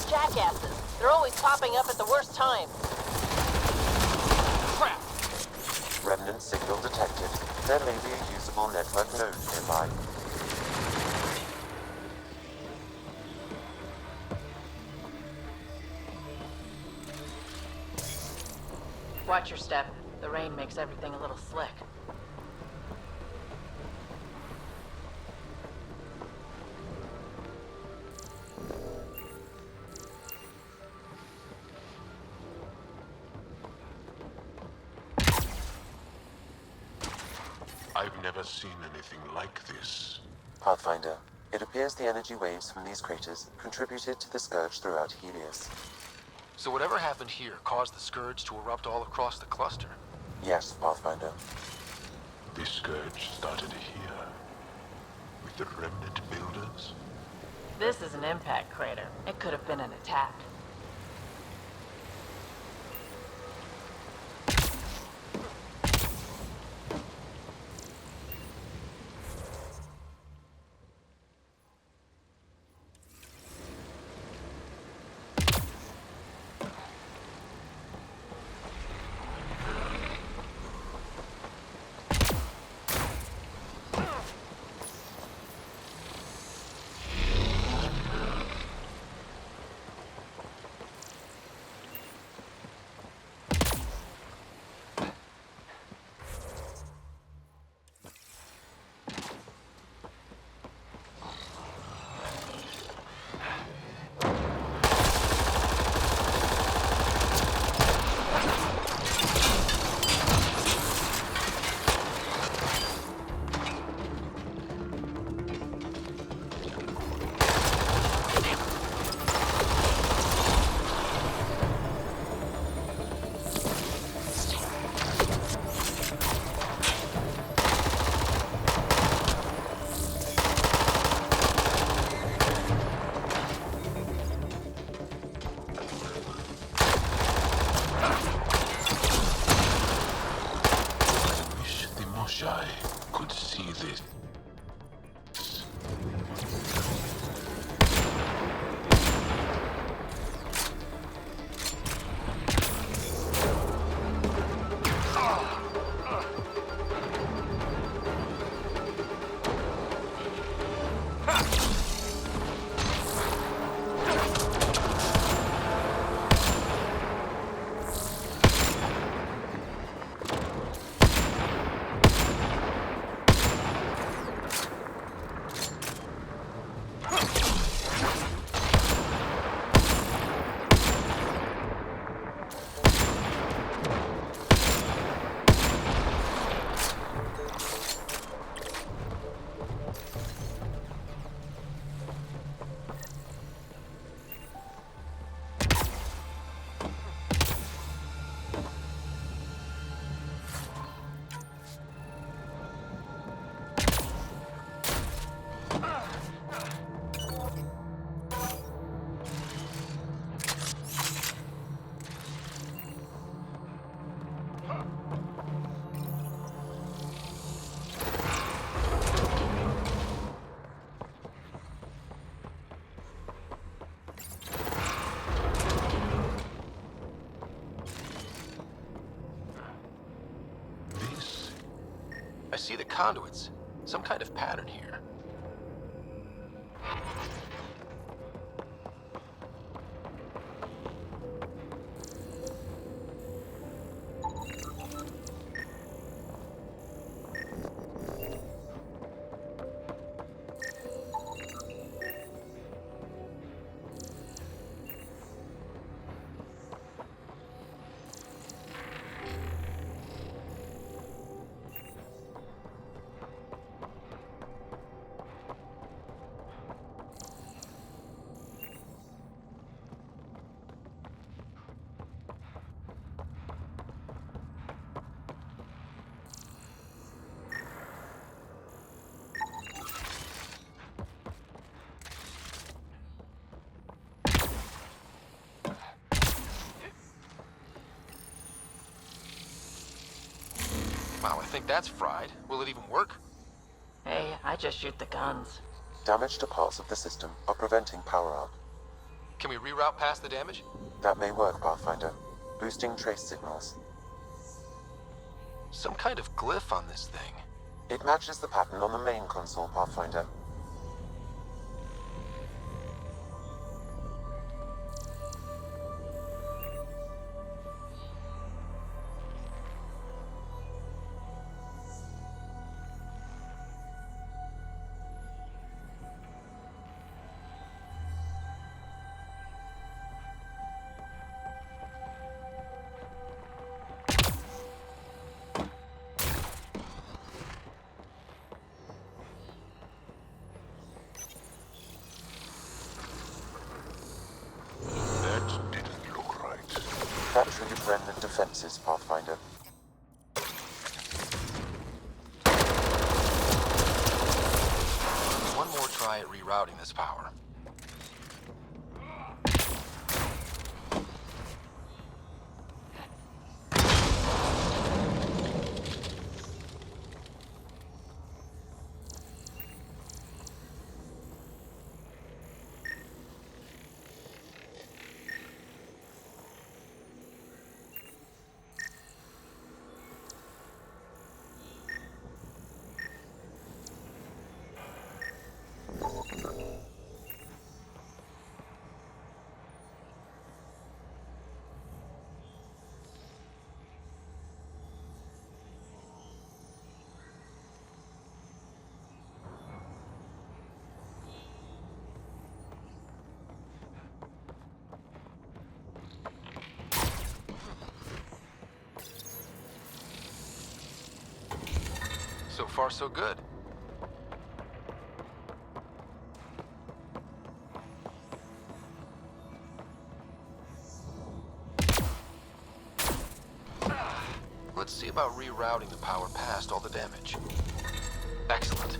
Jackasses. They're always popping up at the worst time. Crap! Remnant signal detected. There may be a usable network node nearby. Watch your step. The rain makes everything a little slick. I've never seen anything like this. Pathfinder, it appears the energy waves from these craters contributed to the Scourge throughout Helios. So whatever happened here caused the Scourge to erupt all across the cluster? Yes, Pathfinder. This Scourge started here, with the Remnant builders. This is an impact crater. It could have been an attack. see the conduits. Some kind of pattern here. Wow, I think that's fried. Will it even work? Hey, I just shoot the guns. Damage to parts of the system are preventing power up. Can we reroute past the damage? That may work, Pathfinder. Boosting trace signals. Some kind of glyph on this thing. It matches the pattern on the main console, Pathfinder. Capturing Remnant defenses, Pathfinder. One more try at rerouting this power. So far, so good. Let's see about rerouting the power past all the damage. Excellent.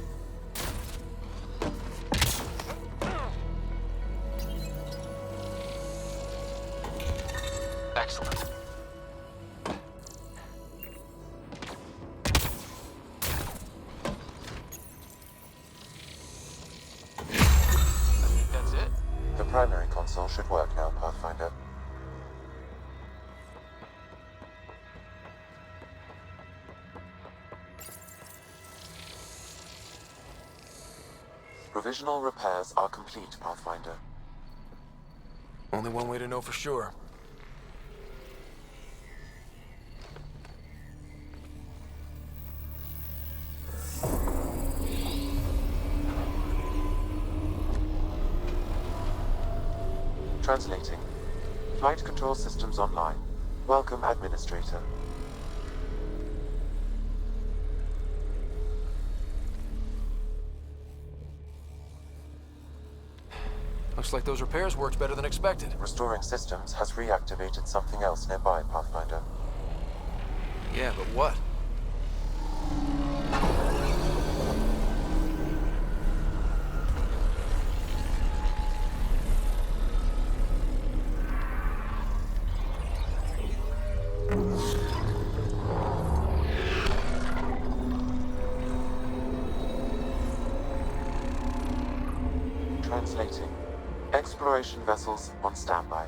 Excellent. That's it? The primary console should work now, Pathfinder. Provisional repairs are complete, Pathfinder. Only one way to know for sure. Translating. Flight control systems online. Welcome, Administrator. Looks like those repairs worked better than expected. Restoring systems has reactivated something else nearby, Pathfinder. Yeah, but what? Translating. Exploration vessels on standby.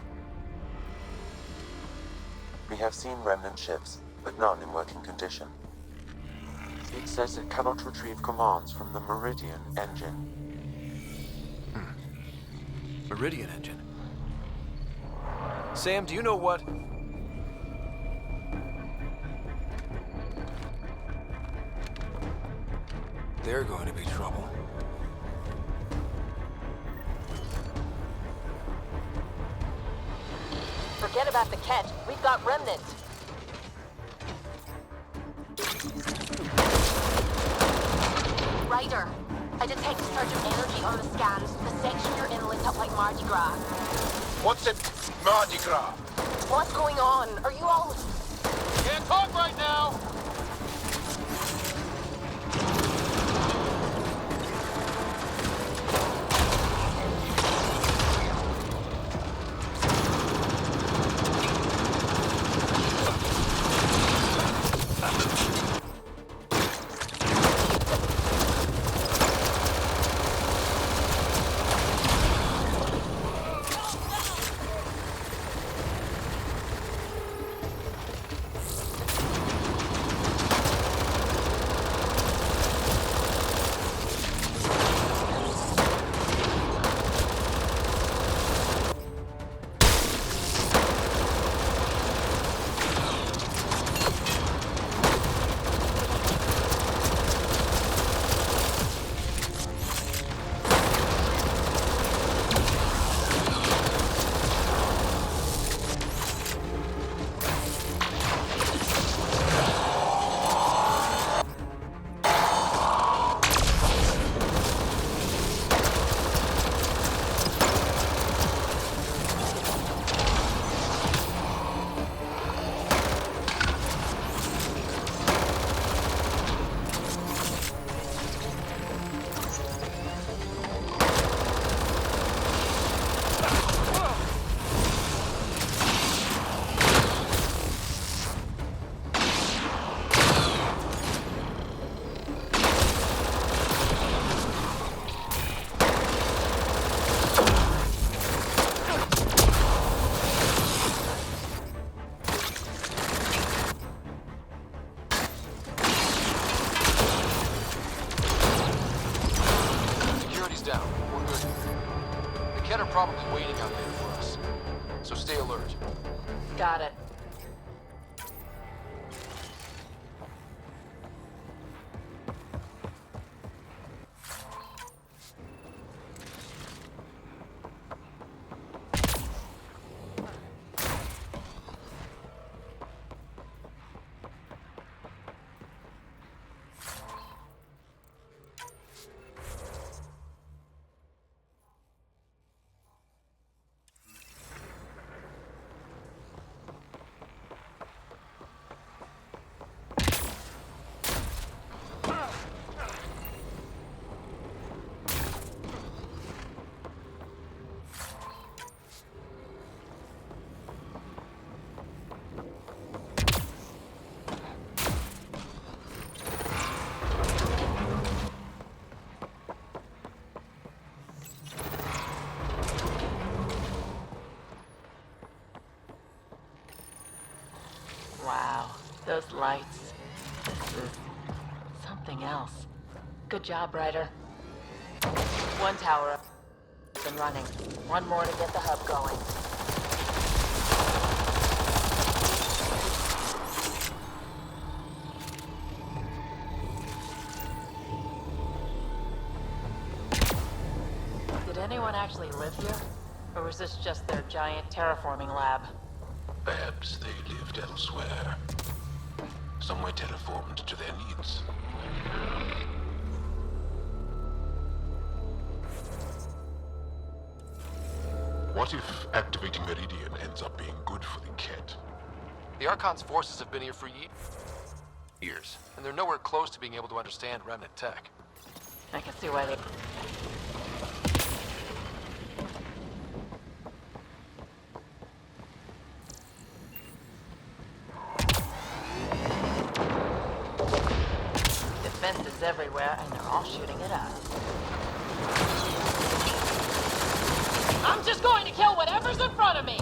We have seen remnant ships, but none in working condition. It says it cannot retrieve commands from the Meridian engine. Meridian engine. Sam, do you know what? They're going to be trouble. Forget about the catch. We've got Remnant. Ryder, I detect a surge of energy on the scans. The section you're in lit up like Mardi Gras. What's it, Mardi Gras? What's going on? Are you all... Can't talk right now! Probably waiting out there for us. So stay alert. Got it. Wow, those lights. This is something else. Good job, Ryder. One tower up and running. One more to get the hub going. Did anyone actually live here? Or was this just their giant terraforming lab? Perhaps they lived elsewhere. Somewhere terraformed to their needs. What if activating Meridian ends up being good for the Ket? The Archon's forces have been here for years, and they're nowhere close to being able to understand Remnant tech. I can see why they... Defenses everywhere, and they're all shooting at us. I'm just going to kill whatever's in front of me!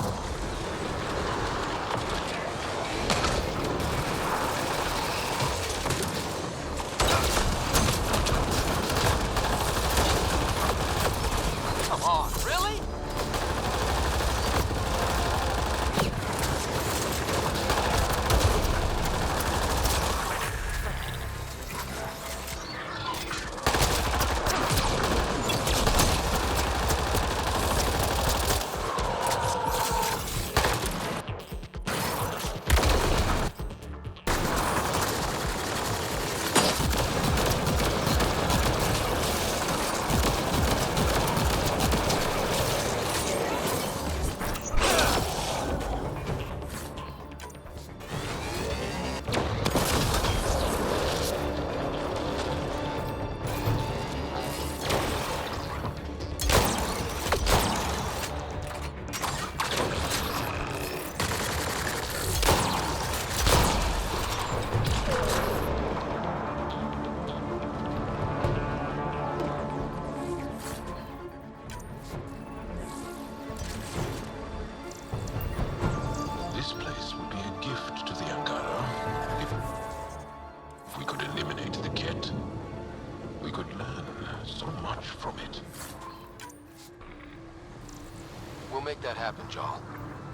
that happen, Jarl.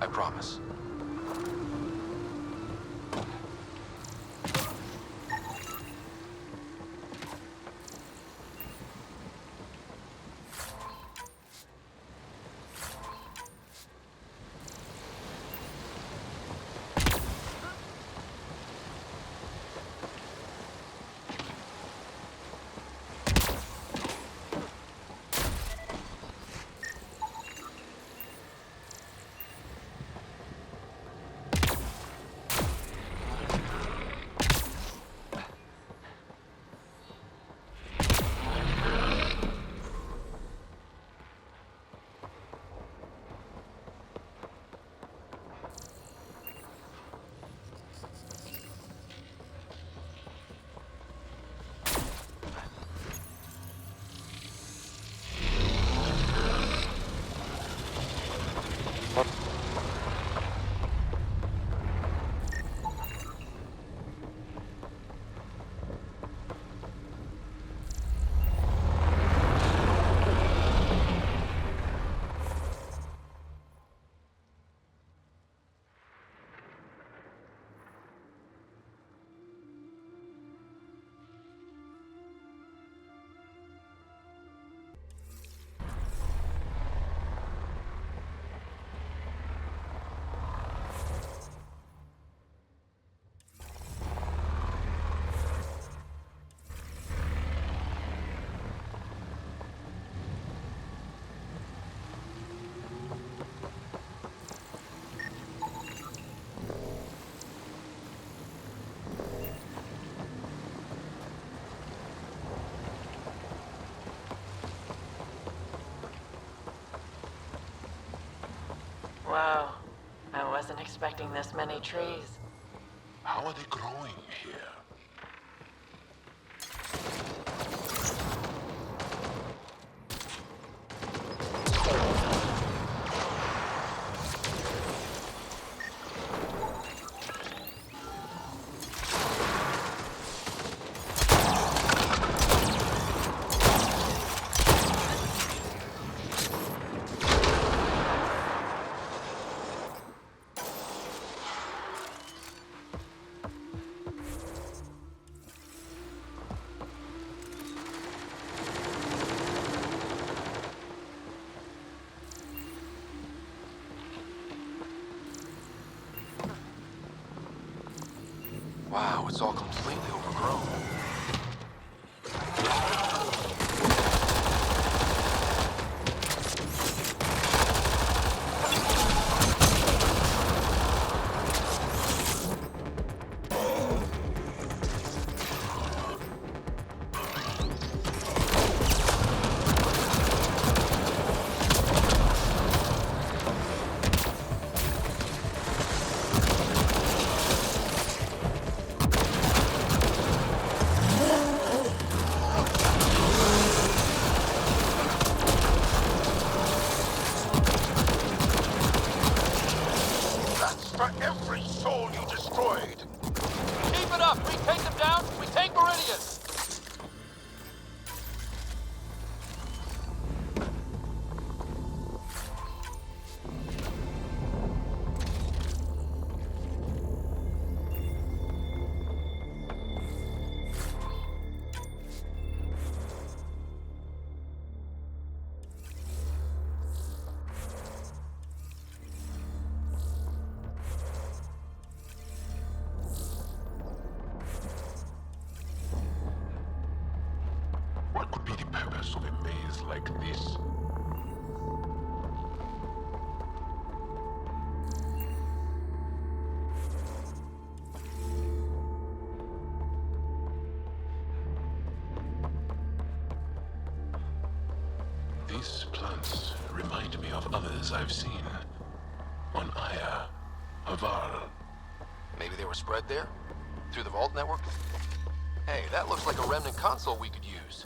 I promise. Whoa. I wasn't expecting this many trees. How are they growing here? Wow, it's all completely overgrown. For every soul you destroyed! Keep it up! We take them down, we take Meridian! What could be the purpose of a maze like this? These plants remind me of others I've seen. On Aya, Havarl. Maybe they were spread there? Through the Vault network? Hey, that looks like a Remnant console we could use.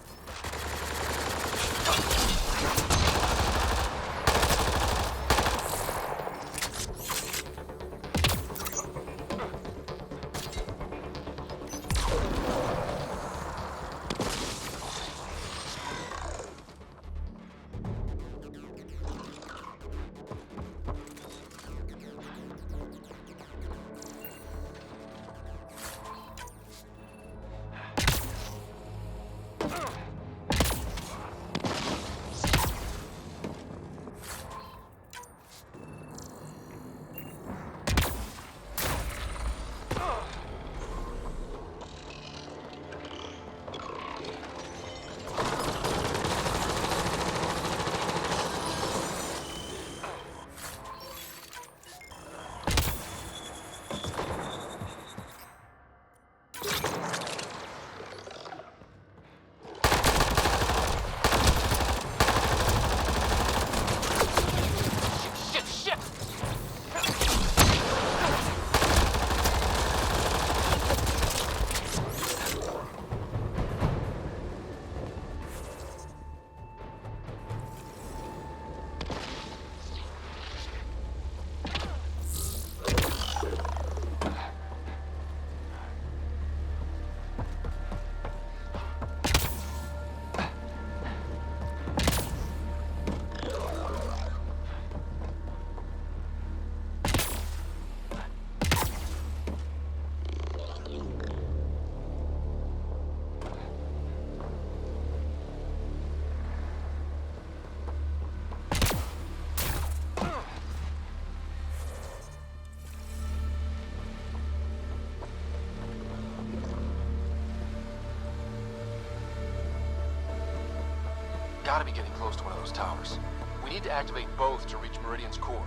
gotta be getting close to one of those towers. We need to activate both to reach Meridian's core.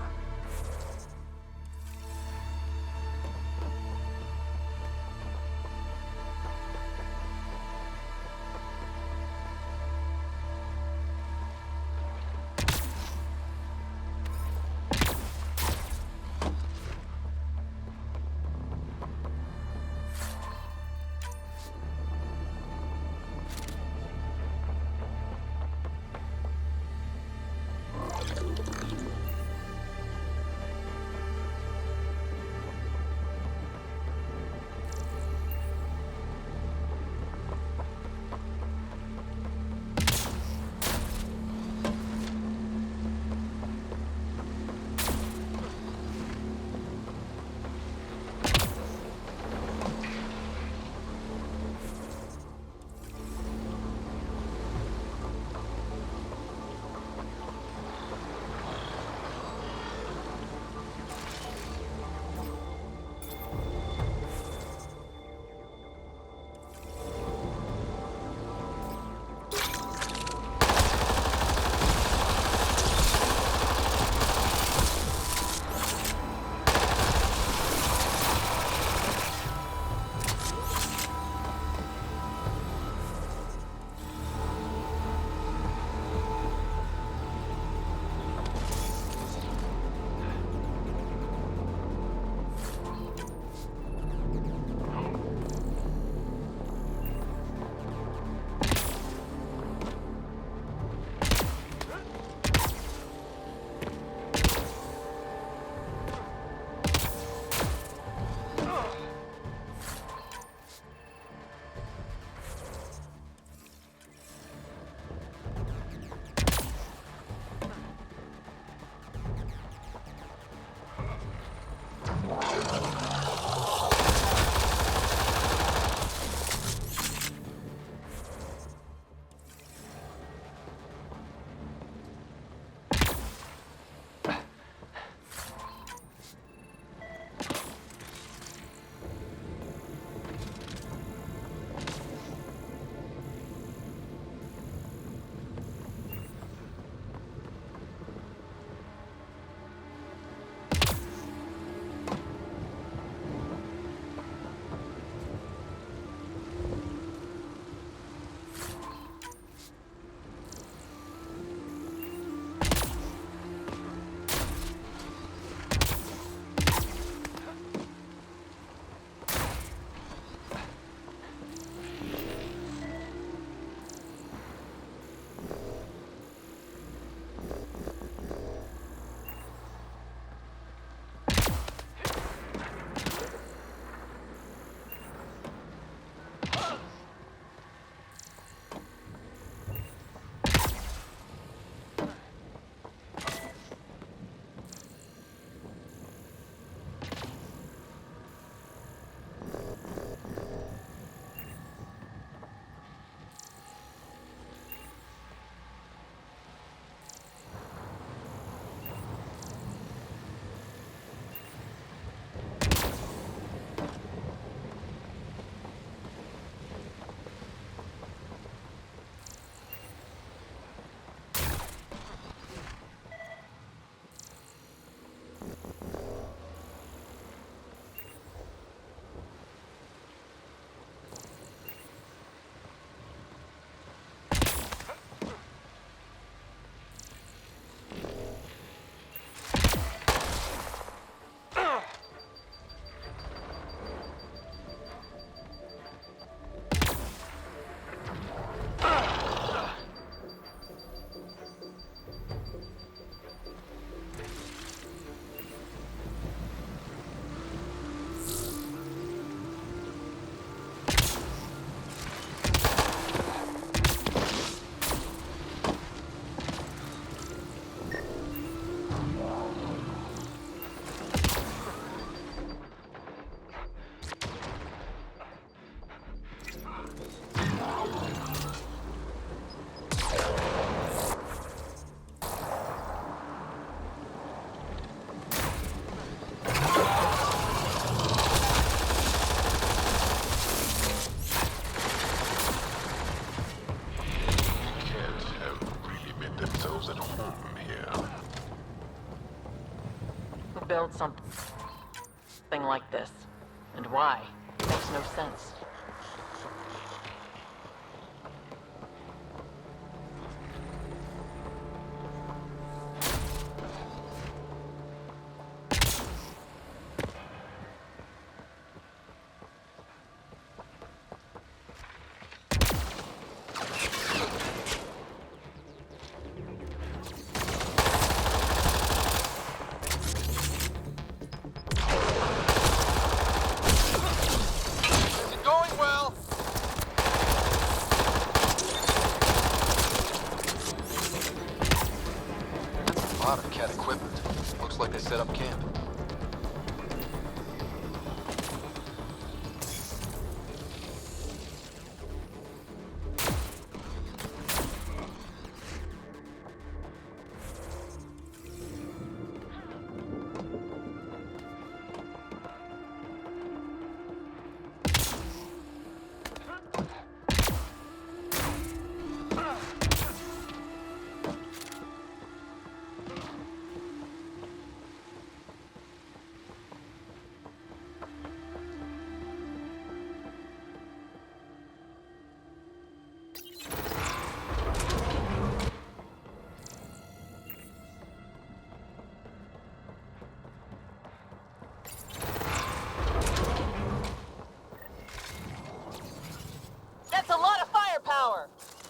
build something like this? And why? Makes no sense. Set up camp.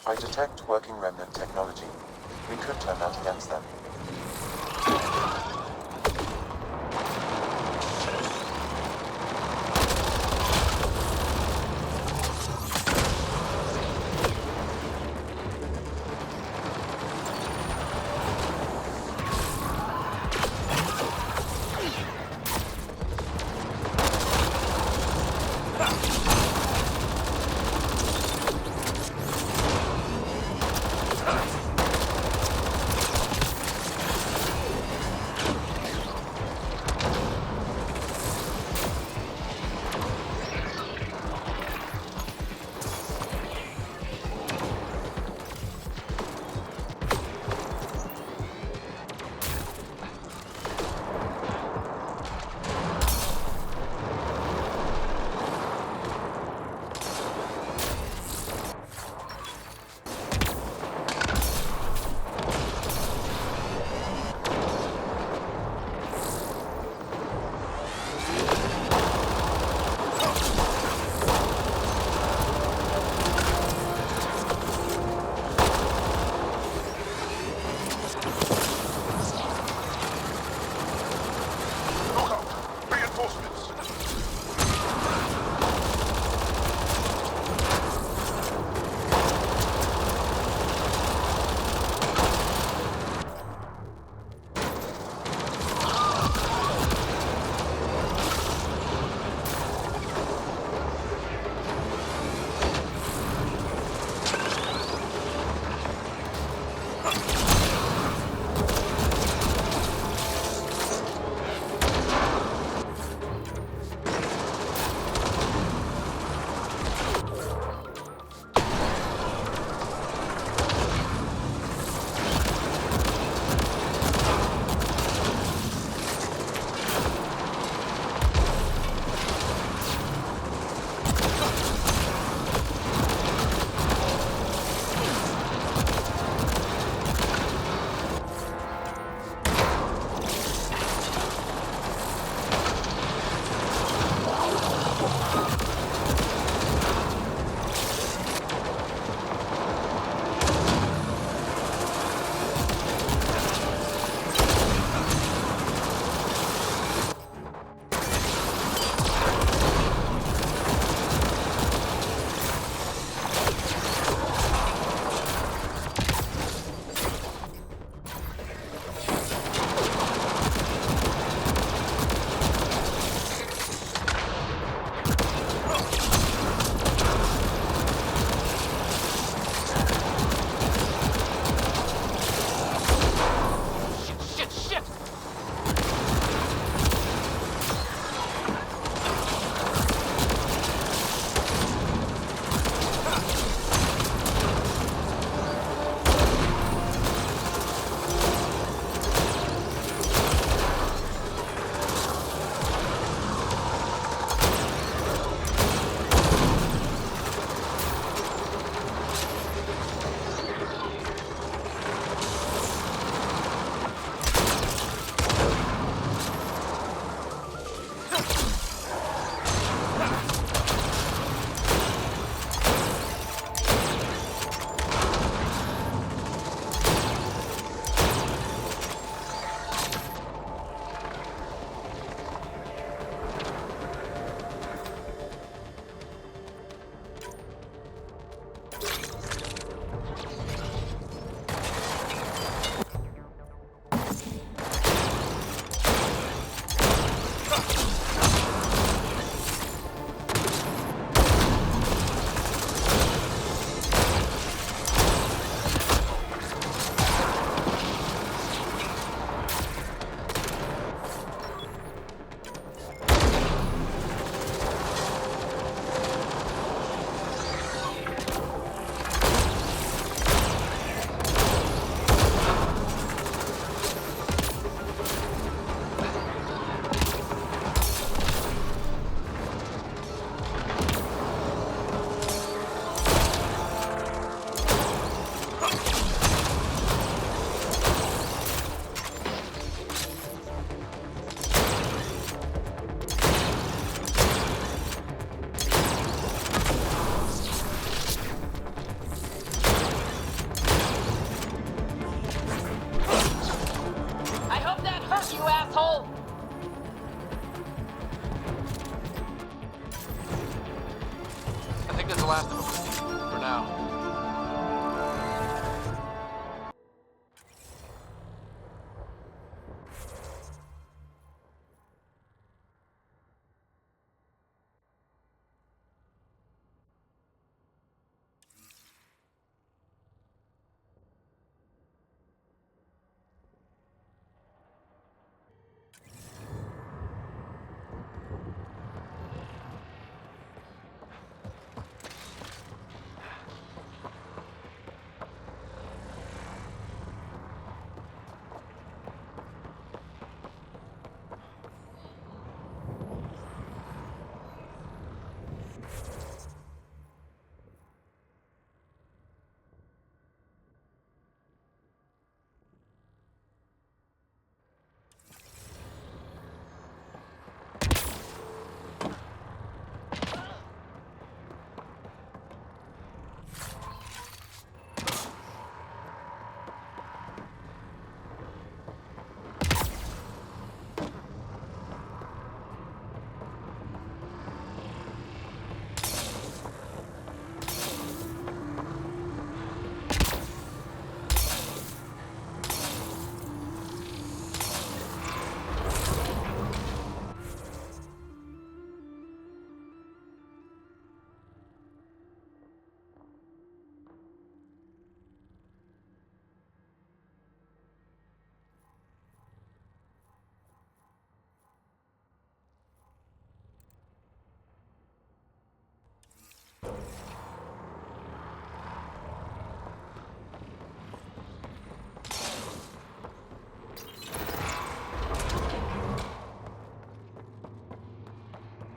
I detect working Remnant technology. We could turn that against them.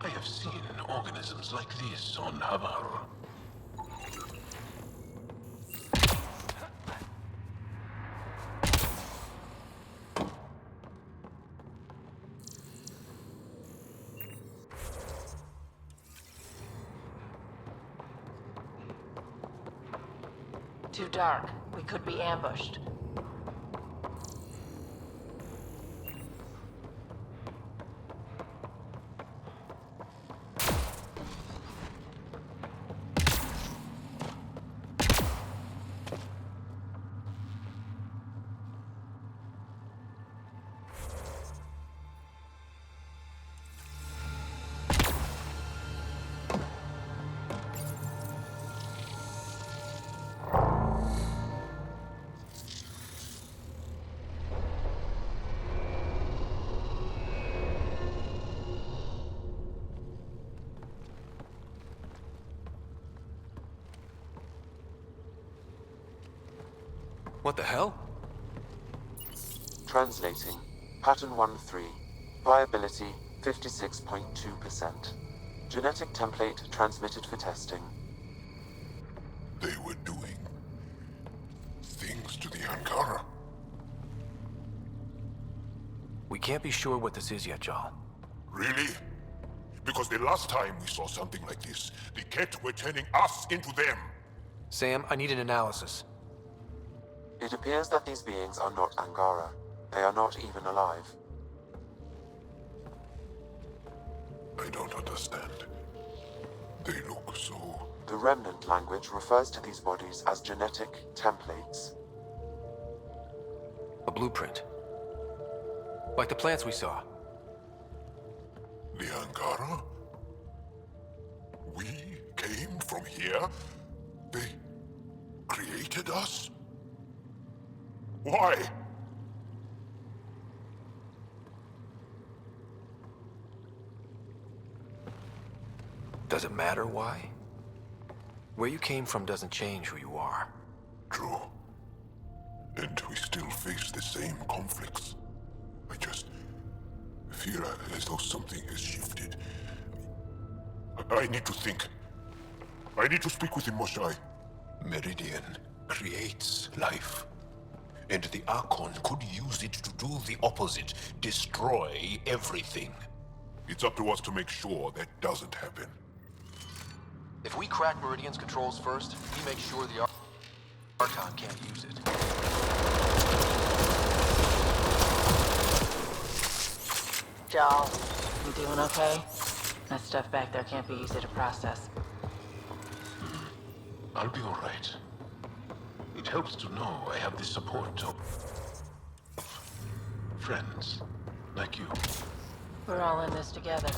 I have seen organisms like this on Havarl. Too dark. We could be ambushed. What the hell? Translating. Pattern 1-3. Viability 56.2%. Genetic template transmitted for testing. They were doing things to the Angara. We can't be sure what this is yet, Jarl. Really? Because the last time we saw something like this, the Ket were turning us into them. Sam, I need an analysis. It appears that these beings are not Angara. They are not even alive. I don't understand. They look so... The Remnant language refers to these bodies as genetic templates. A blueprint. Like the plants we saw. The Angara? We came from here? They created us? Why? Does it matter why? Where you came from doesn't change who you are. True. And we still face the same conflicts. I just feel as though something has shifted. I need to think. I need to speak with him, Moshai. Meridian creates life. And the Archon could use it to do the opposite, destroy everything. It's up to us to make sure that doesn't happen. If we crack Meridian's controls first, we make sure the Archon can't use it. Joel, you doing okay? That stuff back there can't be easy to process. I'll be all right. It helps to know I have the support of friends like you. We're all in this together.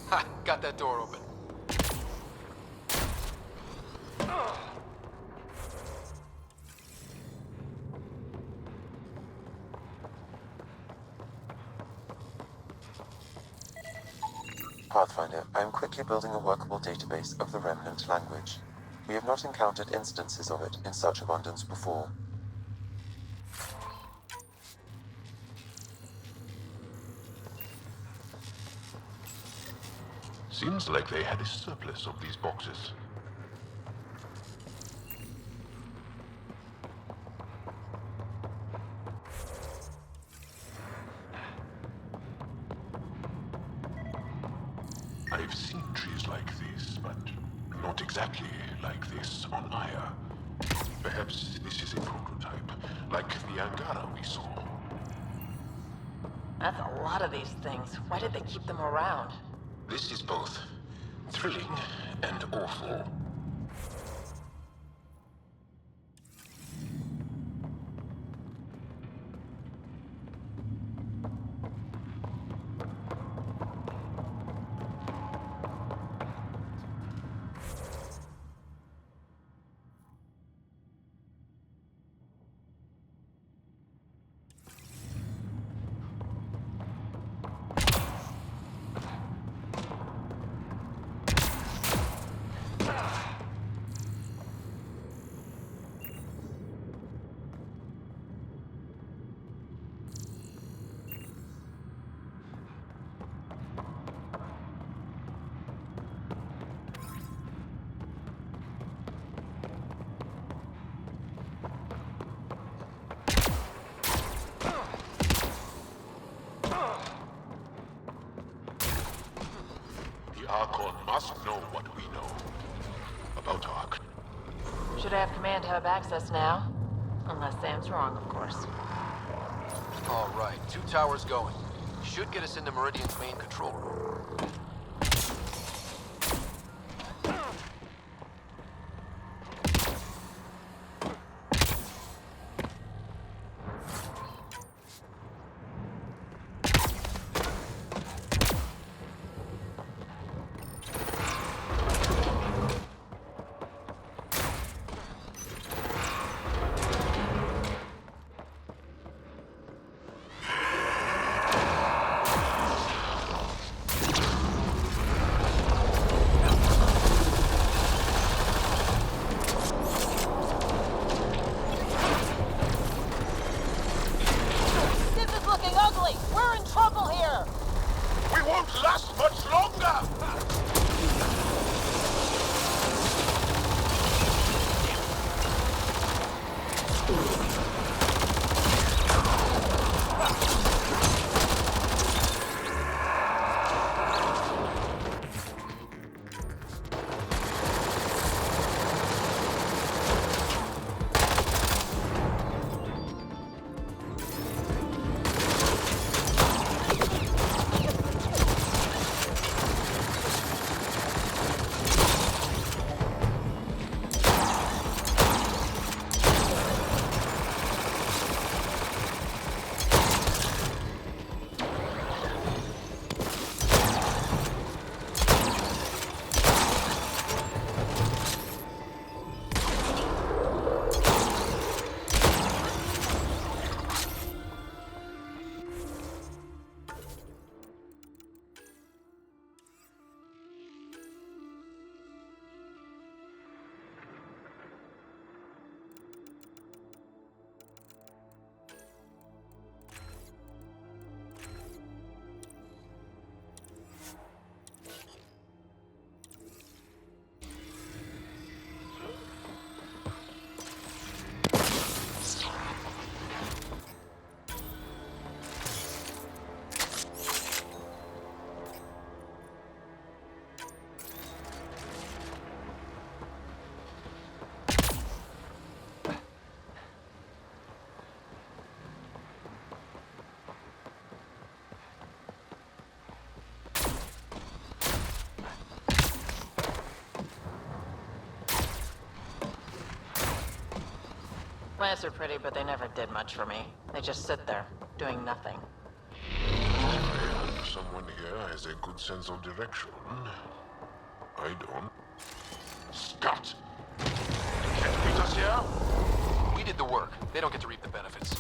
Ha! Got that door open. Pathfinder, I am quickly building a workable database of the Remnant language. We have not encountered instances of it in such abundance before. Seems like they had a surplus of these boxes. I've seen trees like this, but not exactly like this on Aya. Perhaps this is a prototype, like the Angara we saw. That's a lot of these things. Why did they keep them around? This is both thrilling and awful. Archon must know what we know about Ark. Should have command hub access now. Unless Sam's wrong, of course. All right, 2 towers going. Should get us into Meridian's main control room. getting ugly! We're in trouble here! We won't last much longer! Plants are pretty, but they never did much for me. They just sit there, doing nothing. Someone here has a good sense of direction. I don't. Scott! Can't you beat us here? We did the work. They don't get to reap the benefits.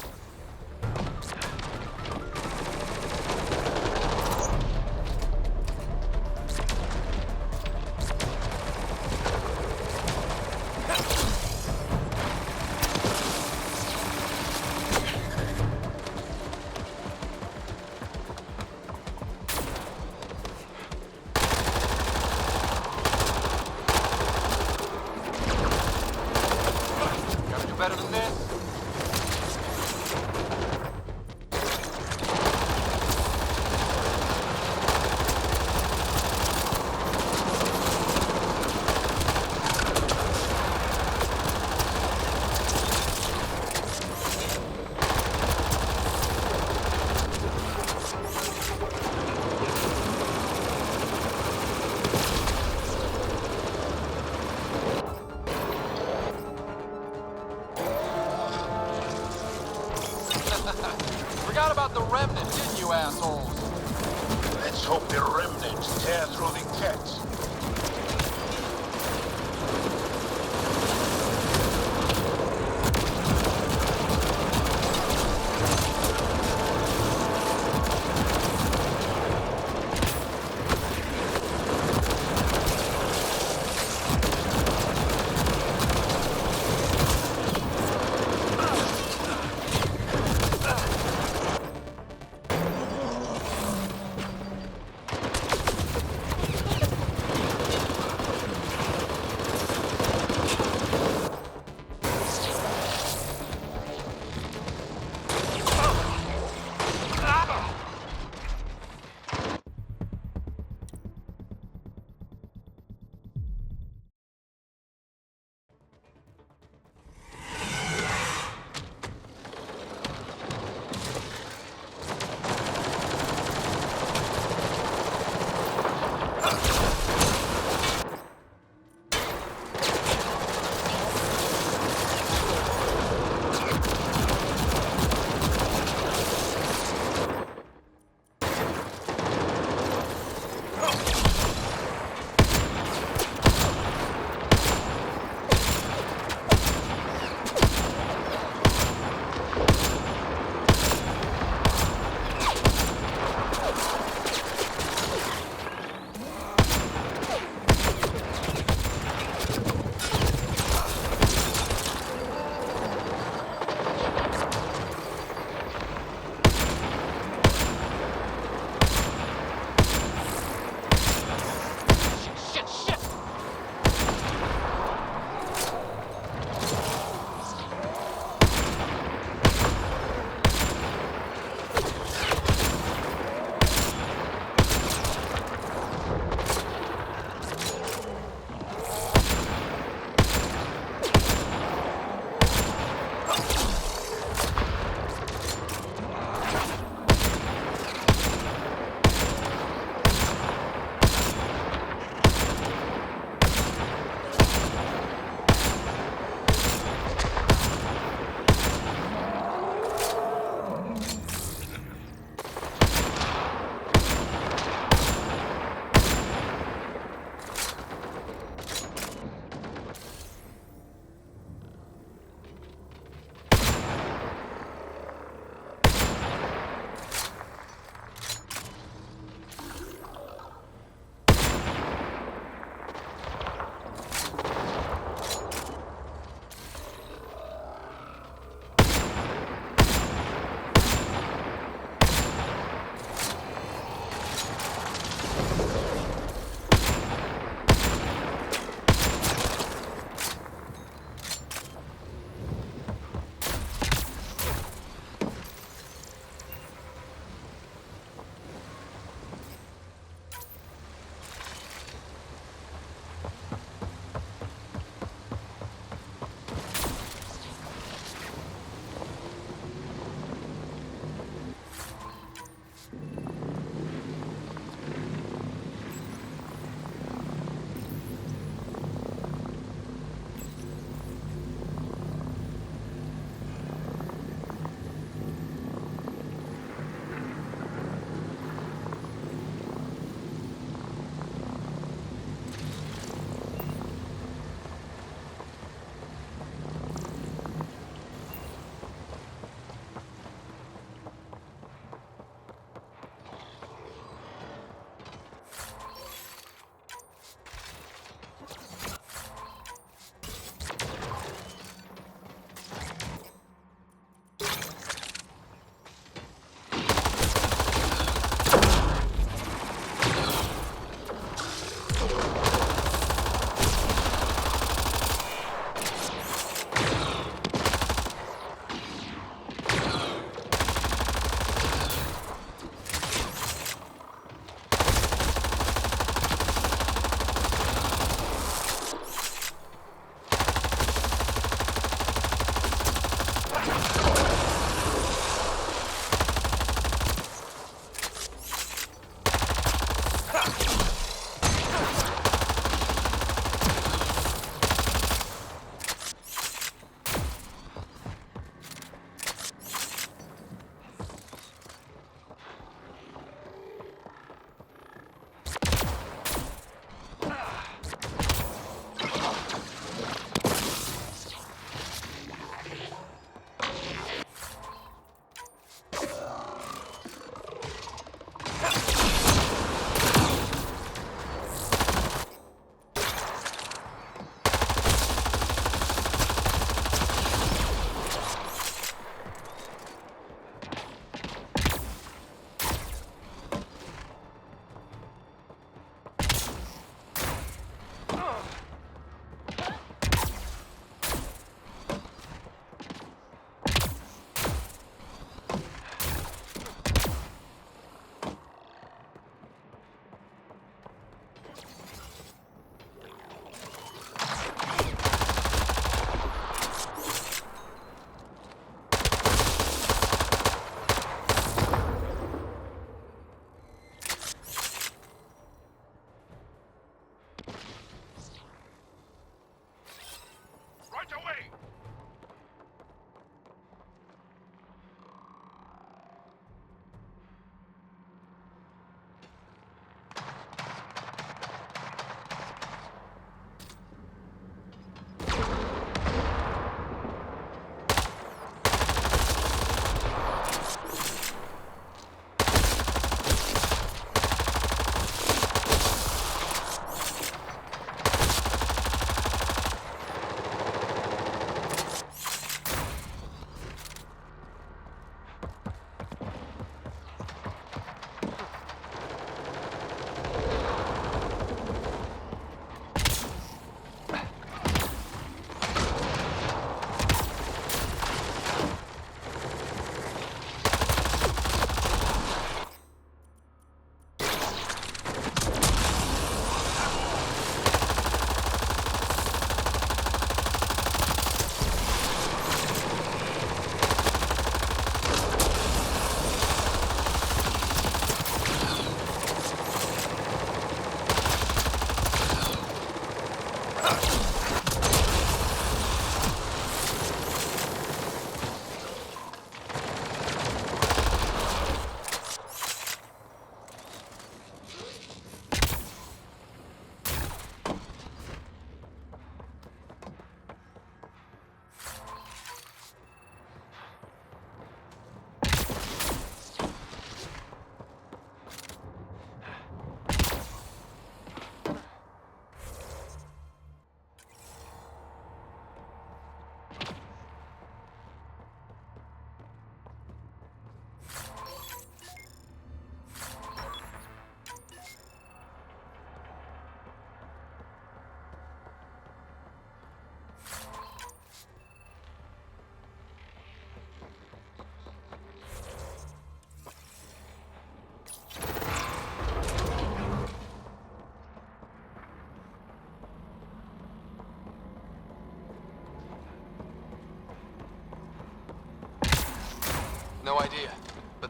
Better than this? Forgot about the Remnant, didn't you, assholes? Let's hope the Remnant tear through the cats.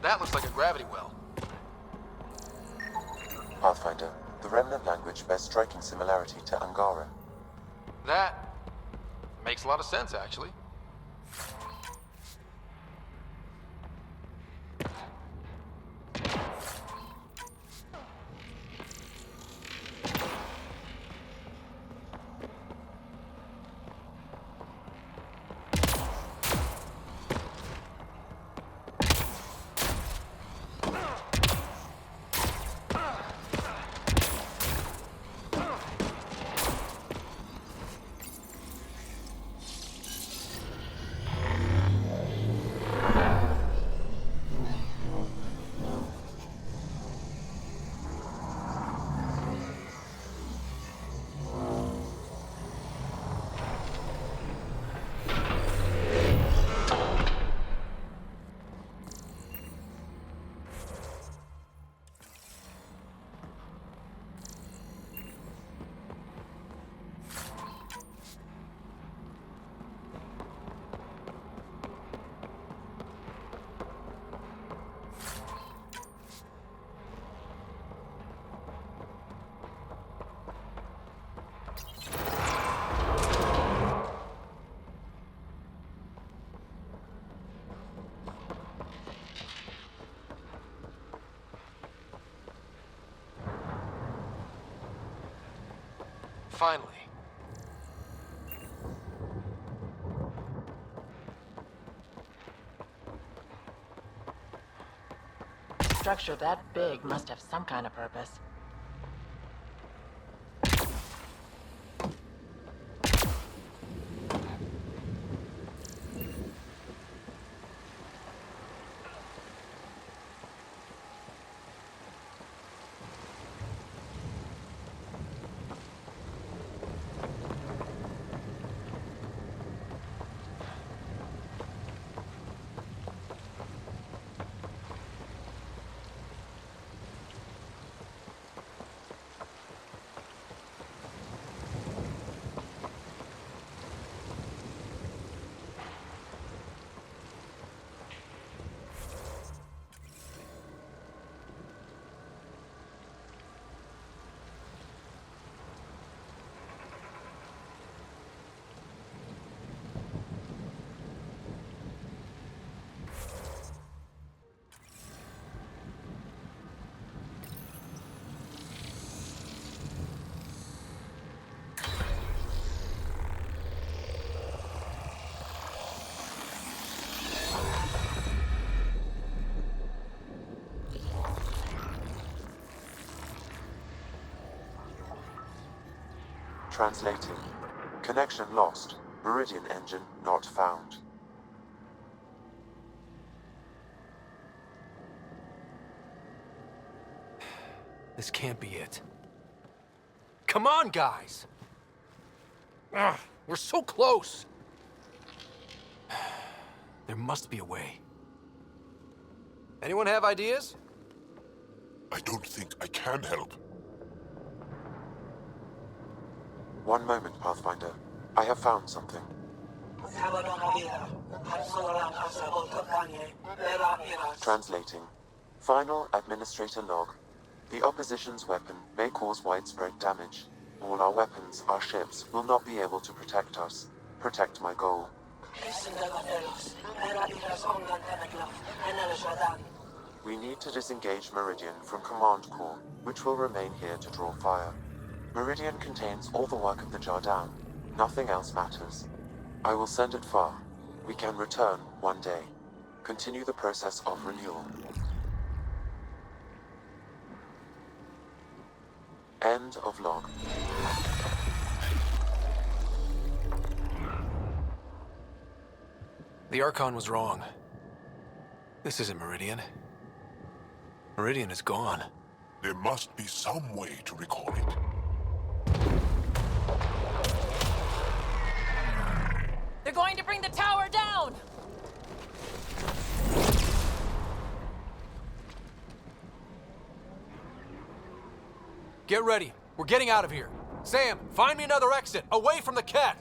but that looks like a gravity well. Pathfinder, the Remnant language bears striking similarity to Angara. That makes a lot of sense, actually. Finally. A structure that big must have some kind of purpose. Translating. Connection lost. Meridian engine not found. This can't be it. Come on, guys! Ugh, we're so close! There must be a way. Anyone have ideas? I don't think I can help. One moment, Pathfinder. I have found something. Translating. Final Administrator log. The opposition's weapon may cause widespread damage. All our weapons, our ships, will not be able to protect us. Protect my goal. We need to disengage Meridian from Command Core, which will remain here to draw fire. Meridian contains all the work of the Jardin. Nothing else matters. I will send it far. We can return one day. Continue the process of renewal. End of log. The Archon was wrong. This isn't Meridian. Meridian is gone. There must be some way to recall it. They're going to bring the tower down! Get ready. We're getting out of here. Sam, find me another exit, away from the cat!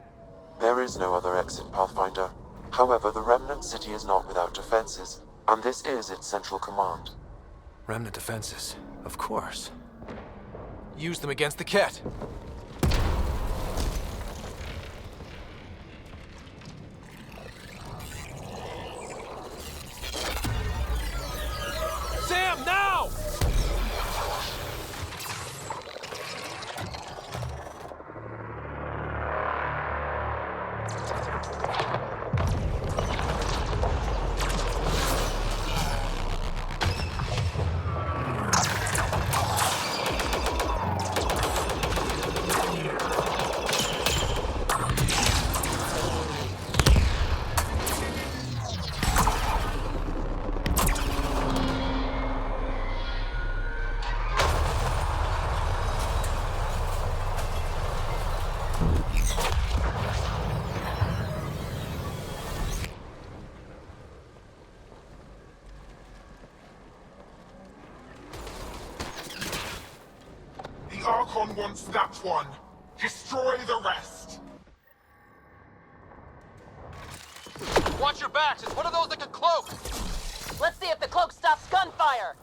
There is no other exit, Pathfinder. However, the Remnant city is not without defenses. and this is its central command. Remnant defenses, of course. Use them against the Ket. Sam, now! The Archon wants that one. Destroy the rest. Watch your backs. It's one of those that can cloak. Let's see if the cloak stops gunfire!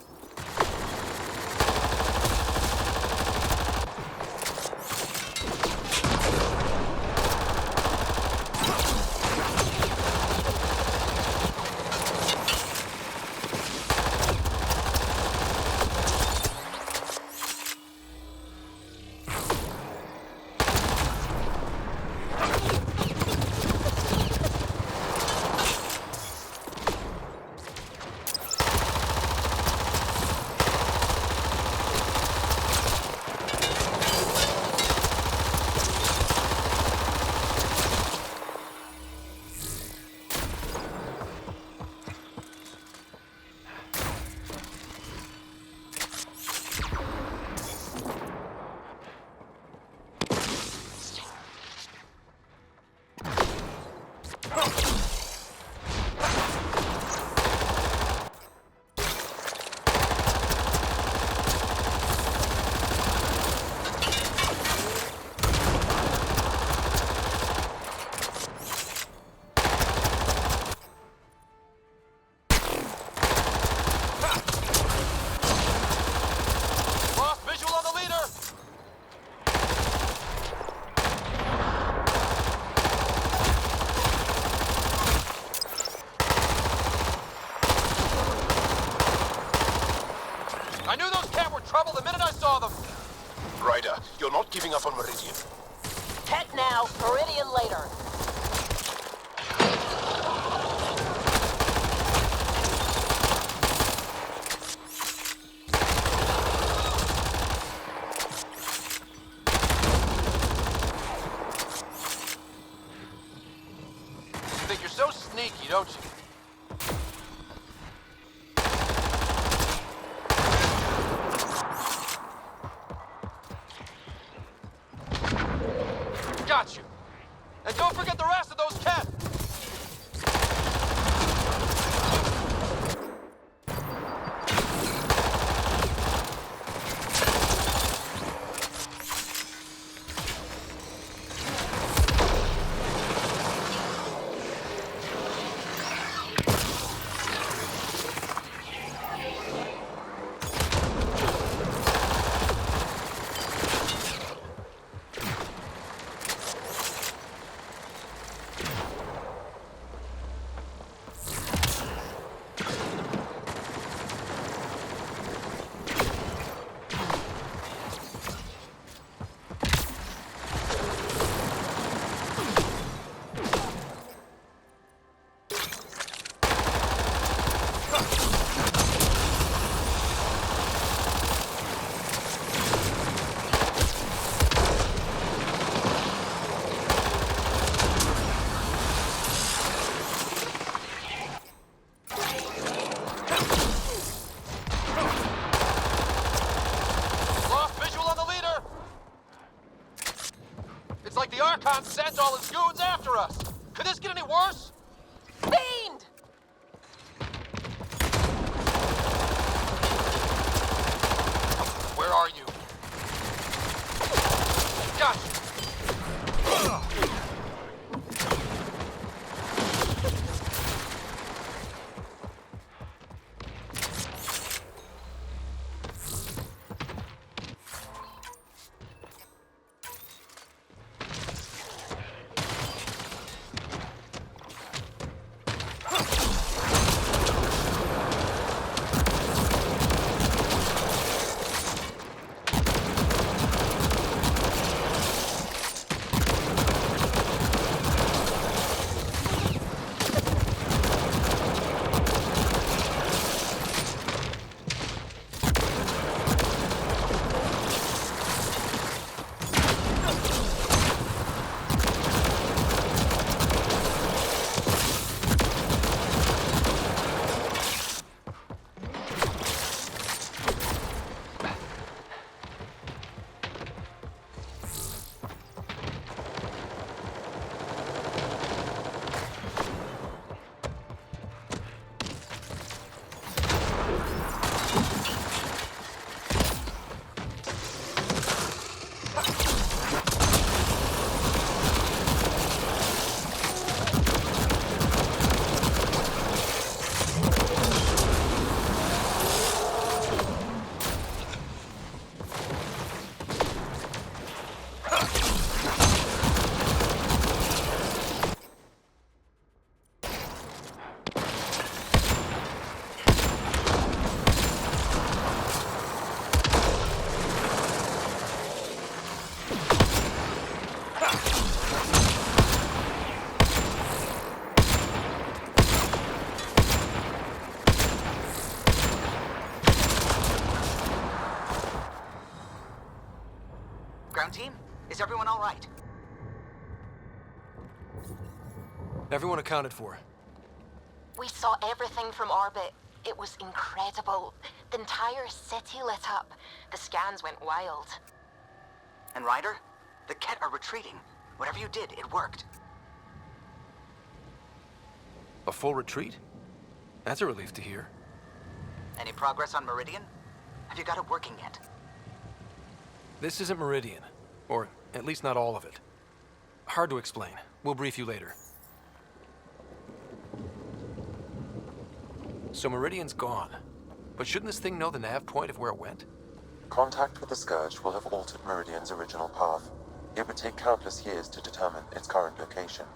You're not giving up on Meridian. Ket now, Meridian later. You think you're so sneaky, don't you? Got you. And don't forget the rest of those Ket. Sent all his goons after us. Could this get any worse? Fiend! Where are you? Gotcha. Ground team? Is everyone all right? Everyone accounted for. We saw everything from orbit. It was incredible. The entire city lit up. The scans went wild. And Ryder? The Ket are retreating. Whatever you did, it worked. A full retreat? That's a relief to hear. Any progress on Meridian? Have you got it working yet? This isn't Meridian. Or at least not all of it. Hard to explain. We'll brief you later. So Meridian's gone. But shouldn't this thing know the nav point of where it went? Contact with the Scourge will have altered Meridian's original path. It would take countless years to determine its current location.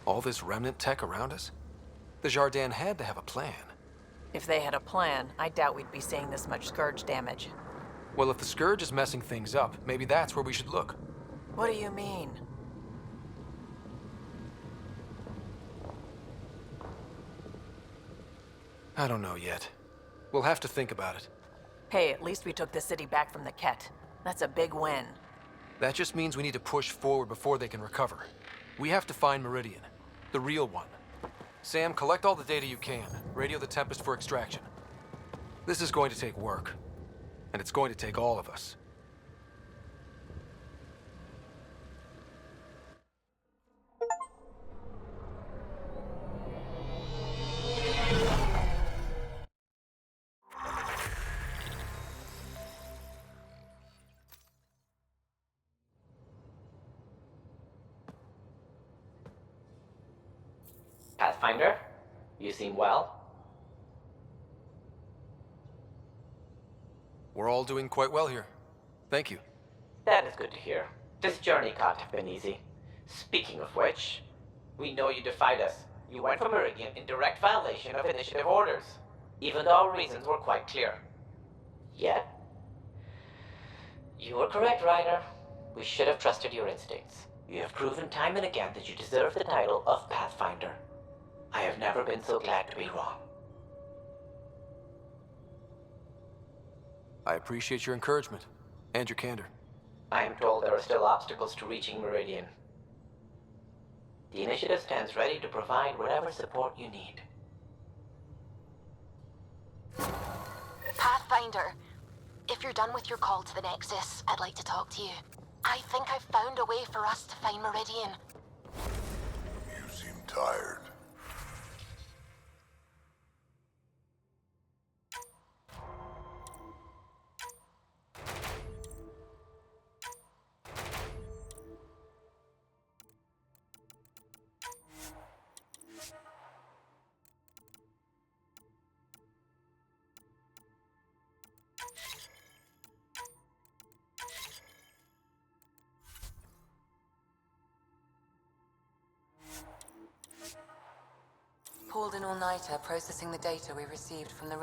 All this remnant tech around us? The Jardin had to have a plan. If they had a plan, I doubt we'd be seeing this much Scourge damage. Well, if the Scourge is messing things up, maybe that's where we should look. What do you mean? I don't know yet. We'll have to think about it. Hey, at least we took the city back from the Ket. That's a big win. That just means we need to push forward before they can recover. We have to find Meridian. The real one. Sam, collect all the data you can. Radio the Tempest for extraction. This is going to take work. And it's going to take all of us. Pathfinder, you seem well. We're all doing quite well here. Thank you. That is good to hear. This journey can't have been easy. Speaking of which, we know you defied us. You went for Meridian in direct violation of initiative orders, even though our reasons were quite clear. Yet, you were correct, Ryder. We should have trusted your instincts. You have proven time and again that you deserve the title of Pathfinder. I have never been so glad to be wrong. I appreciate your encouragement and your candor. I am told there are still obstacles to reaching Meridian. The initiative stands ready to provide whatever support you need. Pathfinder, if you're done with your call to the Nexus, I'd like to talk to you. I think I've found a way for us to find Meridian. You seem tired. Pulled an all-nighter processing the data we received from the...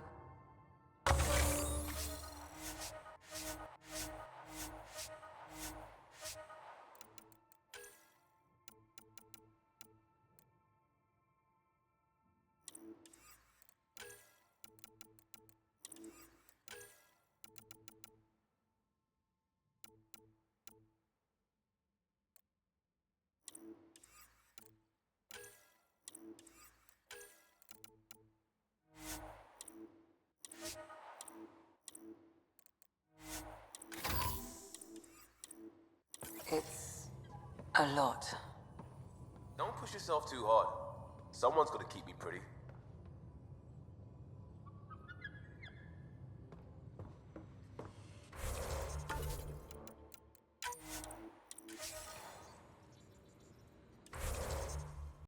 It's a lot. Don't push yourself too hard. Someone's gonna keep me pretty.